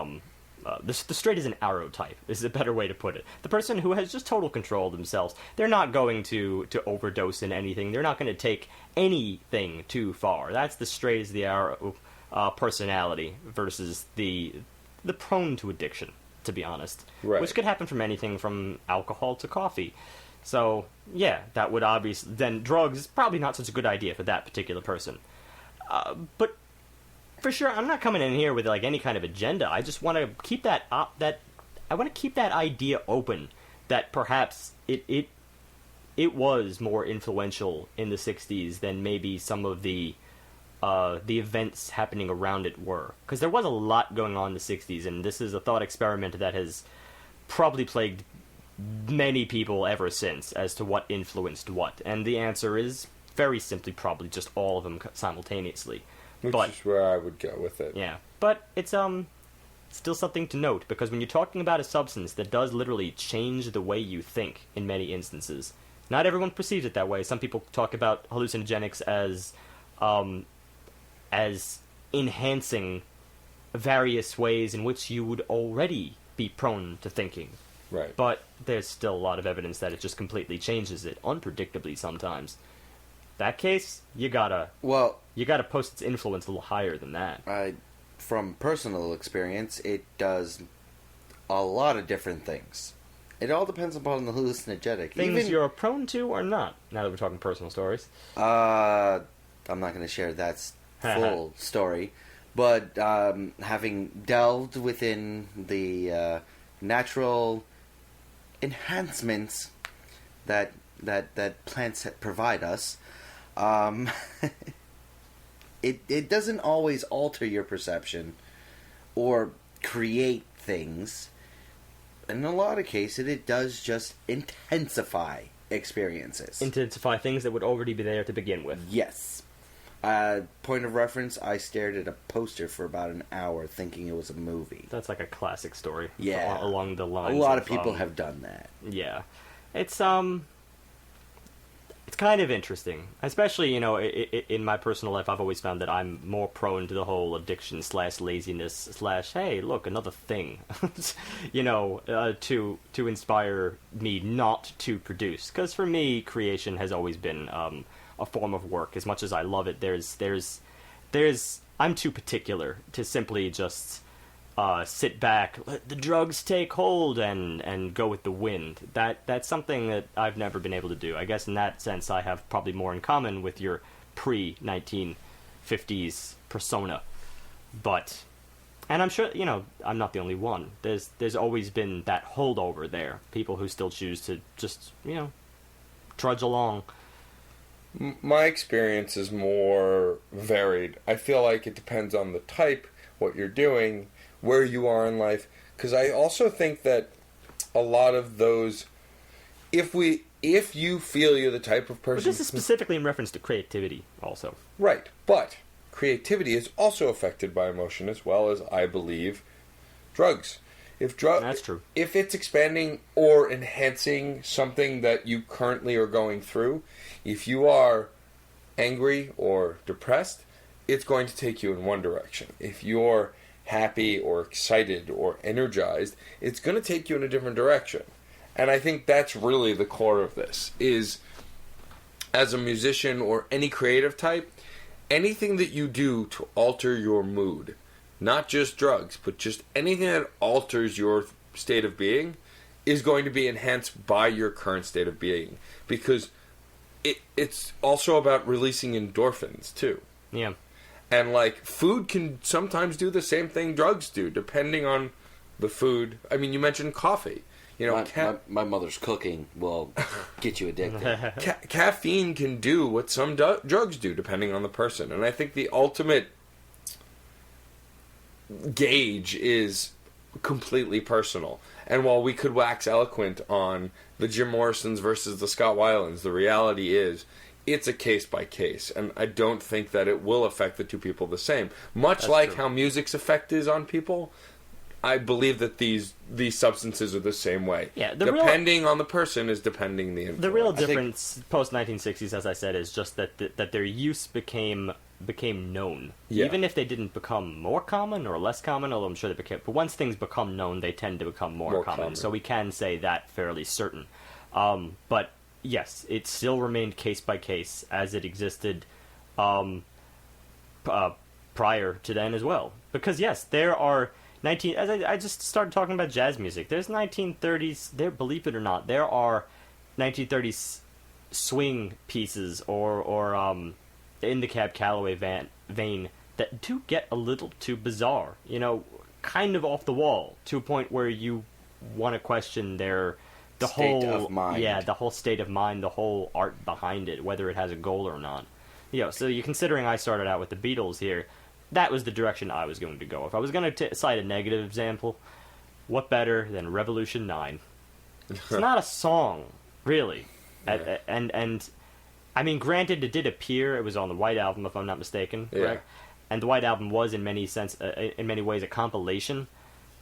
straight is an arrow type, is a better way to put it. The person who has just total control of themselves, they're not going to overdose in anything. They're not going to take anything too far. That's the straight as the arrow personality versus the prone to addiction, to be honest. Right. Which could happen from anything from alcohol to coffee. So, yeah, that would obviously... Then drugs is probably not such a good idea for that particular person. But for sure, I'm not coming in here with like any kind of agenda. I just want to keep I want to keep that idea open that perhaps it was more influential in the '60s than maybe some of the events happening around it were, because there was a lot going on in the '60s, and this is a thought experiment that has probably plagued many people ever since as to what influenced what, and the answer is very simply probably just all of them simultaneously. Which but, is where I would go with it. Yeah, but it's still something to note, because when you're talking about a substance that does literally change the way you think in many instances, not everyone perceives it that way. Some people talk about hallucinogenics as enhancing various ways in which you would already be prone to thinking. Right. But there's still a lot of evidence that it just completely changes it, unpredictably sometimes. That case, you gotta post its influence a little higher than that. From personal experience, it does a lot of different things. It all depends upon the hallucinogenic. Things you're prone to or not, now that we're talking personal stories. I'm not going to share that full story, but having delved within the natural enhancements that plants provide us, it doesn't always alter your perception or create things. In a lot of cases, it does just intensify experiences. Intensify things that would already be there to begin with. Yes. Point of reference, I stared at a poster for about an hour thinking it was a movie. That's like a classic story. Yeah. Along the lines. A lot of people have done that. Yeah. It's kind of interesting. Especially, in my personal life, I've always found that I'm more prone to the whole addiction / laziness / hey, look, another thing. To inspire me not to produce. Because for me, creation has always been a form of work. As much as I love it, I'm too particular to simply just sit back, let the drugs take hold, and go with the wind. That's something that I've never been able to do. I guess in that sense, I have probably more in common with your pre-1950s persona. But, and I'm sure, I'm not the only one. There's always been that holdover there. People who still choose to just, trudge along. My experience is more varied. I feel like it depends on the type, what you're doing, where you are in life. Because I also think that a lot of those, if you feel you're the type of person... But this is specifically in reference to creativity, also. Right, but creativity is also affected by emotion as well as, I believe, drugs. That's true. If it's expanding or enhancing something that you currently are going through, if you are angry or depressed, it's going to take you in one direction. If you're happy or excited or energized, it's going to take you in a different direction. And I think that's really the core of this, is as a musician or any creative type, anything that you do to alter your mood, not just drugs, but just anything that alters your state of being, is going to be enhanced by your current state of being. Because it's also about releasing endorphins, too. Yeah. And, food can sometimes do the same thing drugs do, depending on the food. I mean, you mentioned coffee. You know, my mother's cooking will get you addicted. Caffeine can do what some drugs do, depending on the person. And I think the ultimate gauge is completely personal. And while we could wax eloquent on the Jim Morrisons versus the Scott Weilands, the reality is it's a case by case. And I don't think that it will affect the two people the same. Much like how music's effect is on people, I believe that these substances are the same way. Yeah, depending on the person is depending the influence. The real difference post 1960s, as I said, is just that that their use became known. Yeah. Even if they didn't become more common or less common, although I'm sure they became. But once things become known, they tend to become more common. So we can say that fairly certain. But yes, it still remained case by case as it existed prior to then as well. Because yes, there are. As I just started talking about jazz music. There's 1930s. Believe it or not, there are 1930s swing pieces or in the Cab Calloway vein that do get a little too bizarre. You know, kind of off the wall to a point where you want to question the state of mind. Yeah, the whole state of mind, the whole art behind it, whether it has a goal or not. You know, so you're considering I started out with the Beatles here. That was the direction I was going to go. If I was going to cite a negative example, what better than Revolution 9? It's not a song, really. Yeah. And I mean, granted, it did appear. It was on the White Album, if I'm not mistaken. Correct? Yeah. And the White Album was, in many ways, a compilation.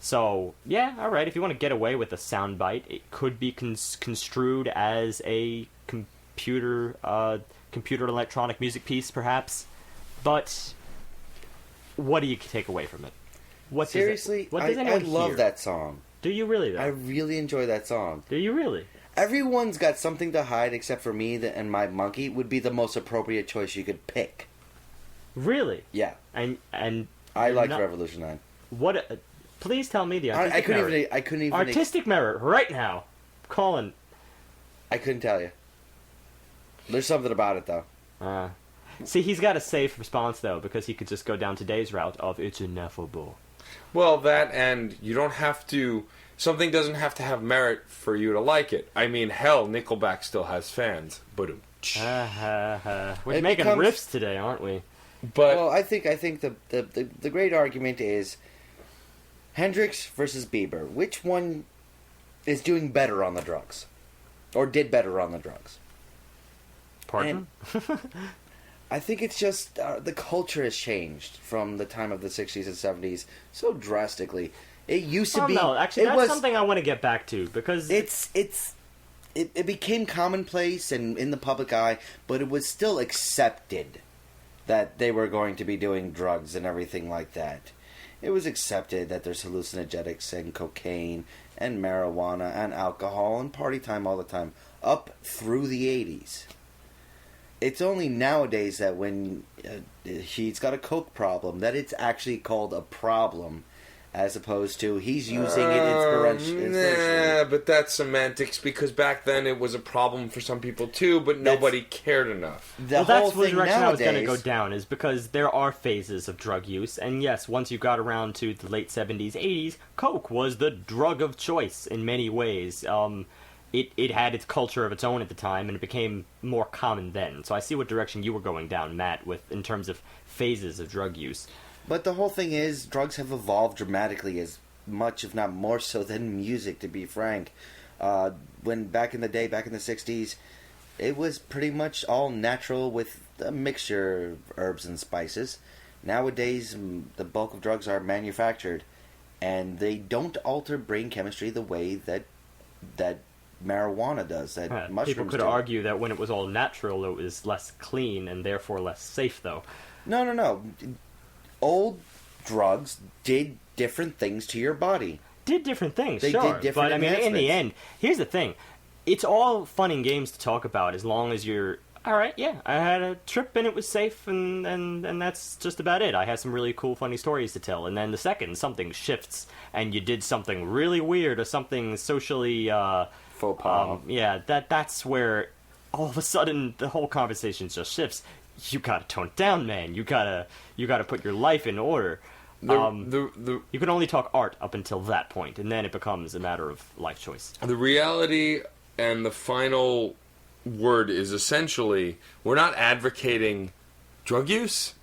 So, yeah, all right. If you want to get away with a soundbite, it could be construed as a computer electronic music piece, perhaps. But what do you take away from it? Seriously, I love that song. Do you really, though? I really enjoy that song. Do you really? Everyone's got something to hide except for me and my monkey would be the most appropriate choice you could pick. Really? Yeah. And I like Revolution 9. What? Please tell me the artistic merit. I couldn't even artistic merit right now. Colin. I couldn't tell you. There's something about it though. See, he's got a safe response, though, because he could just go down today's route of it's ineffable. Well, that and you don't have to... Something doesn't have to have merit for you to like it. I mean, hell, Nickelback still has fans. We're making riffs today, aren't we? But well, I think the great argument is Hendrix versus Bieber. Which one is doing better on the drugs? Or did better on the drugs? Pardon? I think it's just the culture has changed from the time of the 60s and 70s so drastically. It used to be... No, actually, that's something I want to get back to, because... It became commonplace and in the public eye, but it was still accepted that they were going to be doing drugs and everything like that. It was accepted that there's hallucinogenics and cocaine and marijuana and alcohol and party time all the time, up through the 80s. It's only nowadays that when he's got a coke problem, that it's actually called a problem, as opposed to he's using it inspirationally. Nah, but that's semantics, because back then it was a problem for some people too, but nobody cared enough. That's the direction I was going to go down, is because there are phases of drug use, and yes, once you got around to the late 70s, 80s, coke was the drug of choice in many ways. It had its culture of its own at the time, and it became more common then. So I see what direction you were going down, Matt, in terms of phases of drug use. But the whole thing is, drugs have evolved dramatically, as much, if not more so, than music, to be frank. When back in the day, back in the 60s, it was pretty much all natural with a mixture of herbs and spices. Nowadays, the bulk of drugs are manufactured, and they don't alter brain chemistry the way that marijuana does, that mushrooms People could argue that when it was all natural, it was less clean and therefore less safe, though. No. Old drugs did different things to your body. Did different things, they sure. Did different but, I mean, in the end, here's the thing. It's all fun and games to talk about as long as you're... All right, yeah, I had a trip and it was safe, and that's just about it. I had some really cool, funny stories to tell. And then the second something shifts and you did something really weird or something socially... faux pas. That's where all of a sudden the whole conversation just shifts. You gotta tone it down, man. You gotta put your life in order. You can only talk art up until that point, and then it becomes a matter of life choice. The reality and the final word is essentially, we're not advocating drug use.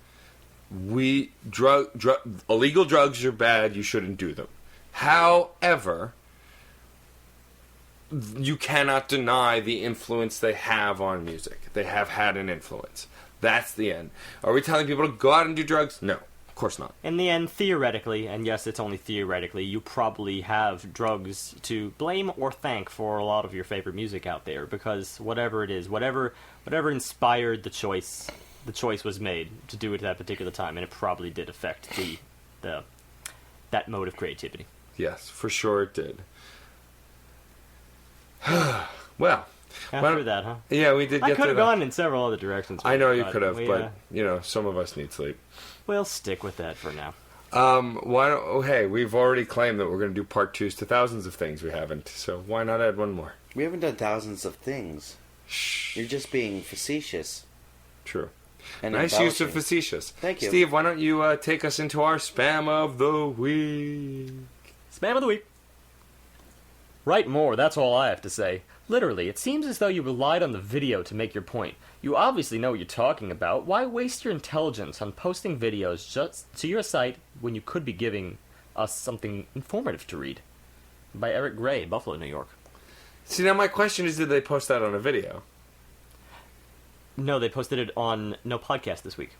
Illegal drugs are bad, you shouldn't do them. However, you cannot deny the influence they have on music. They have had an influence. That's the end. Are we telling people to go out and do drugs? No, of course not. In the end, theoretically, and yes, it's only theoretically, you probably have drugs to blame or thank for a lot of your favorite music out there, because whatever it is, whatever inspired the choice was made to do it at that particular time, and it probably did affect that mode of creativity. Yes, for sure it did. Well, After that, huh? Yeah, we did. I get could to have that. gone in several other directions. I know you could have, we, but some of us need sleep. We'll stick with that for now. Why don't? Oh, hey, we've already claimed that we're going to do part 2s to thousands of things we haven't. So why not add one more? We haven't done thousands of things. Shh. You're just being facetious. True. And nice use of facetious. Thank you, Steve. Why don't you take us into our spam of the week? Spam of the week. Write more, that's all I have to say. Literally, it seems as though you relied on the video to make your point. You obviously know what you're talking about. Why waste your intelligence on posting videos just to your site when you could be giving us something informative to read? By Eric Gray, Buffalo, New York. See, now my question is, did they post that on a video? No, they posted it on No Podcast this week.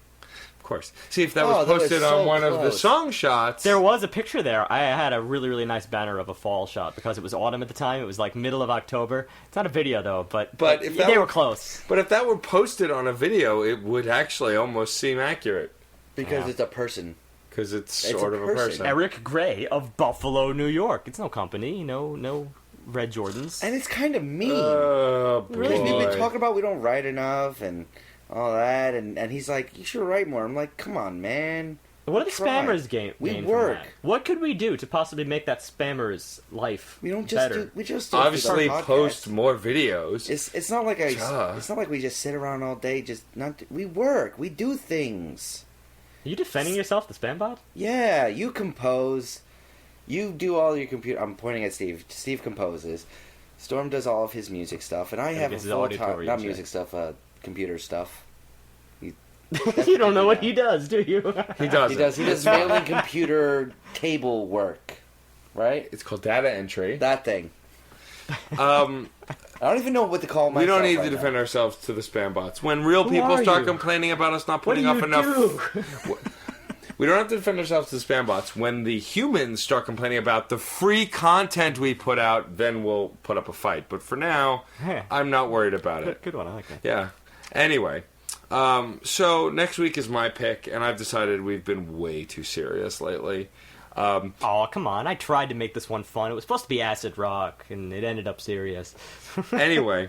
Of course. See, if that was posted on one of the song shots... There was a picture there. I had a really, really nice banner of a fall shot because it was autumn at the time. It was like middle of October. It's not a video, though, but if they were close. But if that were posted on a video, it would actually almost seem accurate. Because it's a person. Because it's sort of a person. Eric Gray of Buffalo, New York. It's no company, no Red Jordans. And it's kind of mean. Oh, boy. Really, we've been talking about we don't write enough and all that, and he's like, you should write more. I'm like, come on, man. What are the spammers gain? We work. What could we do to possibly make that spammer's life We don't just better? we just obviously post more videos. It's not like it's not like we just sit around all day. We work. We do things. Are you defending yourself, the spam bot? Yeah, you compose. You do all your computer. I'm pointing at Steve. Steve composes. Storm does all of his music stuff, and I have a full time not music stuff, computer stuff. You don't know what he does, do you? He does. He does mailing computer table work, right? It's called data entry. That thing. I don't even know what to call myself. We don't need to defend ourselves to the spam bots. When real people start complaining about us not putting up enough... We don't have to defend ourselves to the spam bots. When the humans start complaining about the free content we put out, then we'll put up a fight. But for now, I'm not worried about it. Good one, I like that. Yeah. Anyway, so next week is my pick, and I've decided we've been way too serious lately. Oh, come on. I tried to make this one fun. It was supposed to be acid rock, and it ended up serious. Anyway,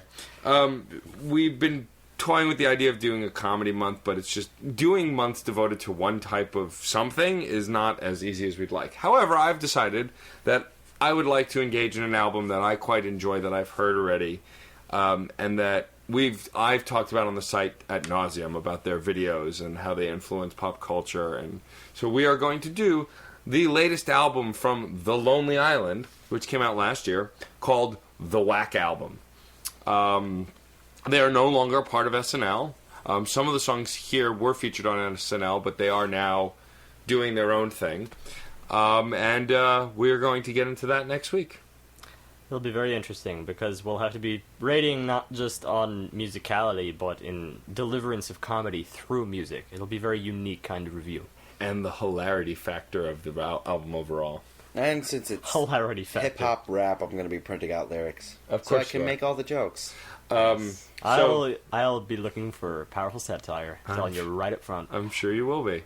we've been toying with the idea of doing a comedy month, but it's just doing months devoted to one type of something is not as easy as we'd like. However, I've decided that I would like to engage in an album that I quite enjoy, that I've heard already, and that I've talked about on the site ad nauseum about their videos and how they influence pop culture. And so we are going to do the latest album from The Lonely Island, which came out last year, called The Whack Album. They are no longer a part of SNL. Some of the songs here were featured on SNL, but they are now doing their own thing. And we're going to get into that next week. It'll be very interesting, because we'll have to be rating not just on musicality, but in deliverance of comedy through music. It'll be a very unique kind of review. And the hilarity factor of the album overall. And since it's hilarity factor. hip-hop rap, I'm going to be printing out lyrics. Of so I course can make all the jokes. I'll be looking for powerful satire. I'm telling you right up front. I'm sure you will be.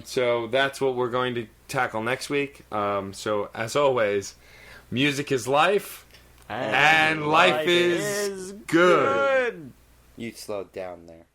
So that's what we're going to tackle next week. So as always, music is life, and life is good. You slowed down there.